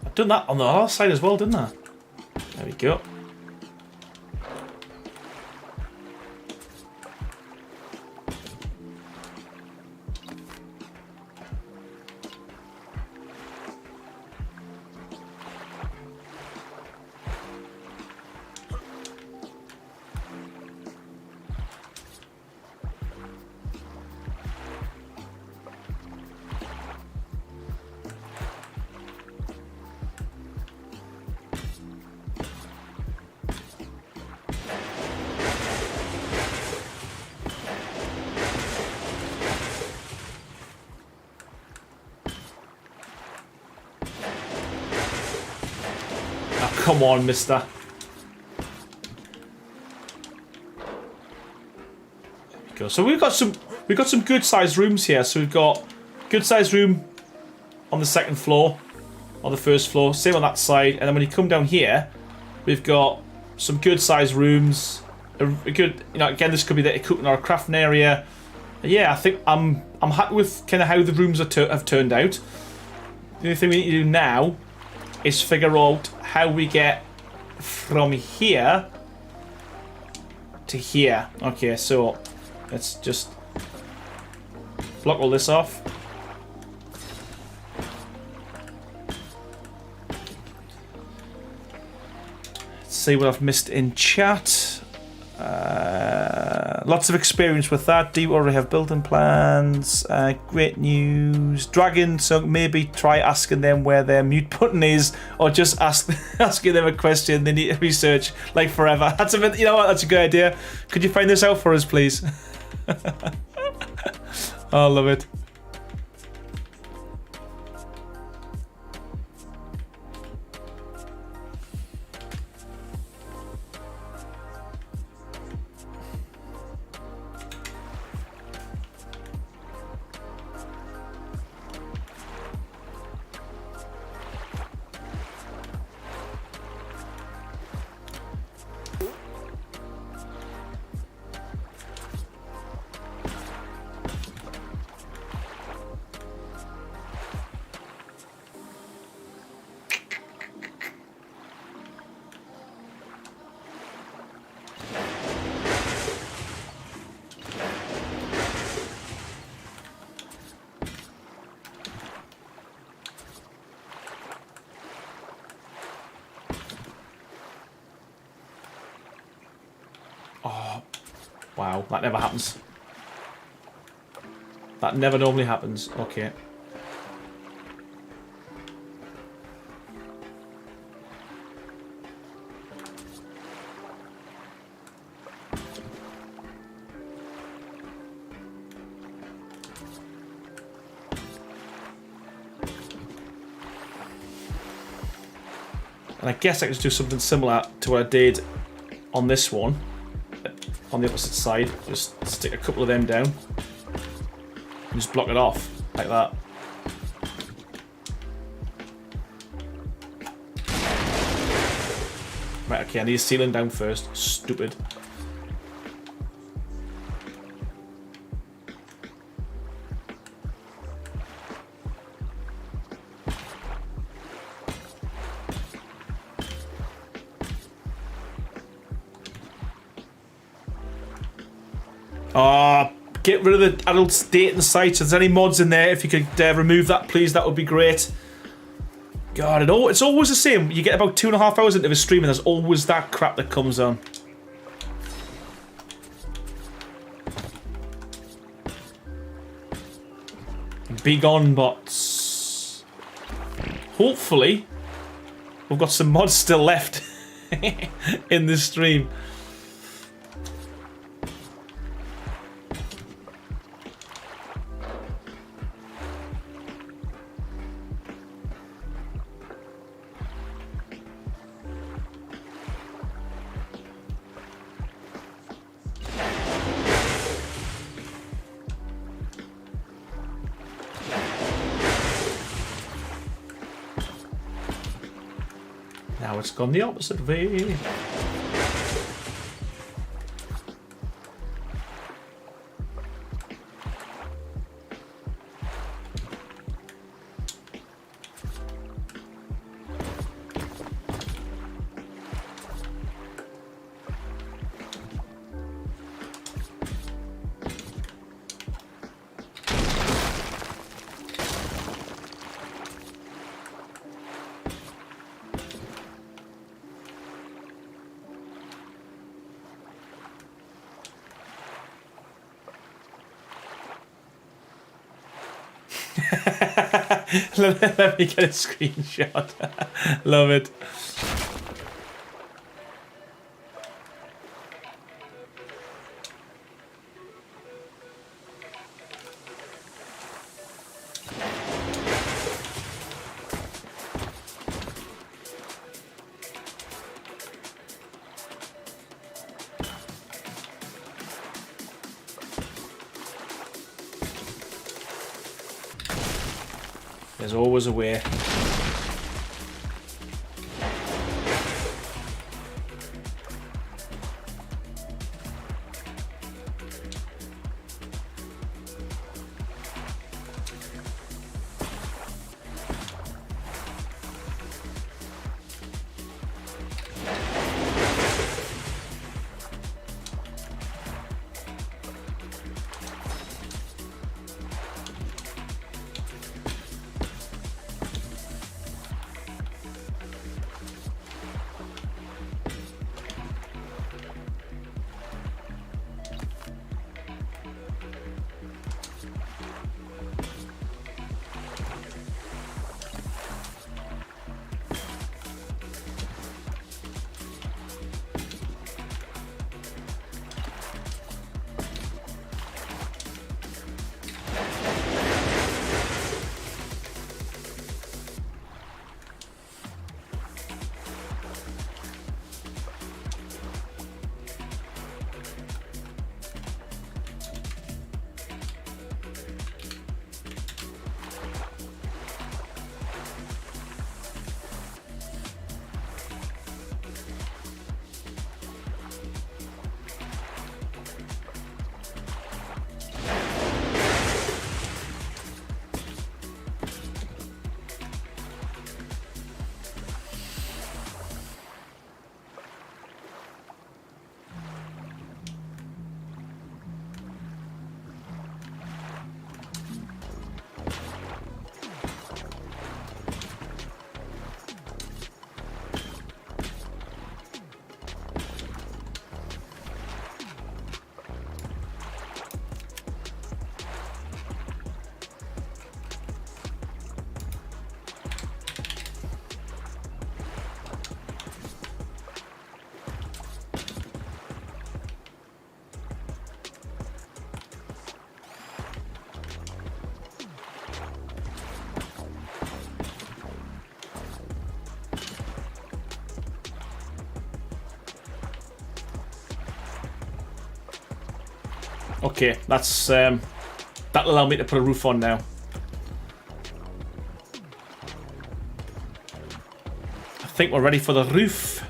I've done that on the other side as well, didn't I? There we go. Come on, mister. There we go. So we've got some good sized rooms here. So we've got good sized room on the second floor, on the first floor, same on that side, and then when you come down here, we've got some good sized rooms. A good, again, this could be the cooking or crafting area. Yeah, I think I'm happy with kind of how the rooms have turned out. The only thing we need to do now is figure out how we get from here to here. Okay, so let's just block all this off. Let's see what I've missed in chat. Lots of experience with that. Do you already have building plans? Great news. Dragon, so maybe try asking them where their mute button is, or just asking them a question they need to research like forever. That's a, you know what? That's a good idea. Could you find this out for us, please? I love it. Wow, that never happens. That never normally happens. Okay. And I guess I could just do something similar to what I did on this one. On the opposite side, just stick a couple of them down and just block it off like that. Right, okay, I need a ceiling down first. Stupid. Get rid of the adult dating sites. If there's any mods in there, if you could remove that, please, that would be great. God, it's always the same. You get about 2.5 hours into the stream and there's always that crap that comes on. Be gone, bots. Hopefully, we've got some mods still left in this stream. Now it's gone the opposite way. Let me get a screenshot. Love it. There's always a way. Okay, that's that'll allow me to put a roof on now. I think we're ready for the roof.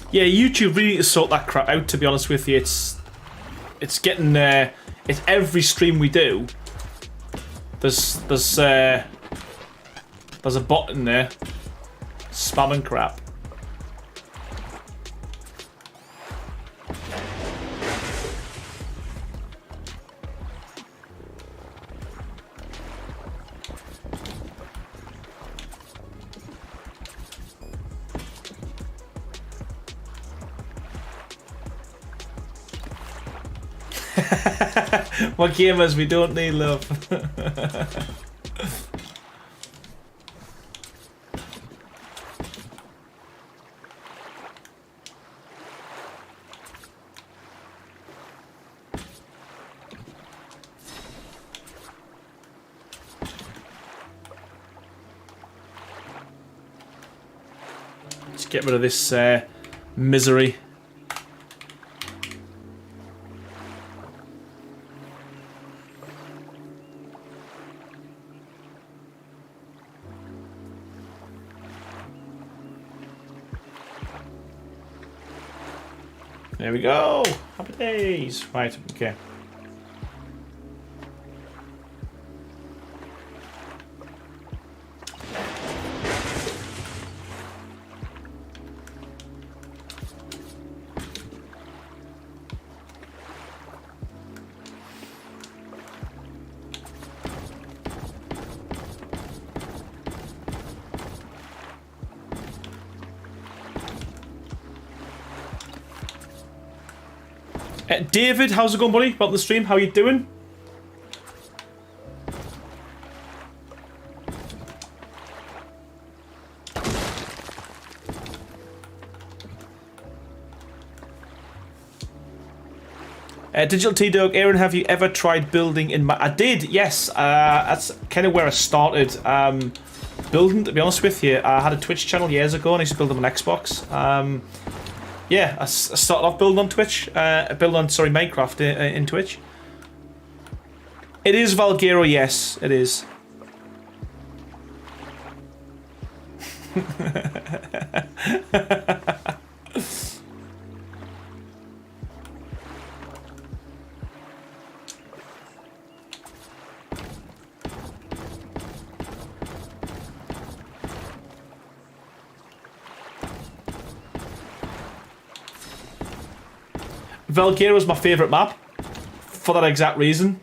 Yeah, YouTube really need to sort that crap out, to be honest with you. It's getting it's every stream we do. There's a bot in there spamming crap. We're gamers, we don't need love. Let's get rid of this misery. There we go. Happy days. Right, okay. David, how's it going, buddy? Welcome to the stream. How you doing? Digital T-Dog, Aaron, have you ever tried building in I did, yes. That's kind of where I started building, to be honest with you. I had a Twitch channel years ago and I used to build them on Xbox. Yeah, I started off building on Twitch, Minecraft in Twitch. It is Valguero, yes, it is. Valguero is my favourite map, for that exact reason.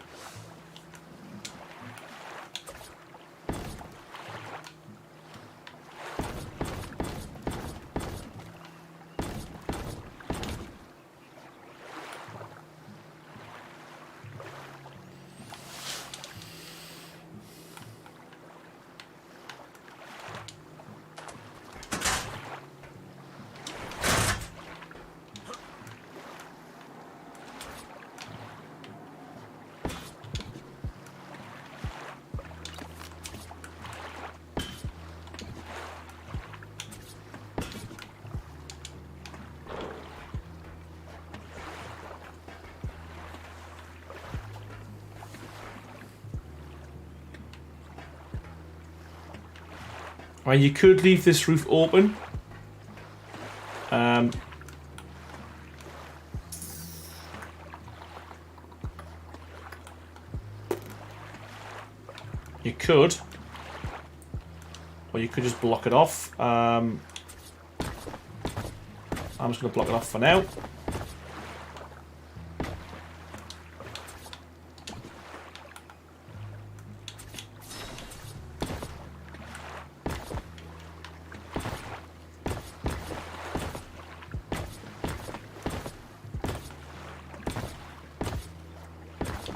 Right, you could leave this roof open. You could. Or you could just block it off. I'm just going to block it off for now.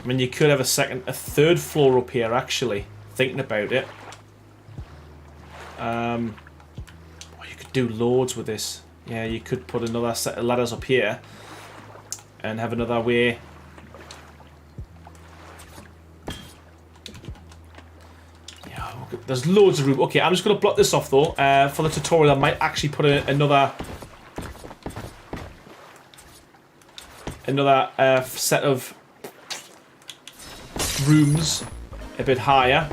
mean, you could have a third floor up here, actually. Thinking about it. You could do loads with this. Yeah, you could put another set of ladders up here. And have another way. Yeah, there's loads of room. Okay, I'm just going to block this off, though. For the tutorial, I might actually put another set of rooms a bit higher.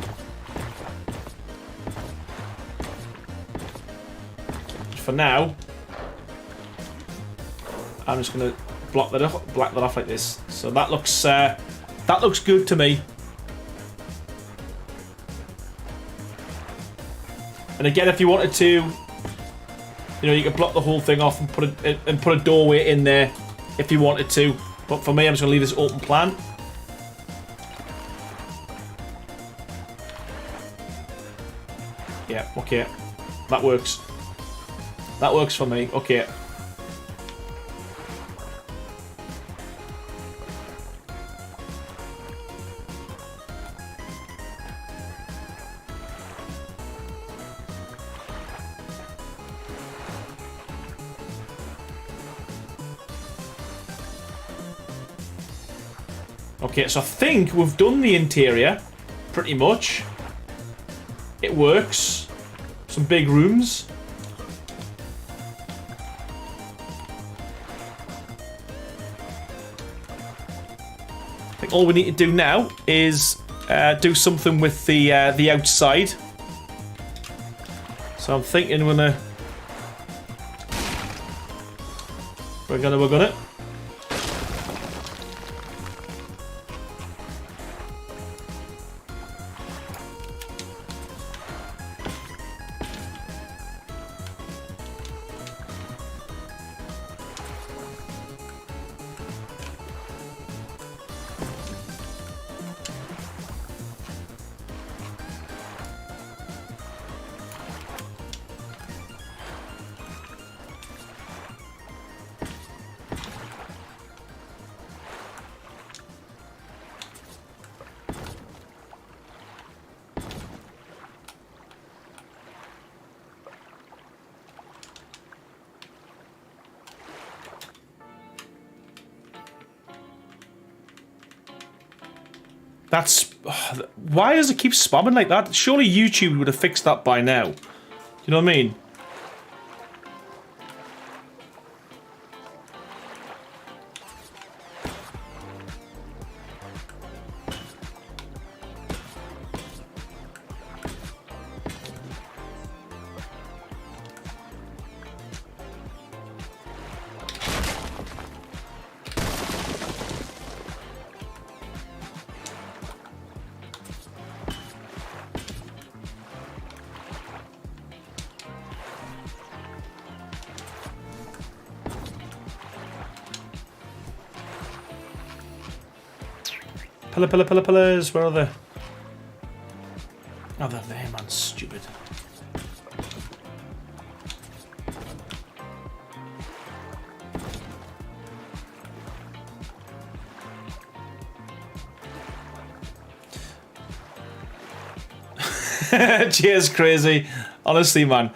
For now, I'm just going to block that off like this. So that looks good to me. And again, if you wanted to, you know, you could block the whole thing off and put a doorway in there if you wanted to. But for me, I'm just going to leave this open plan. Yeah, okay. That works. That works for me. Okay. Okay, so I think we've done the interior, pretty much. It works. Some big rooms. I think all we need to do now is do something with the outside. So I'm thinking we're gonna. That's... why does it keep spamming like that? Surely YouTube would have fixed that by now. You know what I mean? Pillars, where are they? Oh, they're there, man. Stupid. Cheers, crazy. Honestly, man.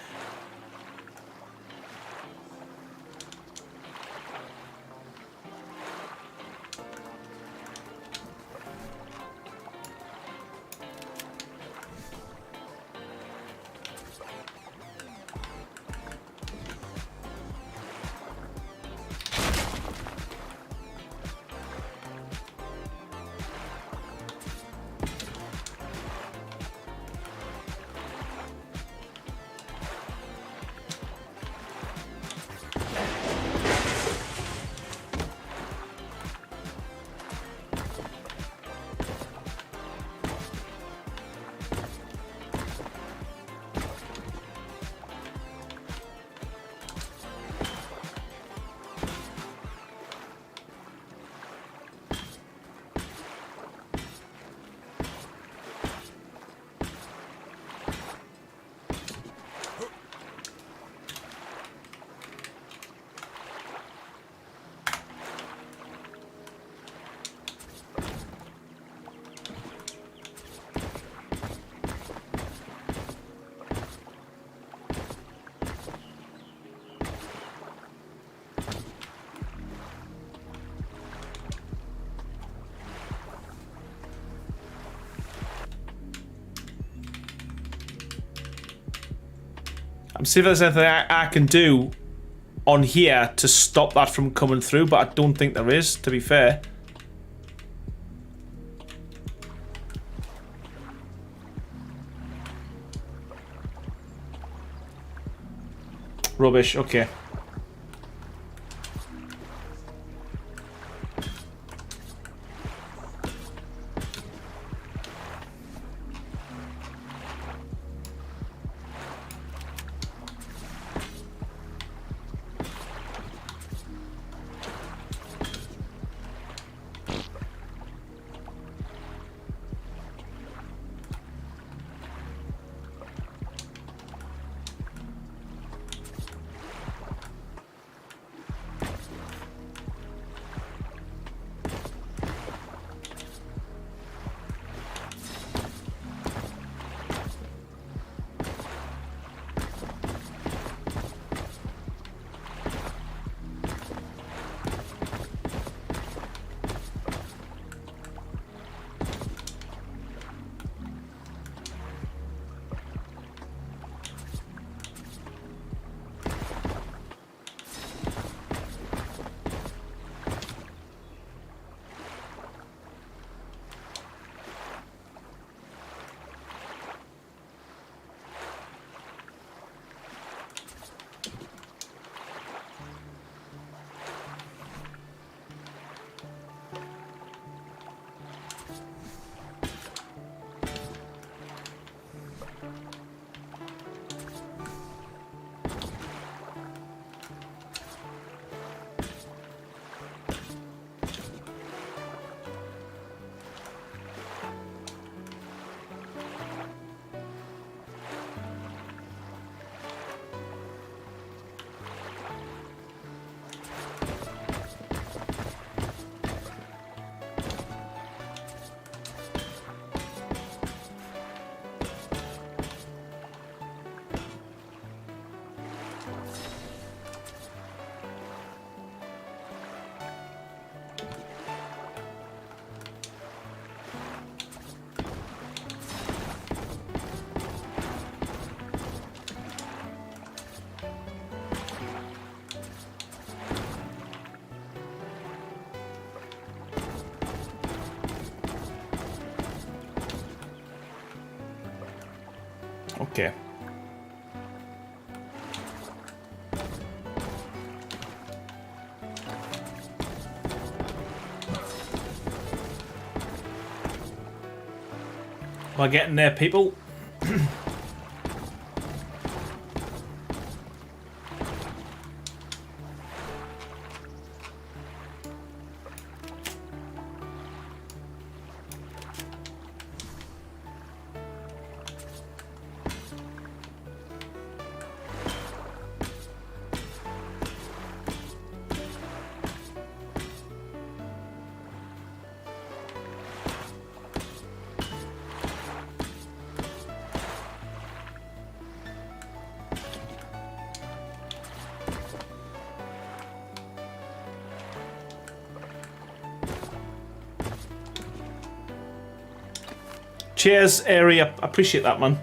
I'm seeing if there's anything I can do on here to stop that from coming through, but I don't think there is, to be fair. Rubbish, okay. Okay. Am I getting there, people? Cheers, area. Appreciate that, man.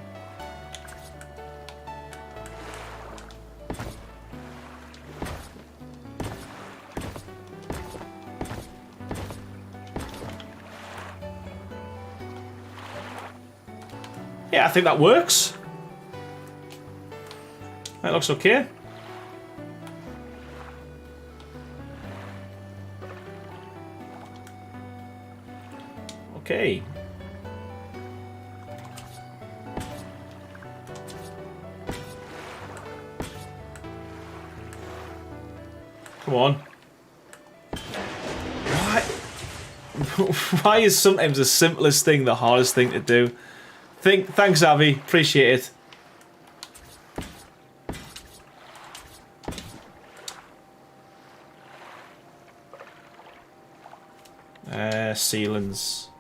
Yeah, I think that works. That looks okay. Okay. Come on. Why? Why is sometimes the simplest thing the hardest thing to do? Thanks, Avi. Appreciate it. Ceilings.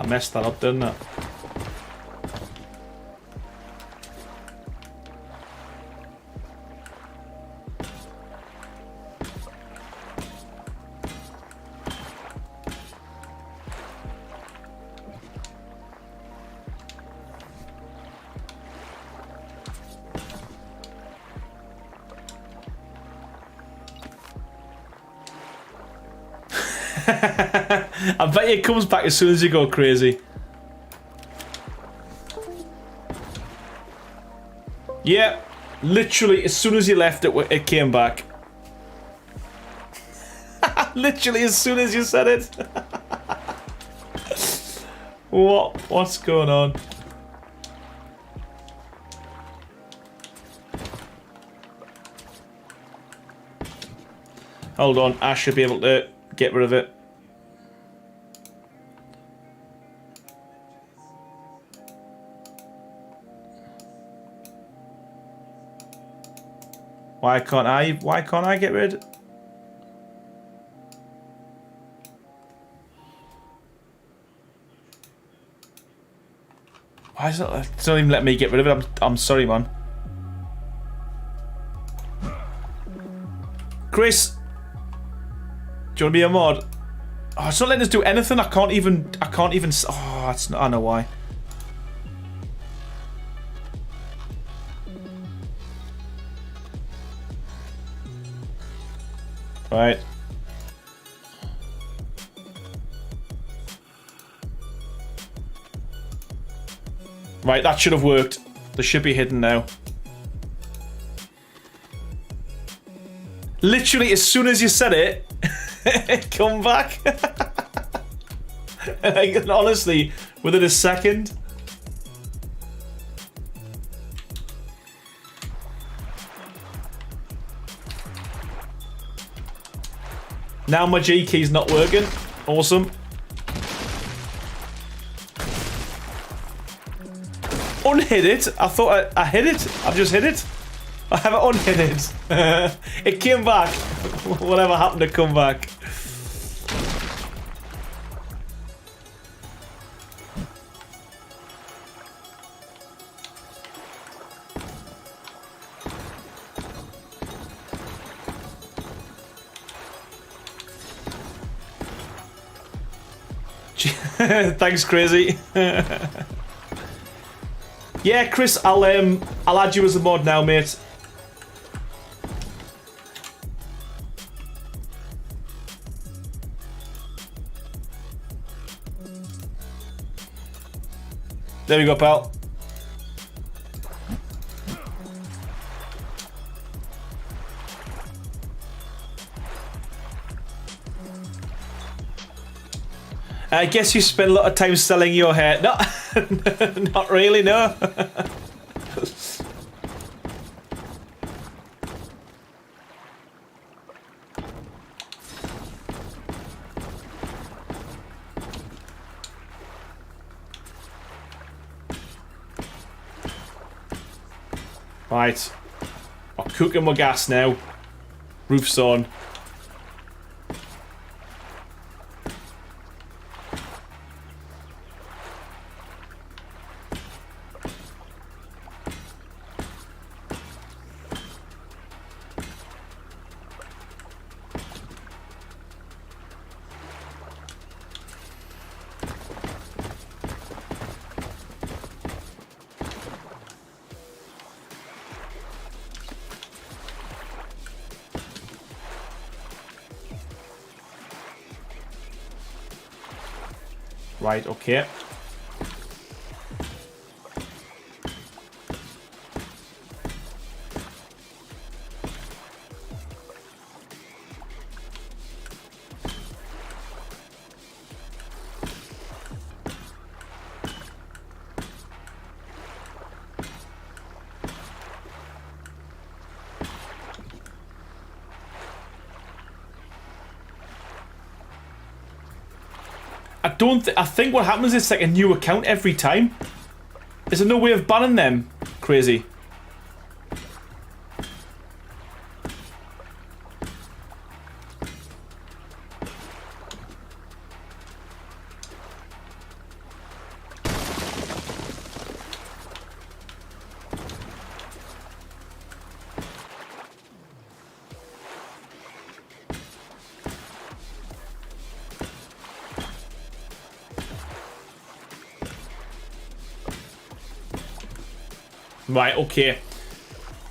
I messed that up, didn't I? I bet it comes back as soon as you go crazy. Yeah, literally as soon as you left it came back. Literally as soon as you said it. What's going on? Hold on, I should be able to get rid of it. Why can't I get rid? Why is it? It's not even letting me get rid of it. I'm sorry, man. Chris, do you want to be a mod? Oh, it's not letting us do anything. I can't even. Oh, it's not. I know why. Right. Right, that should have worked. They should be hidden now. Literally, as soon as you said it, it come back. And honestly, within a second. Now my G key's not working. Awesome. Unhit it? I thought I hit it. I've just hit it. I haven't unhit it. It came back. Whatever happened to come back. Thanks, Crazy. Yeah, Chris, I'll add you as a mod now, mate. There we go, pal. I guess you spend a lot of time selling your hair. No, not really, no. Right. I'm cooking my gas now. Roof's on. Right, okay. I think what happens is it's like a new account every time. Is there no way of banning them? Crazy. Right, okay.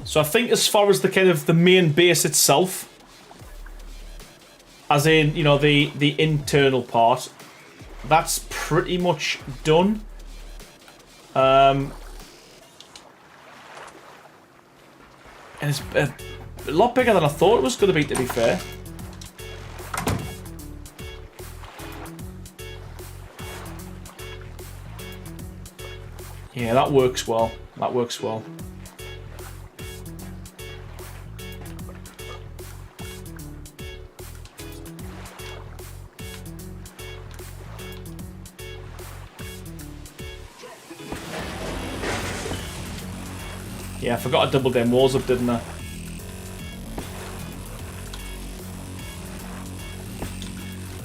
So I think as far as the kind of the main base itself, as in, you know, the internal part, that's pretty much done. And it's a lot bigger than I thought it was going to be fair. Yeah, that works well. That works well. Yeah, I forgot I doubled them walls up, didn't I?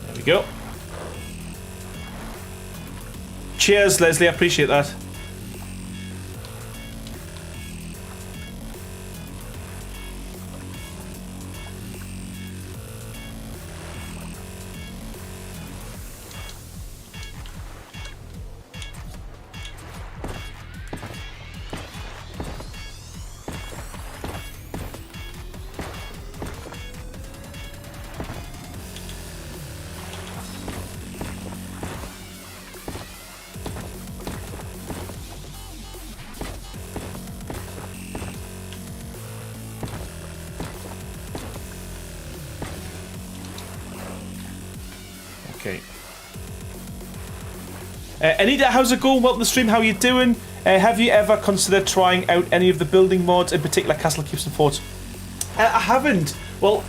There we go. Cheers, Leslie. I appreciate that. Okay. Anita, how's it going? Welcome to the stream. How are you doing? Have you ever considered trying out any of the building mods, in particular Castle Keeps and Forts? I haven't. Well,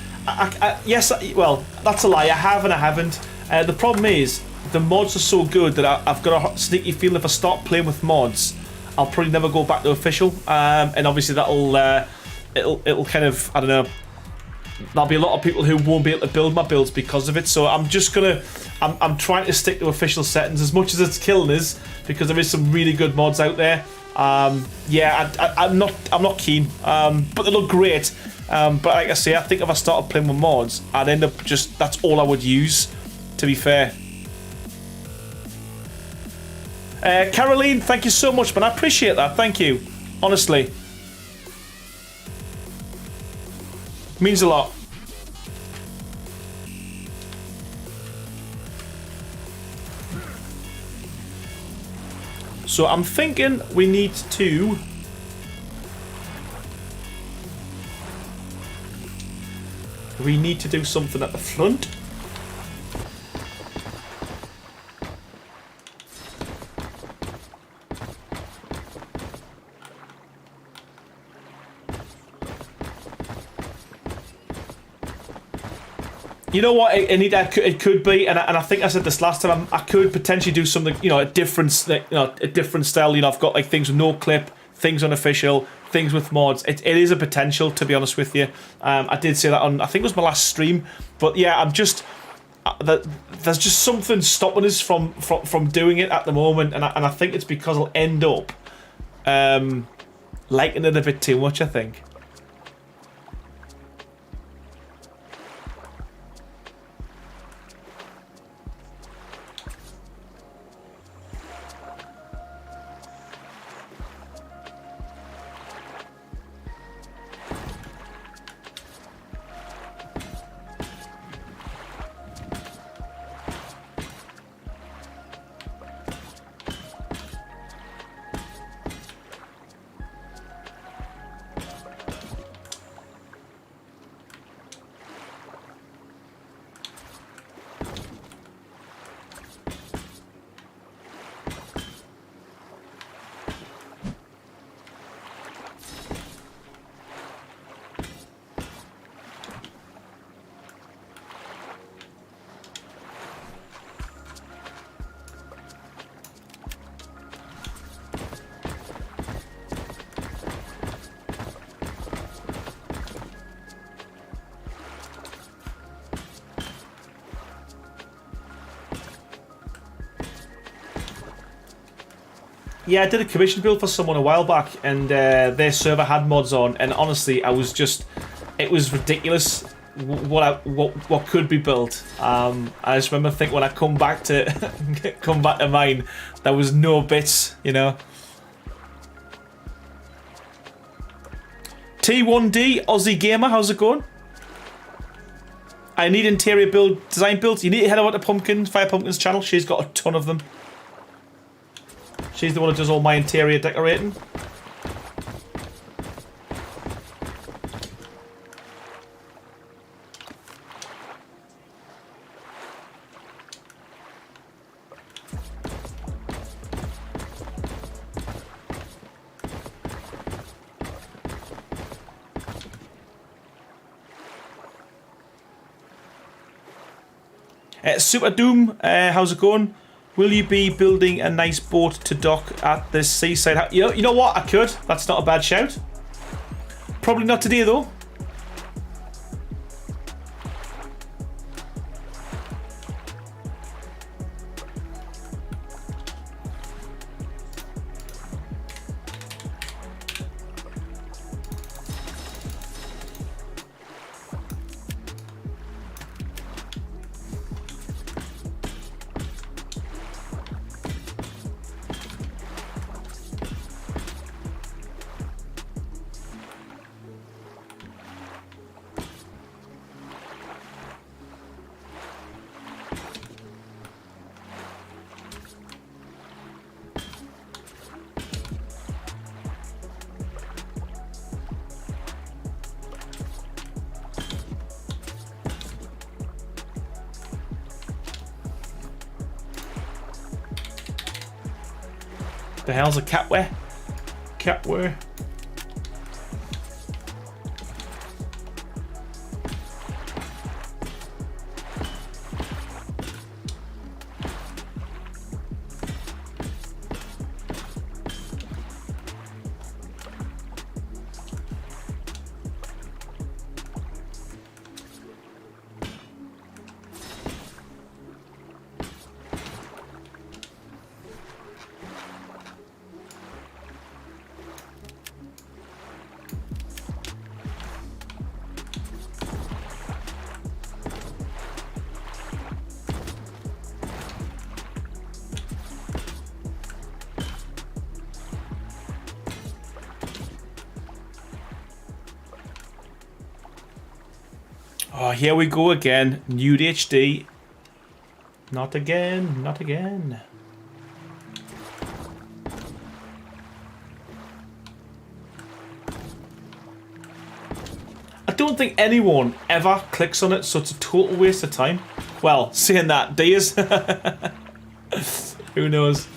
yes. Well, that's a lie. I have and I haven't. The problem is the mods are so good that I've got a sneaky feeling if I start playing with mods, I'll probably never go back to official. And obviously that'll it'll kind of, I don't know. There'll be a lot of people who won't be able to build my builds because of it. So I'm just gonna, I'm trying to stick to official settings as much as it's killing us, because there is some really good mods out there. Yeah, I'm not keen, but they look great. But like I say, I think if I started playing with mods, I'd end up just, that's all I would use, to be fair. Caroline, thank you so much, man. I appreciate that. Thank you. Honestly. Means a lot. So I'm thinking we need to do something at the front. You know what? It could be, and I think I said this last time. I could potentially do something, you know, a different style. You know, I've got like things with no clip, things unofficial, things with mods. It is a potential, to be honest with you. I did say that on, I think it was my last stream, but yeah, I'm just there's just something stopping us from doing it at the moment, and I think it's because I'll end up liking it a bit too much, I think. Yeah, I did a commission build for someone a while back, and their server had mods on, and honestly, I was just, it was ridiculous what could be built. I just remember thinking when I come back to mine, there was no bits, you know. T1D, Aussie Gamer, how's it going? I need interior design builds. You need to head over to Fire Pumpkin's channel. She's got a ton of them. She's the one who does all my interior decorating. Super Doom, how's it going? Will you be building a nice boat to dock at the seaside? You know what? I could. That's not a bad shout. Probably not today, though. The hell's a catware? Catware. Oh, here we go again. Nude HD. Not again. Not again. I don't think anyone ever clicks on it, so it's a total waste of time. Well, saying that, days. Who knows?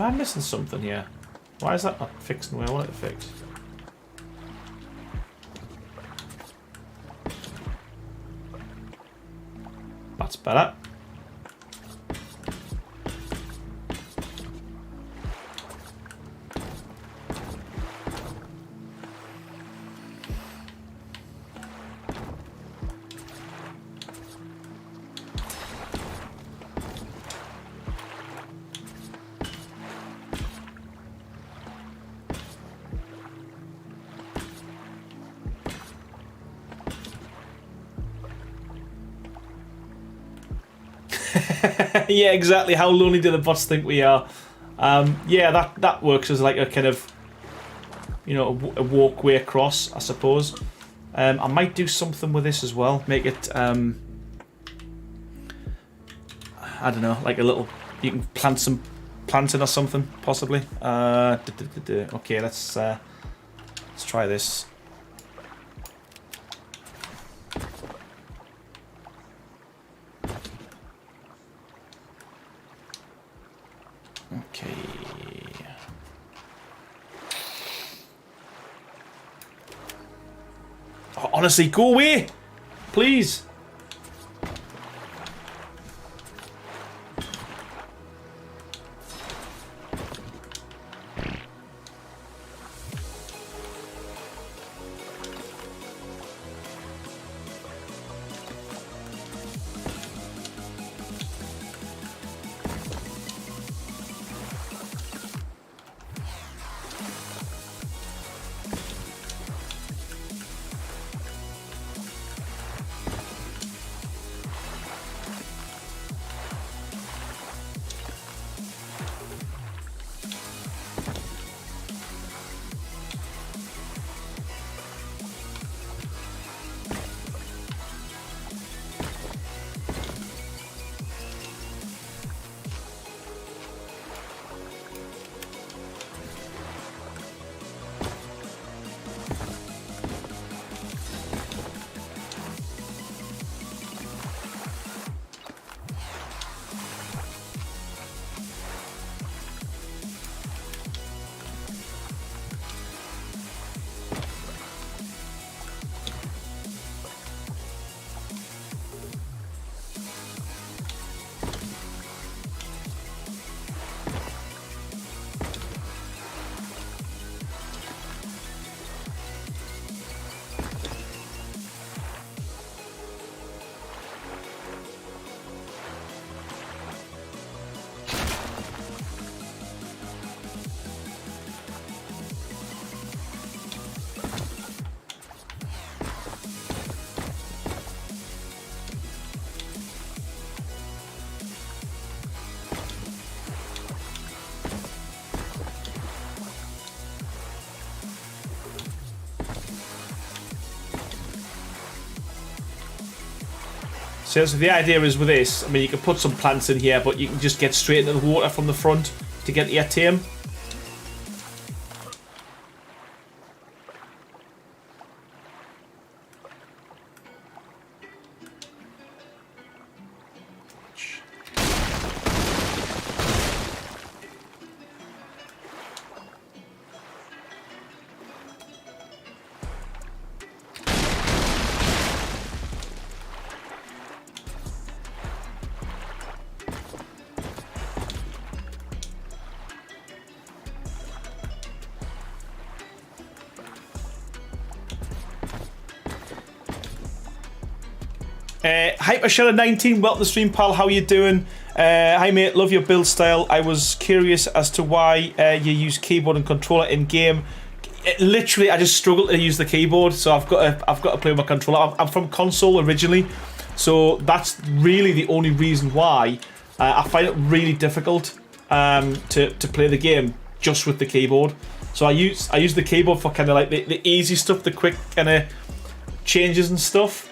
Am I missing something here? Why is that not fixing the way I want it to fix? That's better. Yeah, exactly. How lonely do the bots think we are? Yeah, that works as like a kind of, you know, a walkway across, I suppose. I might do something with this as well. Make it, I don't know, like a little. You can plant some planting or something, possibly. Okay, let's try this. Okay. Oh, honestly, go away, please. So the idea is with this, I mean, you can put some plants in here, but you can just get straight into the water from the front to get to your tame. Hypershadow19, welcome to the stream, pal. How you doing? Hi mate, love your build style. I was curious as to why you use keyboard and controller in game. Literally, I just struggle to use the keyboard, so I've got to play with my controller. I'm from console originally, so that's really the only reason why I find it really difficult to play the game just with the keyboard. So I use the keyboard for kind of like the easy stuff, the quick kind of changes and stuff.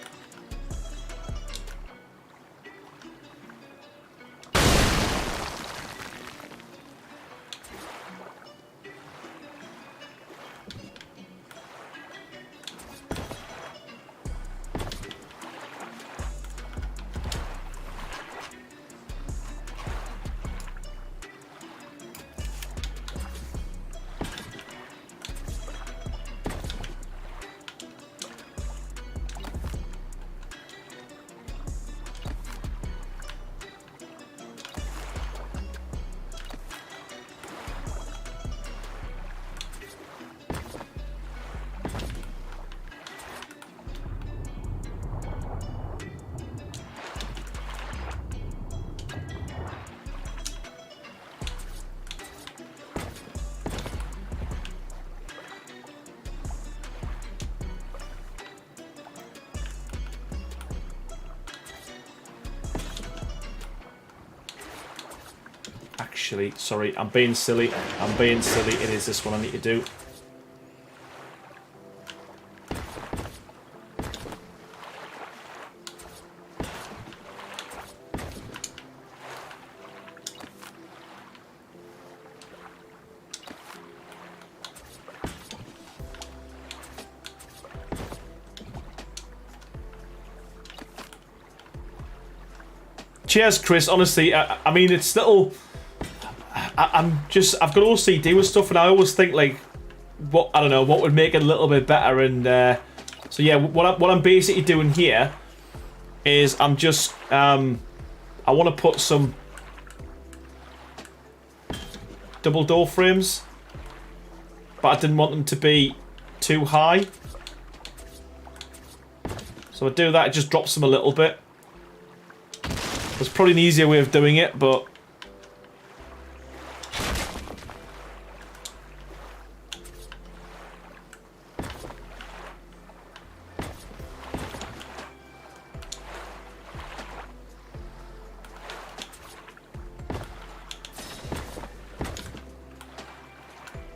Actually, sorry, I'm being silly. It is this one I need to do. Cheers, Chris. Honestly, I mean, it's little... I've got OCD with stuff, and I always think like, what would make it a little bit better. And so yeah, what I'm basically doing here is I'm just I want to put some double door frames, but I didn't want them to be too high. So I do that, it just drops them a little bit. There's probably an easier way of doing it, but.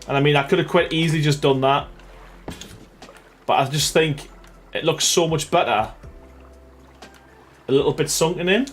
And I mean, I could have quite easily just done that. But I just think it looks so much better. A little bit sunken in.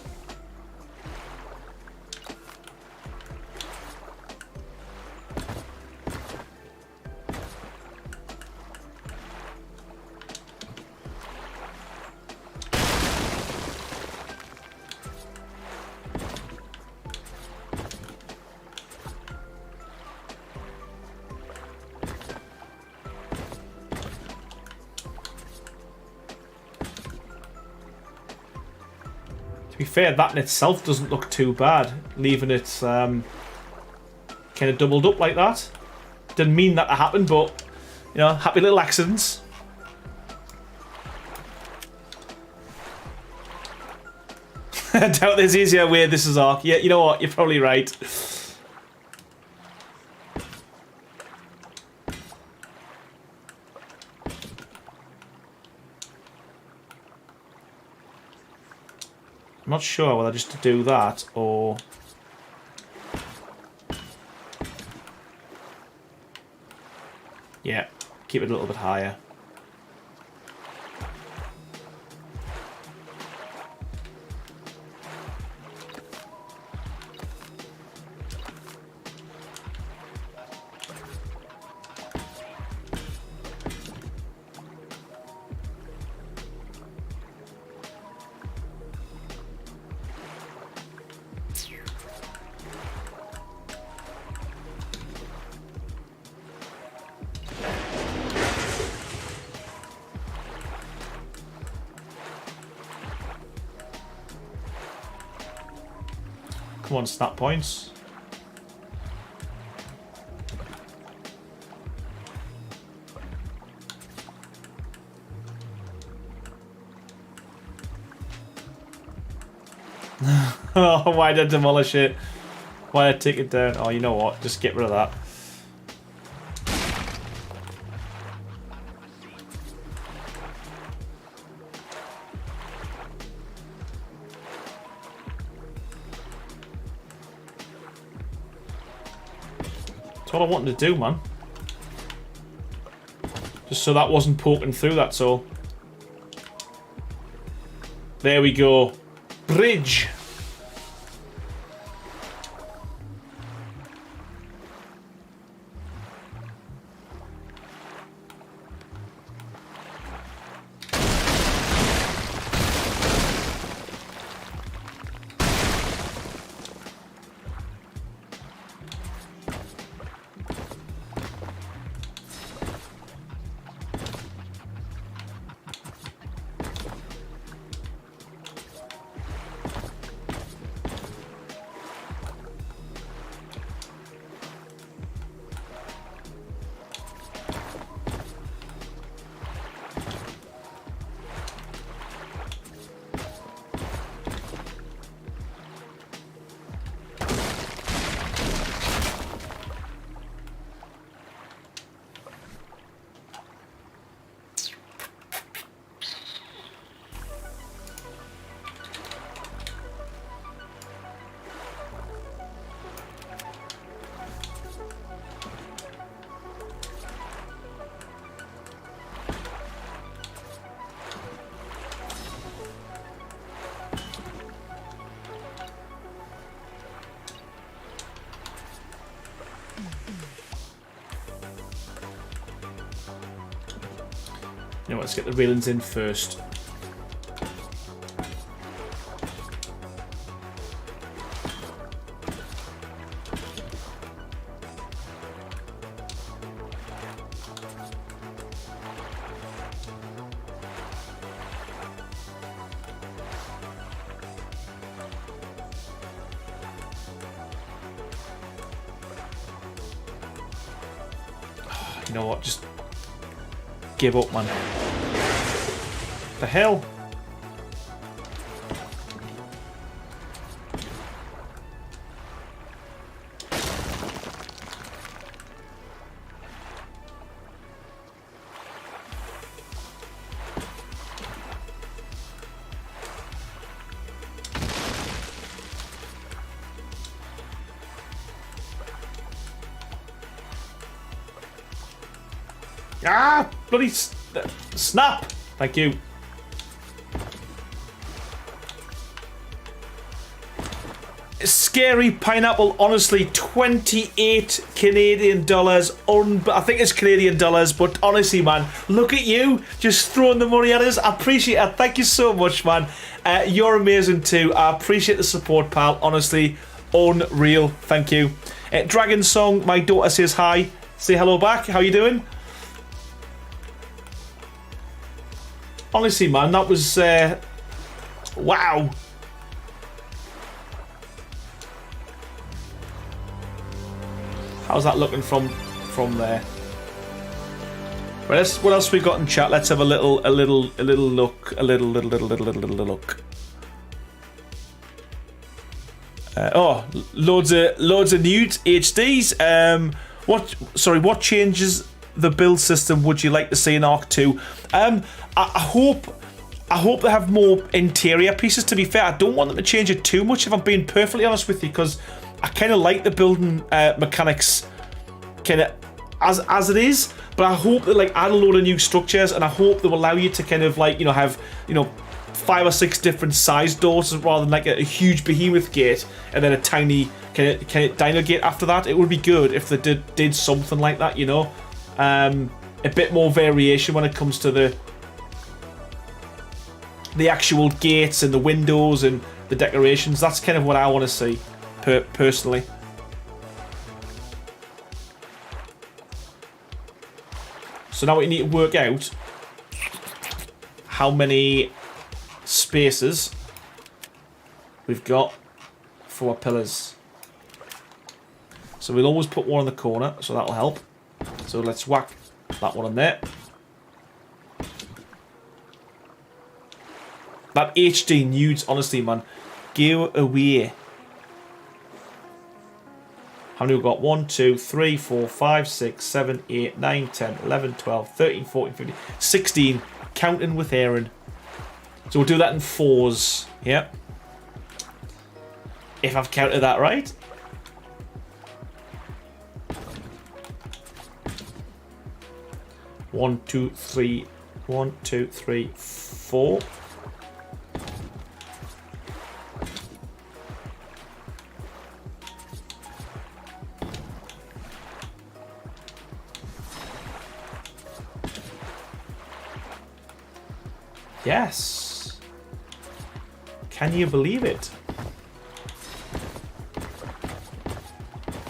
To be fair, that in itself doesn't look too bad, leaving it kind of doubled up like that. Didn't mean that to happen, but, you know, happy little accidents. I doubt there's easier way this is ARK. Yeah, you know what, you're probably right. I'm not sure whether just to do that or... Yeah, keep it a little bit higher. Come on, snap points. Oh, why did I demolish it? Why did I take it down? Oh, you know what? Just get rid of that. That's what I wanted to do, man. Just so that wasn't poking through, that's all. There we go. Bridge. You know what, let's get the railings in first. You know what, just give up, man. The hell? Ah! Bloody snap! Thank you. Scary pineapple, honestly, 28 Canadian dollars. I think it's Canadian dollars, but honestly, man, look at you just throwing the money at us. I appreciate it. Thank you so much, man. You're amazing too. I appreciate the support, pal. Honestly, unreal. Thank you. Dragon Song, my daughter says hi. Say hello back. How you doing? Honestly, man, that was wow. How's that looking from there? Right, what else we got in chat? Let's have a little look. A little look. Oh, loads of nudes, HDs. What changes the build system would you like to see in Ark 2? I hope they have more interior pieces. To be fair, I don't want them to change it too much, if I'm being perfectly honest with you, because I kind of like the building mechanics kind of as it is, but I hope they like add a load of new structures, and I hope they will allow you to kind of like, you know, have, you know, 5 or 6 different size doors rather than like a huge behemoth gate and then a tiny kind of dino gate after that. It would be good if they did something like that, you know. A bit more variation when it comes to the actual gates and the windows and the decorations. That's kind of what I want to see personally. So now we need to work out how many spaces we've got for our pillars. So we'll always put one in the corner, so that'll help. So let's whack that one in there. That HD nudes, honestly, man. Go away. How many we got? 1, 2, 3, 4, 5, 6, 7, 8, 9, 10, 11, 12, 13, 14, 15, 16. Counting with Aaron. So we'll do that in 4s. Yep. If I've counted that right. One, two, three, 1, 2, 3, 4. Yes. Can you believe it?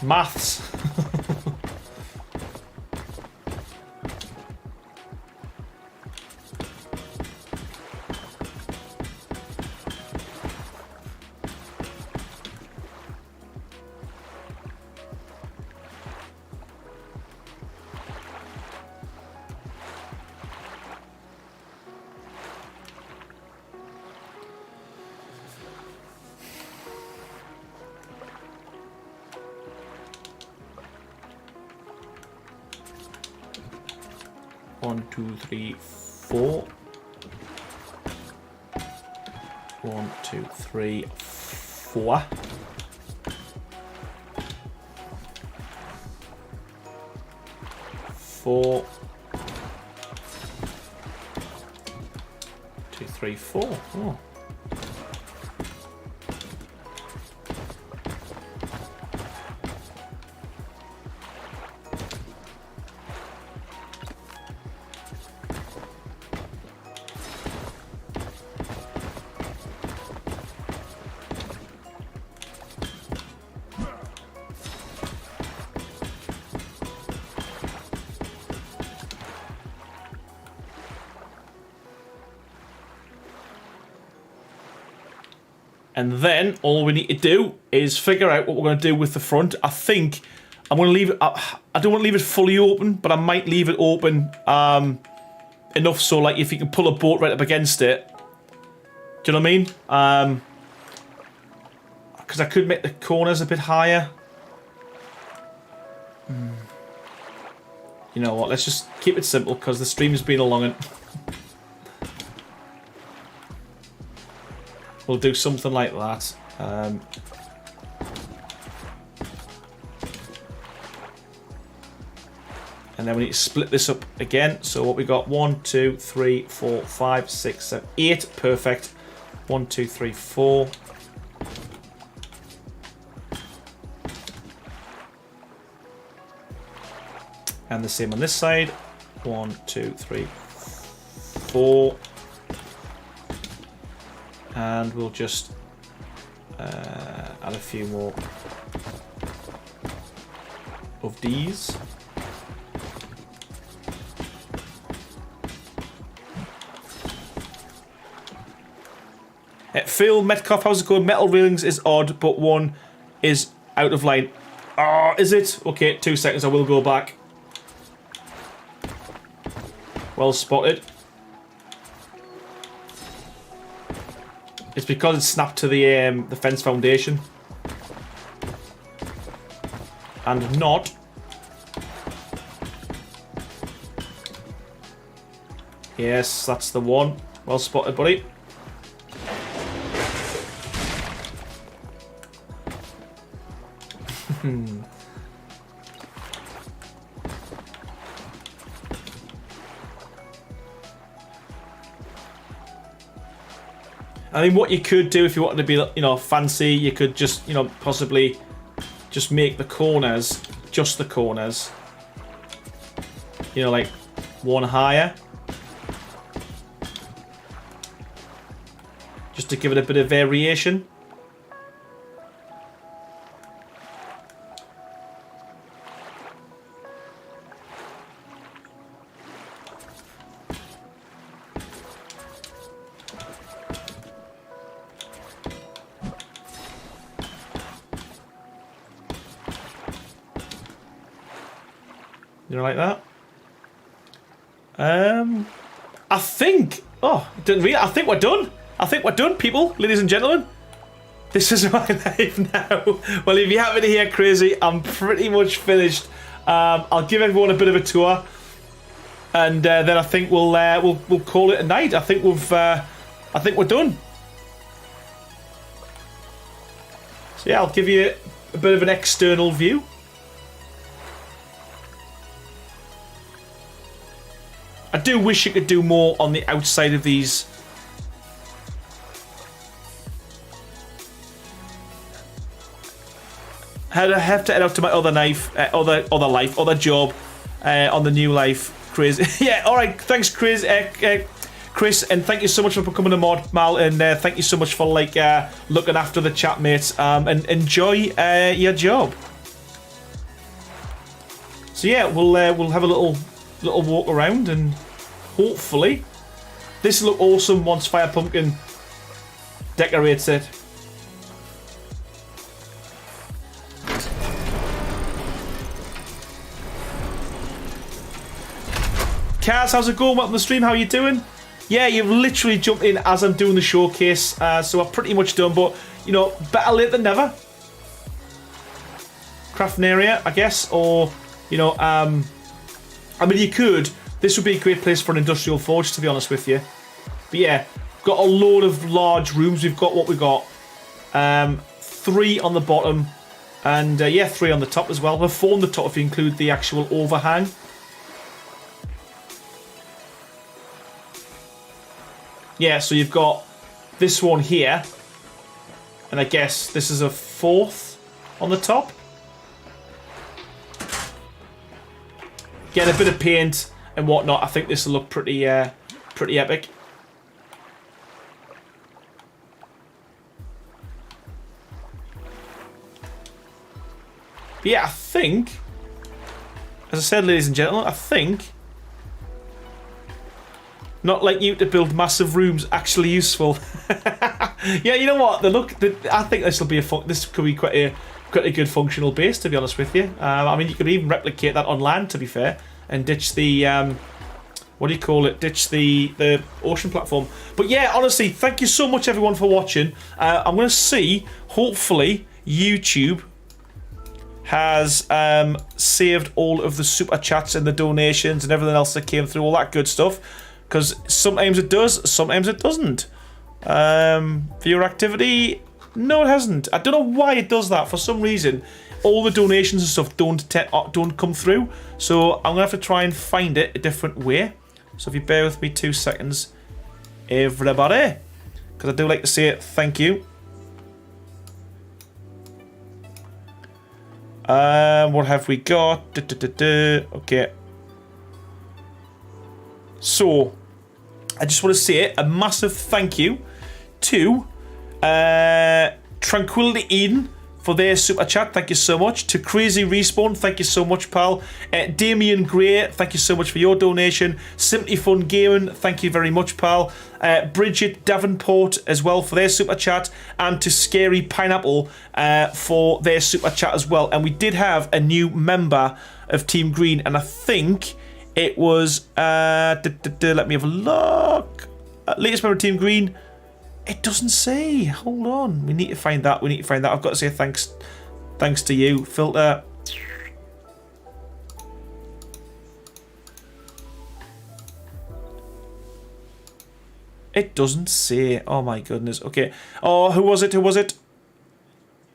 Maths. One, two, three, 4. 1, 2, 3, 4. 4. 2, 3, 4. Oh. And then all we need to do is figure out what we're going to do with the front. I think I'm going to leave it. I don't want to leave it fully open, but I might leave it open enough so, like, if you can pull a boat right up against it. Do you know what I mean? Because I could make the corners a bit higher. You know what? Let's just keep it simple because the stream has been a long one. We'll do something like that. And then we need to split this up again. So what we got? 1, 2, 3, 4, 5, 6, 7, 8. Perfect. 1, 2, 3, 4. And the same on this side. 1, 2, 3, 4. And we'll just add a few more of these. Phil Metcalf, how's it going? Metal railings is odd, but one is out of line. Oh, is it? Okay, 2 seconds, I will go back. Well spotted. It's because it's snapped to the fence foundation. And not. Yes, that's the one. Well spotted, buddy. I mean, what you could do if you wanted to be, you know, fancy, you could just, you know, possibly just make the corners, just the corners, you know, like one higher. Just to give it a bit of variation. You know, like that. I think... Oh, didn't read it. I think we're done. I think we're done, people, ladies and gentlemen. This is my life now. Well, if you happen to hear crazy, I'm pretty much finished. I'll give everyone a bit of a tour, and then I think we'll call it a night. I think we're done. So yeah, I'll give you a bit of an external view. I do wish you could do more on the outside of these. I have to head out to my other other job on the new life. Crazy. Yeah, alright, thanks Chris, and thank you so much for becoming a mod, Mal, and thank you so much for looking after the chat mates, and enjoy your job. So yeah, we'll have a little walk around, and hopefully this will look awesome once Fire Pumpkin decorates it. Kaz, how's it going? Welcome to the stream. How are you doing? Yeah, you've literally jumped in as I'm doing the showcase, so I'm pretty much done, but you know, better late than never. Crafting area, I guess, or you know, I mean, you could. This would be a great place for an industrial forge, to be honest with you. But yeah, got a load of large rooms. We've got what we got. 3 on the bottom, and yeah, 3 on the top as well. Well, 4 on the top if you include the actual overhang. Yeah, so you've got this one here, and I guess this is a 4th on the top. Get a bit of paint and whatnot. I think this will look pretty epic. But yeah, I think, as I said, ladies and gentlemen, I think not like you to build massive rooms actually useful. Yeah, you know what? I think this will be this could be quite a good functional base, to be honest with you. I mean, you could even replicate that on land, to be fair, and ditch the what do you call it? Ditch the ocean platform. But yeah, honestly, thank you so much, everyone, for watching. I'm going to see. Hopefully, YouTube has saved all of the super chats and the donations and everything else that came through, all that good stuff. Because sometimes it does, sometimes it doesn't. Viewer activity, no, it hasn't. I don't know why it does that. For some reason, all the donations and stuff don't come through. So I'm gonna have to try and find it a different way. So if you bear with me 2 seconds, everybody, because I do like to say thank you. What have we got? Okay. So, I just want to say a massive thank you to Tranquility Eden for their super chat. Thank you so much. To Crazy Respawn, thank you so much, pal. Damien Gray, thank you so much for your donation. Simply Fun Gaming, thank you very much, pal. Bridget Davenport as well for their super chat, and to Scary Pineapple for their super chat as well. And we did have a new member of Team Green, and I think it was, let me have a look. Latest member of Team Green. It doesn't say. Hold on. We need to find that. I've got to say thanks to you. Filter. It doesn't say. Oh my goodness. Okay. Oh, who was it?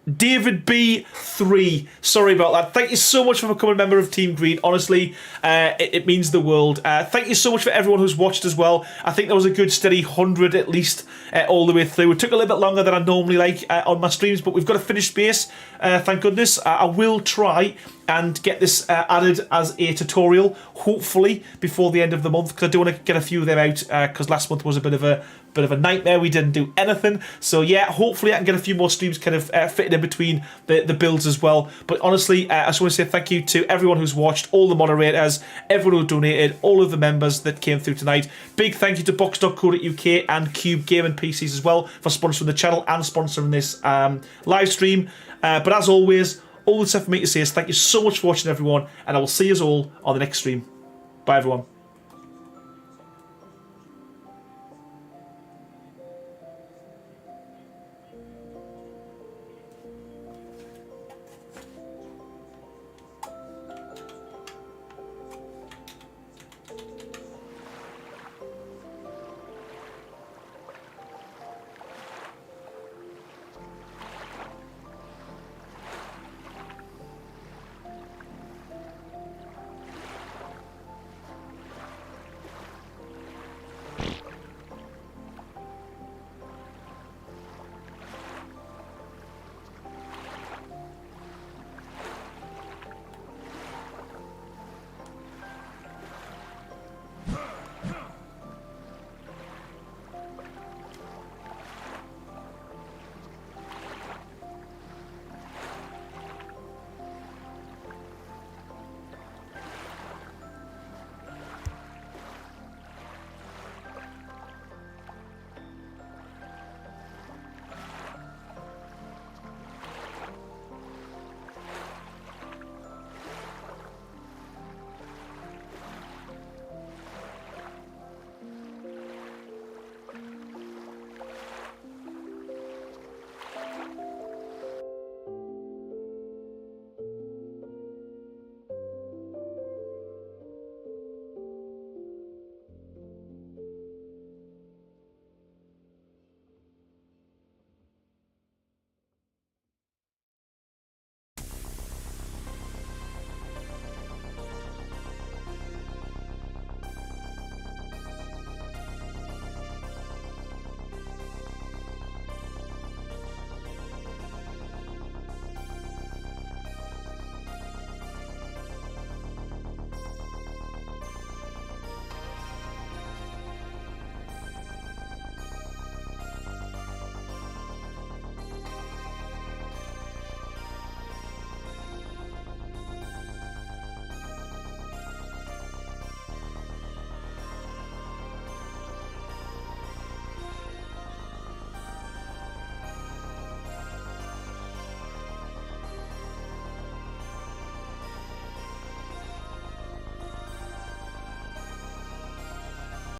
David B3. Sorry about that. Thank you so much for becoming a member of Team Green. Honestly, it means the world. Thank you so much for everyone who's watched as well. I think there was a good steady 100 at least all the way through. It took a little bit longer than I normally like on my streams, but we've got a finished base. Thank goodness. I will try and get this added as a tutorial, hopefully before the end of the month, because I do want to get a few of them out, because last month was a bit of a nightmare. We didn't do anything. So yeah, hopefully I can get a few more streams kind of fitted in between the builds as well. But honestly, I just want to say thank you to everyone who's watched, all the moderators, everyone who donated, all of the members that came through tonight. Big thank you to box.co.uk and Cube Gaming PCs as well for sponsoring the channel and sponsoring this live stream. But as always, All that's left for me to say is thank you so much for watching, everyone, and I will see you all on the next stream. Bye, everyone.